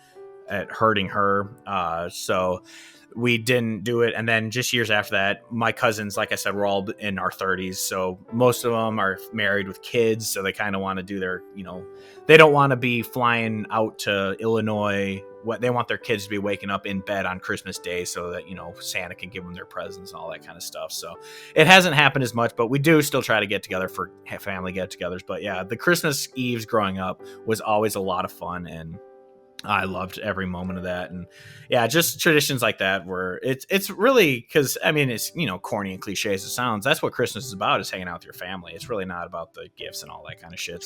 hurting her. So we didn't do it. And then just years after that, my cousins, like I said, we're all in our 30s. So most of them are married with kids. So they kind of want to do their, they don't want to be flying out to Illinois. What they want their kids to be waking up in bed on Christmas Day so that, Santa can give them their presents and all that kind of stuff. So it hasn't happened as much, but we do still try to get together for family get-togethers. But yeah, the Christmas Eves growing up was always a lot of fun, and I loved every moment of that. And yeah, just traditions like that where it's really, because it's corny and cliche as it sounds, that's what Christmas is about, is hanging out with your family. It's really not about the gifts and all that kind of shit.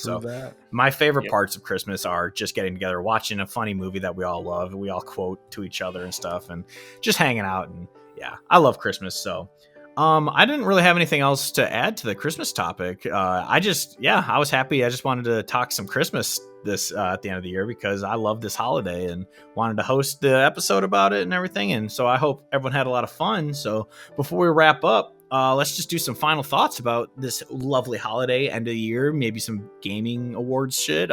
My favorite parts of Christmas are just getting together, watching a funny movie that we all love and we all quote to each other and stuff, and just hanging out. And yeah, I love Christmas. So I didn't really have anything else to add to the Christmas topic. I was happy. I just wanted to talk some Christmas this at the end of the year because I love this holiday and wanted to host the episode about it and everything. And so I hope everyone had a lot of fun. So before we wrap up, let's just do some final thoughts about this lovely holiday, end of the year, maybe some gaming awards shit.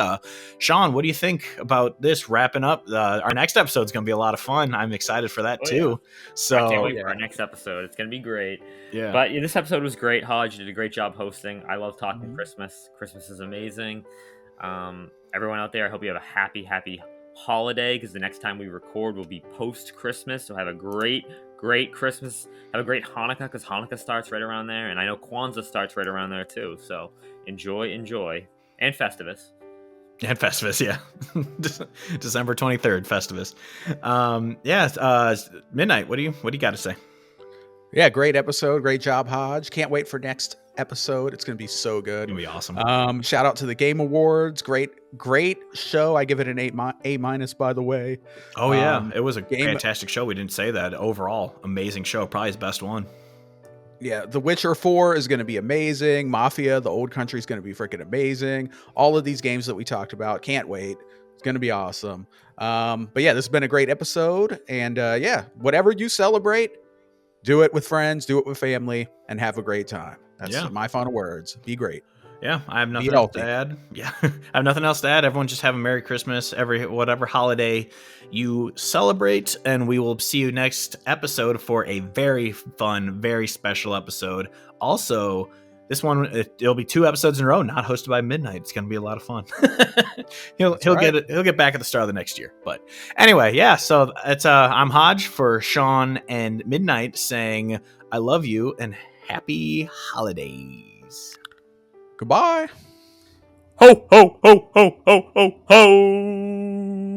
Sean, what do you think about this wrapping up? Our next episode is going to be a lot of fun. I'm excited for that too. Yeah. So I can't wait for our next episode. It's going to be great. Yeah. But this episode was great. Hodge did a great job hosting. I love talking Christmas. Christmas is amazing. Everyone out there, I hope you have a happy holiday, because the next time we record will be post-Christmas. So have a great Christmas. Have a great Hanukkah, because Hanukkah starts right around there. And I know Kwanzaa starts right around there too. So enjoy. And Festivus. And Festivus, yeah. December 23rd, Festivus. Midnight, what do you got to say? Yeah, great episode. Great job, Hodge. Can't wait for next episode. It's going to be so good. It's going to be awesome. Shout out to the Game Awards. Great show. I give it an A-, by the way. Oh, yeah. It was a fantastic show. We didn't say that. Overall, amazing show. Probably his best one. Yeah, The Witcher 4 is going to be amazing. Mafia, The Old Country is going to be freaking amazing. All of these games that we talked about. Can't wait. It's going to be awesome. But yeah, this has been a great episode. And whatever you celebrate, do it with friends, do it with family, and have a great time. That's my final words. Be great. Yeah, I have nothing else to add. Yeah, I have nothing else to add. Everyone just have a Merry Christmas, whatever holiday you celebrate, and we will see you next episode for a very fun, very special episode. Also, this one, it'll be 2 episodes in a row, not hosted by Midnight. It's going to be a lot of fun. He'll get back at the start of the next year. But anyway, yeah. So it's I'm Hodge for Sean and Midnight saying I love you and happy holidays. Goodbye. Ho ho ho ho ho ho ho.